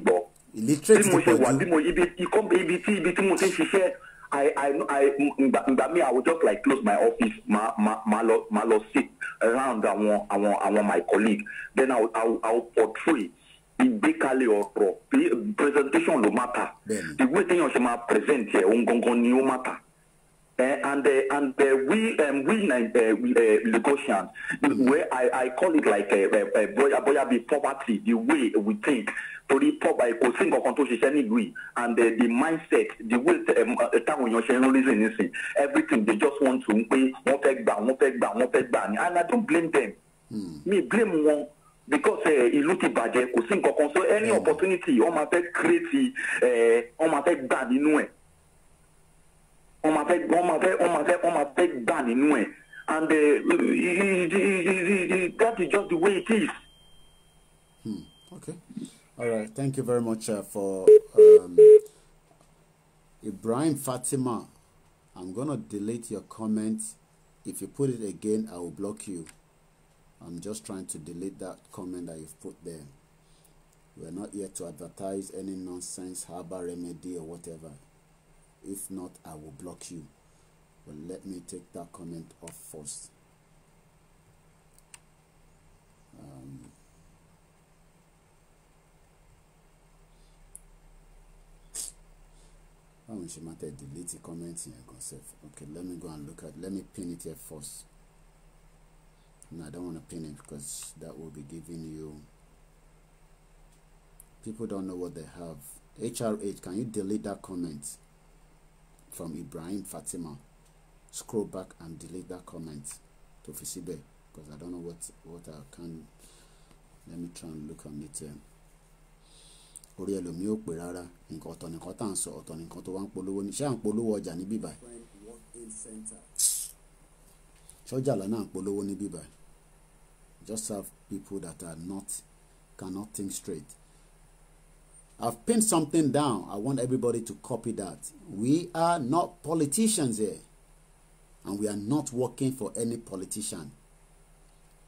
illiterate. I would just like close my office, malo sit around my colleague. Then I'll portray basically or presentation no matter. The way thing you should present here, no matter. And we Lagosians, where I call it like boya be poverty, the way we think. To the poverty, and the mindset, the way time when you're sharing everything they just want to pay, and I don't blame them. Me blame one because iluti budget, so any opportunity on my create on my bad in on my bad in way, and that is just the way it is. Okay. All right. Thank you very much for Ibrahim Fatima. I'm gonna delete your comment. If you put it again, I will block you. I'm just trying to delete that comment that you've put there. We're not here to advertise any nonsense, herbal remedy or whatever. If not, I will block you. But let me take that comment off first. She might delete the comments here. Okay, let me go and look at. Let me pin it here first. No, I don't want to pin it because that will be giving you. People don't know what they have. HR8, can you delete that comment from Ibrahim Fatima? Scroll back and delete that comment to Fisibe because I don't know what I can. Let me try and look on it here. Orí ẹlòmí ò pè rárá nǹkan ọ̀tọ̀ nìkan tá à ń sọ ọ̀tọ̀ nìkan tó wá ń polówó ní ṣé à ń polówó ọjà ní bíbá ṣọ́jà lánà à ń polówó ní bíbá just have people that cannot think straight. I've pinned something down. I want everybody to copy that. We are not politicians here and we are not working for any politician.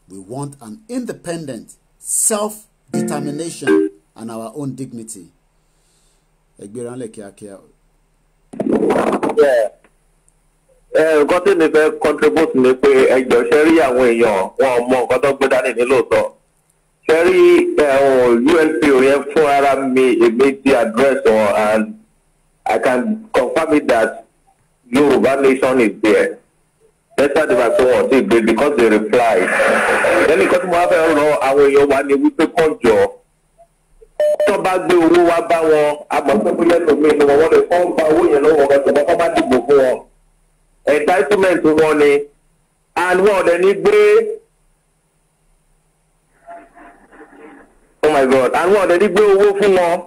We want an independent self-determination and our own dignity. Yeah. Nǹkan tí mi fẹ́ contribute ni pé ẹjọ́ ṣe rí àwọn èèyàn wọn mọ nǹkan tó gbé dání ní lóòótọ́. Ṣé rí UNP yẹn fún ara mi èmi ti address wọn and I can confirm it that Yoruba nation is there. Despite the fact wọn ti gbé because they replied. Lẹ́nu nǹkan tí mo wá fẹ́ ràn àwọn èèyàn wa ni wípé kọjọ. Tó bá gbé owó wá bá wọn àmọ́sọ́kú lẹ́nu mi ni wọ́n lè fọ́n bá owó yẹn lọ́wọ́ ọ̀gá tó bá dìbò fún wọn. Entitlement wọn ni and wọn ọ̀dẹ̀ ní gbé oh my God and wọn ọ̀dẹ̀ ní gbé owó fún wọn.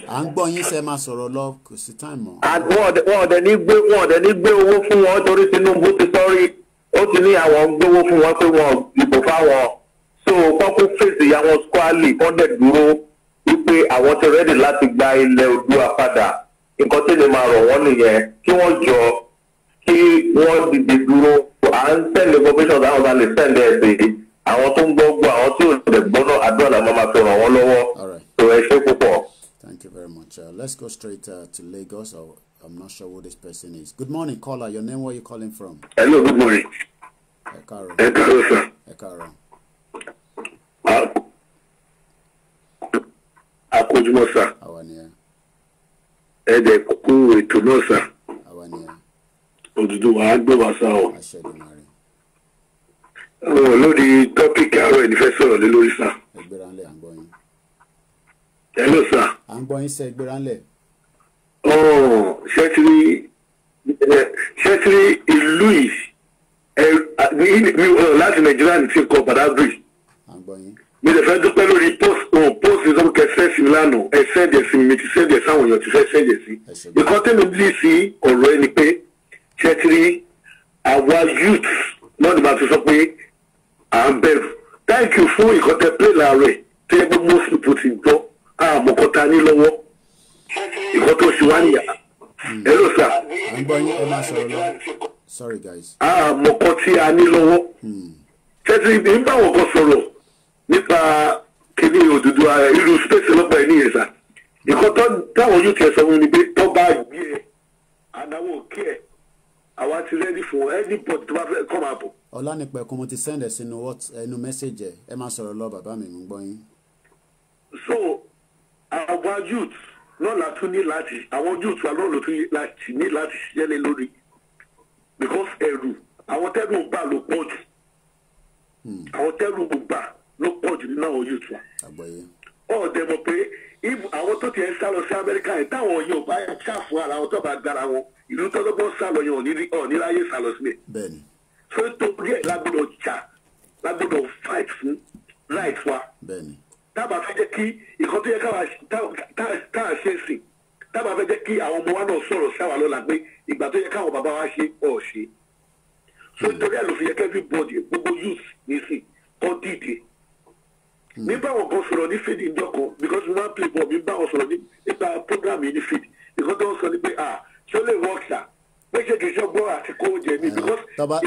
À ń gbọ́ yín ṣe máa sọ̀rọ̀ lọ kò sí time mọ́. And wọn ọ̀dẹ̀ ní gbé owó fún wọn torí Tinubu ti sọ́rí ó ti ní àwọn gbówó fún wọn pé wọn dìbò fáwọn. So kọ́kú fèsì àwọn squally wọ́n dẹ̀ dúró wípé àwọn ti rẹ́dì láti gba ilẹ̀ Oòduà padà. Nǹkan tí lè máa rọ̀ wọ́n nìyẹn kí wọ́n jọ kí wọ́n dìde dúró à ń tẹ̀lé information àwọn ọ̀gá lè tẹ̀lé ẹ̀sìn àwọn tó ń gbọ́ àwọn tí ò lè gbọ́dọ̀ àdúrà làwọn máa fi ràn wọ́n lọ́wọ́. So ẹ ṣé púpọ̀. Thank you very much. Let's go straight to Lagos. I'm not sure who this person is. Good morning, caller. Your name, where are you calling from? Hello, good morning. Ekaro. Ekaro, sir. Ekaro. Akójúmọ́ sá. Àwa ni ẹ. Ẹ̀dẹ̀ kúkú ètò náà sá. Àwa ni ẹ. Òdùdú wa á gbé wa sá o. Àṣẹ Èdùmàrè. lórí topic àárọ̀ ẹni fẹ́ sọ̀rọ̀ lé lórí sá. Ẹgbẹ́ránlẹ̀ à ń gbọ́ yín. Hello sá. À ń gbọ́ yín sẹ́ ẹgbẹ́ránlẹ̀. Ṣẹ́tìrì ìlú yìí láti Nàìjíríà ti kọ Badagry. À ń gbọ́ yín. Mi lè fẹ́ dúpẹ́ lórí post ìsọ́kẹ́ sẹ́ẹ̀sì mi lánàá ẹ sẹ́ẹ̀dẹ̀ sí mi ti sẹ́ẹ̀dẹ̀ sáwọn èèyàn ti fẹ́ sẹ́ẹ̀dẹ̀ sí. Ìkan tẹ́mi lè sí ọ̀rọ̀ ẹni pé ṣẹ́tìrì àwa youth náà ni màá ti sọ pé à ń bẹ̀rù. Thank you fún ìkọ́tẹ́ play láàárẹ̀ tó yẹ pé most people ti gbọ́ àmọ̀kọ́ta ní lọ́wọ́ ìkọ́ tó ṣe wá nìyà. Hello sir. À ń gbọ́ yín ẹ máa sọ̀rọ̀ lọ. Sorry guys. Àmọ̀kọ́ tí a ní lọ́wọ́. Ṣẹ́tìrì ń bá wọn kan sọ̀rọ̀ nípa kíní òdúdú irú space lọ́pọ̀ ẹ̀ níyẹn sá. Ìkọ́ táwọn yóò tẹ̀ sọ fún mi pé tó bá gbé ẹ̀ àdáwọ̀ kí ẹ̀ àwa ti rẹ́dí fún anybody tó bá fẹ́ kọ́ máa bọ̀. Ọlánìpẹ̀kun mo ti send ẹ̀ sínú ẹnu message ẹ máa sọ̀rọ̀ lọ bàbá mi ń gbọ́ yín. So àwa youth náà la tún ní láti àwọn youth wa náà ló tún ní láti ṣiṣẹ́ lé lórí because ẹ̀rù àwọn tẹ́rù gbà ló pọ̀ jù àwọn tẹ́rù gbà ló pọ̀ jù nínú àwọn youth wa. Ọ̀dẹ̀ mọ̀ pé àwọn tó ti ẹ̀ sá lọ sí Amẹ́ríkà yẹn táwọn yóò bá ṣàfù ara wọn tó bá gbára wọn ìlú tọ́lọ́gbọ́n sálọ yẹn ọ̀ní láyé sálọ sílẹ̀. Bẹ́ẹ̀ni. So torí ẹ̀ lágbọ́dọ̀ jà lágbọ́dọ̀ fight fún right wa. Bẹ́ẹ̀ni. Tábà fẹ́ jẹ́ kí ìkan tó yẹ káà ṣe sìn tábà fẹ́ jẹ́ kí àwọn ọmọ wa náà sọ̀rọ̀ sáwà lọ́la pé ìgbà tó yẹ káwọn bàbá wa ṣe ọ̀ ṣe. So torí ẹ̀ ló fi yẹ kẹ́fí bọ́ọ̀dì gbogbo youth nísìn kọ́ dìde. Mi bá wọn kan sọ̀rọ̀ ní fídì ìjọ kan because we wan play ball mi bá wọn sọ̀rọ̀ nípa program yìí ní fídì ìkan tó ń sọ ní pé ṣó lè work sa méjì kì í ṣe gbọ́ àti kó jẹ ní because tọ́ba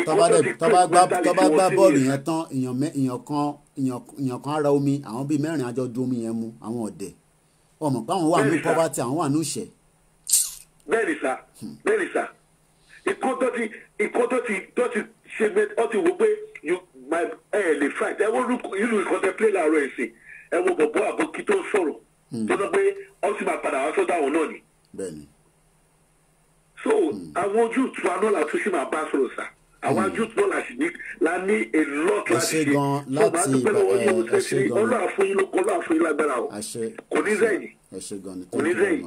gbá bọ́ọ̀lù yẹn tán èèyàn kan ara omi àwọn bíi mẹ́rin àjọ du omi yẹn mu àwọn ọ̀dẹ̀ ọmọ pé àwọn wà ní poverty àwọn wà ní ìṣẹ́. bẹ́ẹ̀ni sá ikọ́ tó ti ṣe ọ ti wò pé lè fight ẹ wọ́n irú ìkọ́tẹ́ play láàárọ̀ ẹ̀sìn ẹ wo bọ̀bọ̀ àbókí tó ń sọ̀rọ̀ tó sọ pé ọ sì máa padà wá sọ́dọ̀ àwọn náà ni. Bẹ́ẹ̀ni. So àwọn ojú ìtura náà la tún sí máa bá sọ̀rọ̀ sá àwọn ojú ìtura la ní a lot láti ṣe láti ọlọ́ àfọyín ló kọ́ ọlọ́ àfọyín lágbára o kò ní sẹ́yìn kò ní sẹ́yìn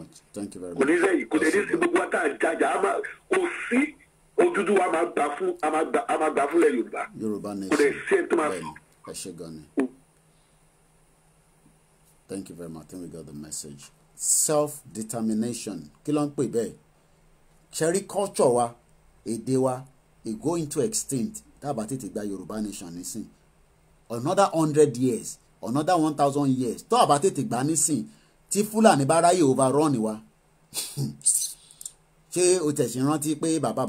kò ní sẹ́yìn kò ní sí gbogbo àtà àjàjà kò sí òdúdú wa máa gbà fúnlẹ̀ Yorùbá nation kò dẹ̀ sí ẹ̀ tó máa fi. ẹ ṣé gan ni. Thank you very much. I think we got the message. Self-determination. Kí ló ń pè bẹ́ẹ̀? Ṣẹ̀rí culture wa, èdè wa, it go into extinct. Tábà tètè gba Yorùbá nation nísìn. Another 100 years, another 1000 years. Tó àbá tètè gbà nísìn, tí Fúlàní bá ráyè overrun wa. Ṣé o tẹ̀sí rántí pé bàbá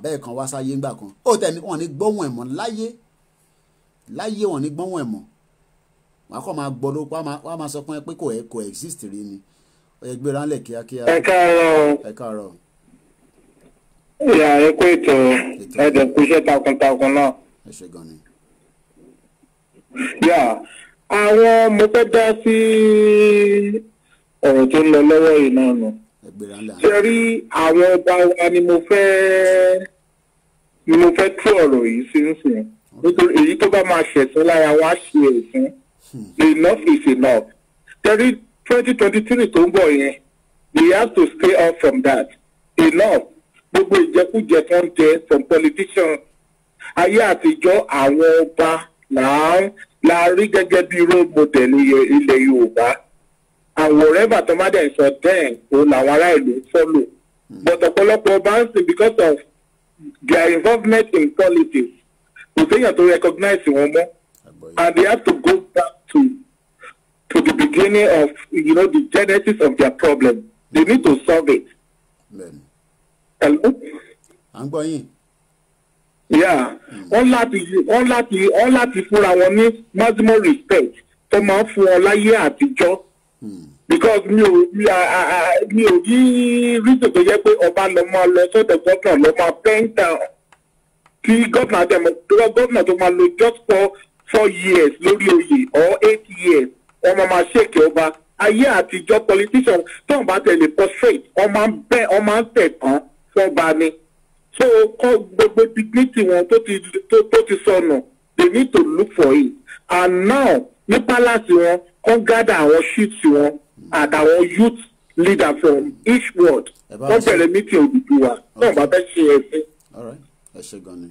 ẹ̀ kan wá sáyé ńgbà kan? Ó tẹ̀ wọ́n ní gbóhùn ẹ̀ mọ́ láyé wọ́n ní gbóhùn ẹ̀ mọ́. Wọ́n á kọ́ máa gbọ́ ló wọ́n á máa sọ fún ẹ pé kò exist rí ni. Ẹ gbéra ńlẹ̀ kíákíá. Ẹ káàárọ̀. Ẹ káàárọ̀. Ìyá ẹ kó ètò ẹ̀dẹ̀ kú iṣẹ́ takuntakun náà. Ẹ ṣé gan ni. Yà àwọn mo fẹ́ dá sí ọ̀rọ̀ tó ń lọ lọ́wọ́ yìí náà nù. Ṣé rí àwọn ọba wa ni mo fẹ́ tú ọ̀rọ̀ yìí sí nísìnyí. Nítorí èyí tó bá máa ṣẹ̀sán lára wa ṣe ẹ̀sìn. Enough is enough. Ṣé 2023 tó ń bọ̀ yẹn we have to stay off from that. Enough. Gbogbo ìjẹkújẹ tó ń jẹ from politicians. Ayé àtijọ́ àwọn ọba la rí gẹ́gẹ́ bí role model ilẹ̀ Yorùbá. And whatever tó má dẹ̀ sọ then òun làwọn ará ìlú follow. But ọ̀pọ̀lọpọ̀ ọba ń sìn because of their involvement in politics. Kò séyàn tó recognize wọn mọ́. And they have to go back to the beginning of the genesis of their problem. They need to solve it. Hello? I'm going. Yeah. Wọ́n láti fúnra wọn ní maximum respect tó máa ń fún wọn láyé àtijọ́. Because mi ò rí reason tó yẹ pé ọba lọ máa lọ sọ́dọ̀ gọ́ọ̀nà lọ máa bend down. Kí gọ́ọ̀nà tó máa lo just for 4 years lórí oyè or 8 years wọ́n máa ṣèkè ọba. Ayé àtijọ́ politician tó ń bá tẹ̀lé prostrate wọ́n máa ń tẹ̀ tán fọ́ba ni. So kọ́ gbogbo dignity wọn tó ti sọnù they need to look for it. And now ní palace wọn kàn gather àwọn sheets wọn and our youth leader from each ward wọ́n bẹ̀rẹ̀ meeting Odùduwà náà bá fẹ́ ṣe ẹ̀sìn. All right, ẹ ṣé gan ni.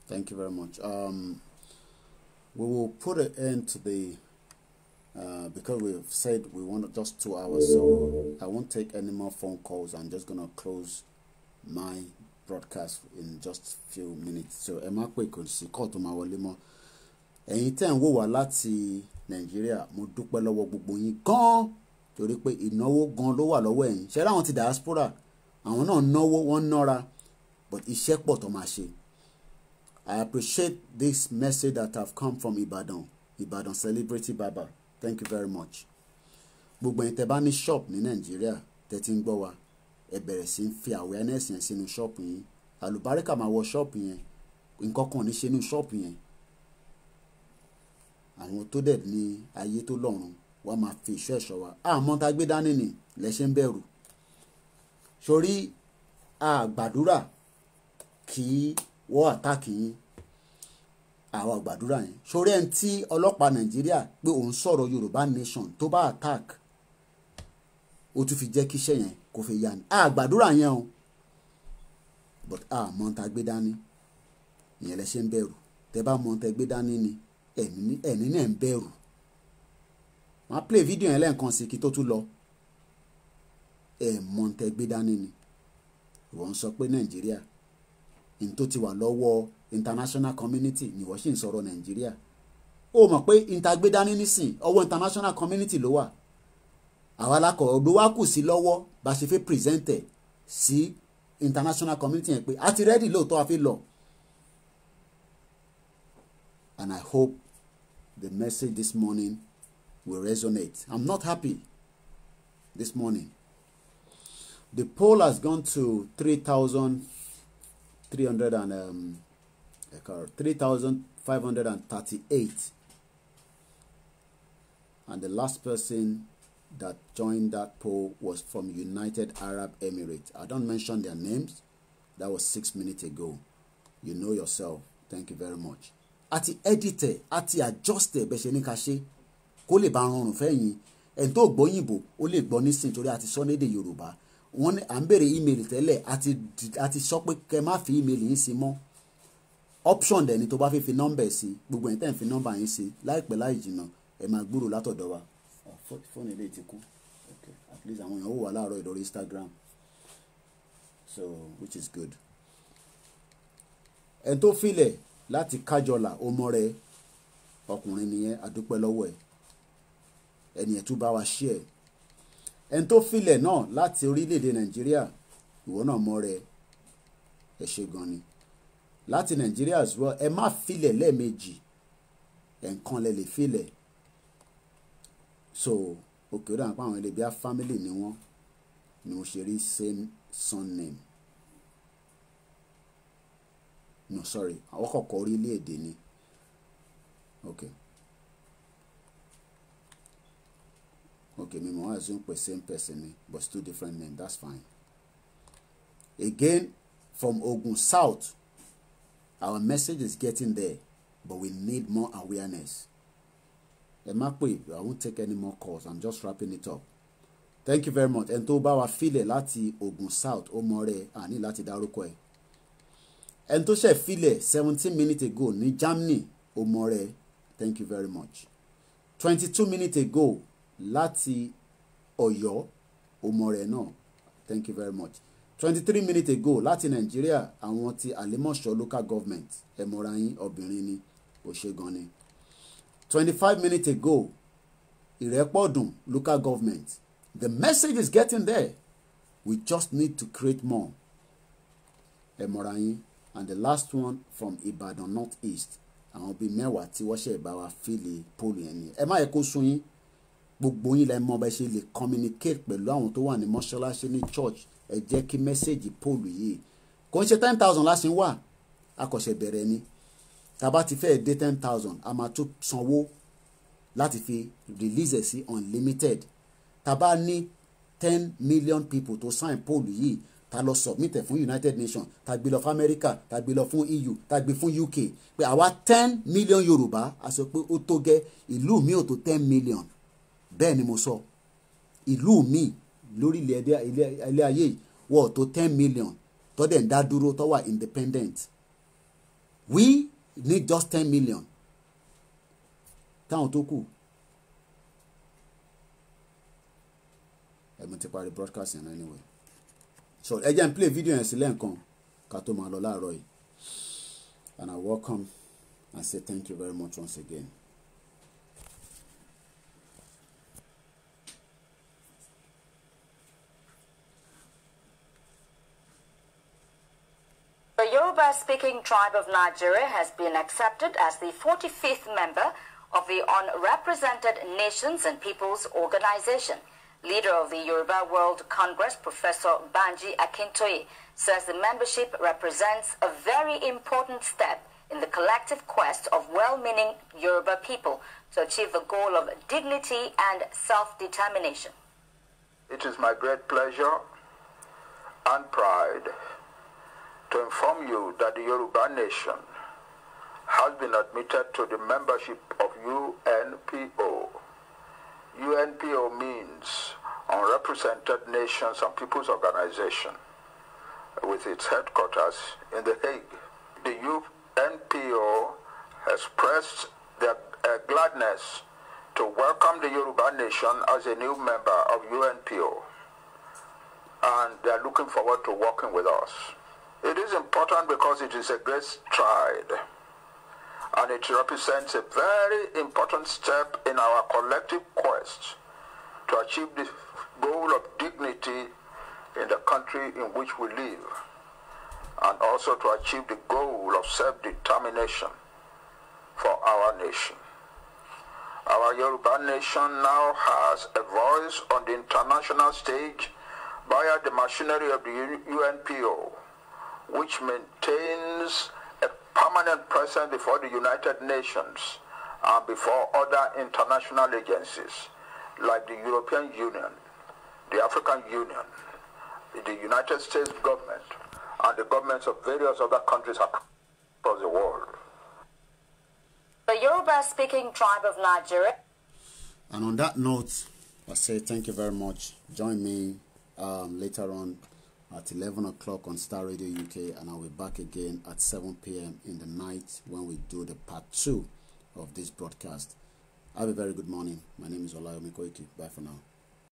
Thank you very much. We will put an end to the because we've said we want just 2 hours, so I won't take any more phone calls. I'm just gonna close my broadcast in just few minutes. So ẹ má pè kò sí kọ́ tó máa wọlé mọ́. Ẹ̀yin tẹ́ ń wò wá láti Nàìjíríà, mo dúpẹ́ lọ́wọ́ gbogbo yín gan-an torí pé ìnáwó gan ló wà lọ́wọ́ ẹ̀yin. Ṣé láwọn ti diaspora àwọn náà náwó wọ́n nọ́ra but iṣẹ́ pọ̀ tó máa ṣe. I appreciate this message that have come from Ibadan Celebrity Barber. Thank you very much. Gbogbo ẹ̀yin tẹ́ bá ní shop ní Nàìjíríà tẹ́ ti ń gbọ́ wa, ẹ bẹ̀rẹ̀ sí ń fi awareness yẹn sínú shop yín. Àlùbáríkà máa wọ shop yẹn, nǹkan kan ní ṣe nínú shop yẹn. Àwọn tó dẹ̀ ní ayé tó lọ́run wọ́n máa fi ìṣọ́ ẹ̀ṣọ́ wa. Àmọ́ tá gbé dání ni lẹ́ṣẹ̀ ń bẹ̀rù. Sórí àgbàdúrà kí wọ́n àtàkì yín. Àwọn àgbàdúrà yẹn. Sórí ẹni tí ọlọ́pàá Nàìjíríà pé òun sọ̀rọ̀ Yorùbá nation tó bá attack ó tún fi jẹ́ kí iṣẹ́ yẹn kò fi yá ni. Àgbàdúrà yẹn o. But àmọ́ tá gbé dání ìyẹn lẹ́ṣẹ̀ ń bẹ̀rù. Tẹ́ bá mọ̀ tẹ́ gbé dání ni ẹ̀ní náà ń bẹ̀rù. Wọ́n á play video yẹn lẹ́ẹ̀kan sí kí tó tún lọ. Mọ̀ tẹ́ gbé dání ni. Wọ́n sọ pé Nàìjíríà in tó ti wà lọ́wọ́ international community ni wọ́n sì ń sọ̀rọ̀ Nàìjíríà. Ó mọ̀ pé ìtagbédání nísìn ọwọ́ international community ló wà. Àwa alákọ̀ọ́ ló wá kù sí lọ́wọ́ bá ṣe fẹ́ present ẹ̀ sí international community yẹn pé a ti ready lóòótọ́ a fi lọ. And I hope the message this morning will resonate. I'm not happy this morning. The poll has gone to 3,538. And the last person that joined that poll was from United Arab Emirates. I don't mention their names. That was 6 minutes ago. You know yourself. Thank you very much. Àti edit, àti adjust bẹ́ ṣe ní ká ṣe kó lè bá rọrùn fẹ́yìn. Ẹni tó gbọ́ Yìnbó ó lè gbọ́ nísìn torí àti sọ lédè Yorùbá. Wọ́n ní à ń bèrè email tẹ́lẹ̀ àti sọ pé kẹ́ má fi email yín sí mọ́. Option dẹ̀ ni tó bá fi number sí gbogbo ẹ̀yin tẹ́ ń fi number yín sí láìpẹ́ láì jìnnà ẹ máa gbúrò látọ̀dọ̀ wa. Fóònù ilé ti kú. Okay. At least àwọn èèyàn ó wà láàárọ̀ ìdórí Instagram. So which is good. Ẹni tó filẹ̀ láti kájọlà ọmọ rẹ̀ ọkùnrin nìyẹn àdúpẹ́ lọ́wọ́ ẹ̀. Ẹni ẹ̀ tún bá wa share. Ẹni tó filẹ̀ náà láti orílẹ̀-èdè Nàìjíríà ìwọ náà mọ̀ rẹ̀ ẹ ṣé gan ni. Láti Nàìjíríà as well ẹ má filẹ̀ lẹ́ẹ̀mejì ẹ̀ǹkan lẹ lè filẹ̀. So òkè ó dà pé àwọn ilé bíi family ni wọ́n ni mo ṣe rí same surname. No sorry àwọn kọ̀ọ̀kan orílẹ̀-èdè ni. Okay. Okay, mi mo assume pe same person ni but still different name. That's fine. Again from Ogun South, our message is getting there, but we need more awareness. I won't take any more calls. I'm just wrapping it up. Thank you very much. And tó bá wa file láti Ogun South, ó mọ̀ rẹ̀ àní láti dárúkọ ẹ̀. And tó ṣe file 17 minutes ago ní Germany, ó mọ̀ rẹ̀. Thank you very much. 22 minutes ago láti Ọ̀yọ́, ó mọ̀ rẹ̀ náà. Thank you very much. 23 minutes ago láti Nigeria, àwọn ti Àlímọ̀ṣọ́ local government, ẹ mọ̀ra yín obìnrin ni, ó ṣe gan ni. 25 minutes ago, Ìrẹ́pọ̀dùn local government. The message is getting there. We just need to create more. Ẹ mọ̀ra yín. And the last one from Ibadan North East. Àwọn bíi mẹ́wàá tí wọ́n ṣe bá wa fíìlì pólì yẹn ni. Ẹ má yẹ kó sún yín. Gbogbo yín lẹ mọ̀ bá ṣe lè communicate pẹ̀lú àwọn tó wà ní mọ́ṣáláṣí ní church. Ẹ jẹ́ kí mẹ́sẹ̀gì pólì yìí. Kò ń ṣe 10,000 lásìn wà. Akọ̀ṣẹ̀ bẹ̀rẹ̀ ni. Tàbá ti fẹ́ dé 10,000 a máa tún sanwó láti fi release ẹ̀ sí unlimited. Tàbá ní 10 million people tó sign poll yìí ta lọ submit ẹ̀ fún United Nations, ta gbé lọ fún America, ta gbé lọ fún EU, ta gbé fún UK pé àwa 10 million Yorùbá a sọ pé ó tó gẹ́, ìlú mi ò tó 10 million. Bẹ́ẹ̀ ni mo sọ, ìlú mi lórí ilé ayé wọ́n tó 10 million tó dẹ̀ ń dá dúró tó wà independent. We need just 10 million. Táwọn tó kù ẹ̀mí ti parí broadcast yẹn anyway. So ẹ jẹ́ n play video yẹn sílẹ̀ nǹkan ká tó máa lọ láàárọ̀ yìí. And I welcome and say thank you very much once again. The Yoruba-speaking tribe of Nigeria has been accepted as the 45th member of the Unrepresented Nations and Peoples Organization. Leader of the Yoruba World Congress, Professor Banji Akintoye, says the membership represents a very important step in the collective quest of well-meaning Yoruba people to achieve the goal of dignity and self-determination. It is my great pleasure and pride to inform you that the Yoruba nation has been admitted to the membership of UNPO. UNPO means Unrepresented Nations and Peoples Organization, with its headquarters in The Hague. The UNPO expressed their gladness to welcome the Yoruba nation as a new member of UNPO, and they are looking forward to working with us. It is important because it is a great stride, and it represents a very important step in our collective quest to achieve the goal of dignity in the country in which we live, and also to achieve the goal of self-determination for our nation. Our Yoruba nation now has a voice on the international stage via the machinery of the UNPO, which maintains a permanent presence before the United Nations and before other international agencies like the European Union, the African Union, the United States government, and the governments of various other countries across the world. The Yoruba-speaking tribe of Nigeria. And on that note, I say thank you very much. Join me later on at 11 o'clock on Star Radio UK, and I'll be back again at 7 p.m. in the night when we do the part 2 of this broadcast. Have a very good morning. My name is Ola Yoruba. Bye for now.